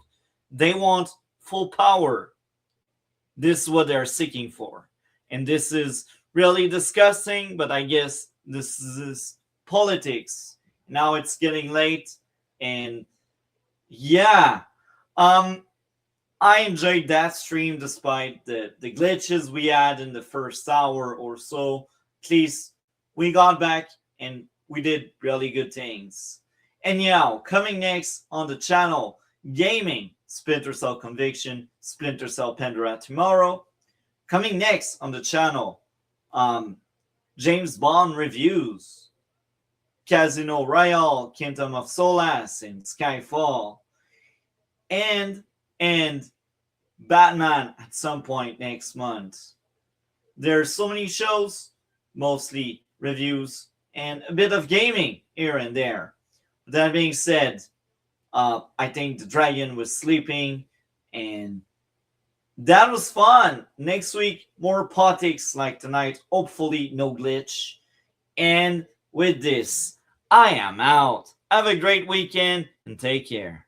They want full power. This is what they're seeking for. And this is really disgusting, but I guess this is politics. Now it's getting late, and yeah. I enjoyed that stream despite the glitches we had in the first hour or so. At least we got back and we did really good things. And yeah, coming next on the channel, gaming, Splinter Cell Conviction, Splinter Cell Pandora tomorrow. Coming next on the channel, James Bond reviews, Casino Royale, Kingdom of Solace, and Skyfall. And Batman at some point next month. There's so many shows, mostly reviews, and a bit of gaming here and there. That being said, I think the dragon was sleeping, and that was fun. Next week, more politics like tonight. Hopefully, no glitch. And with this, I am out. Have a great weekend, and take care.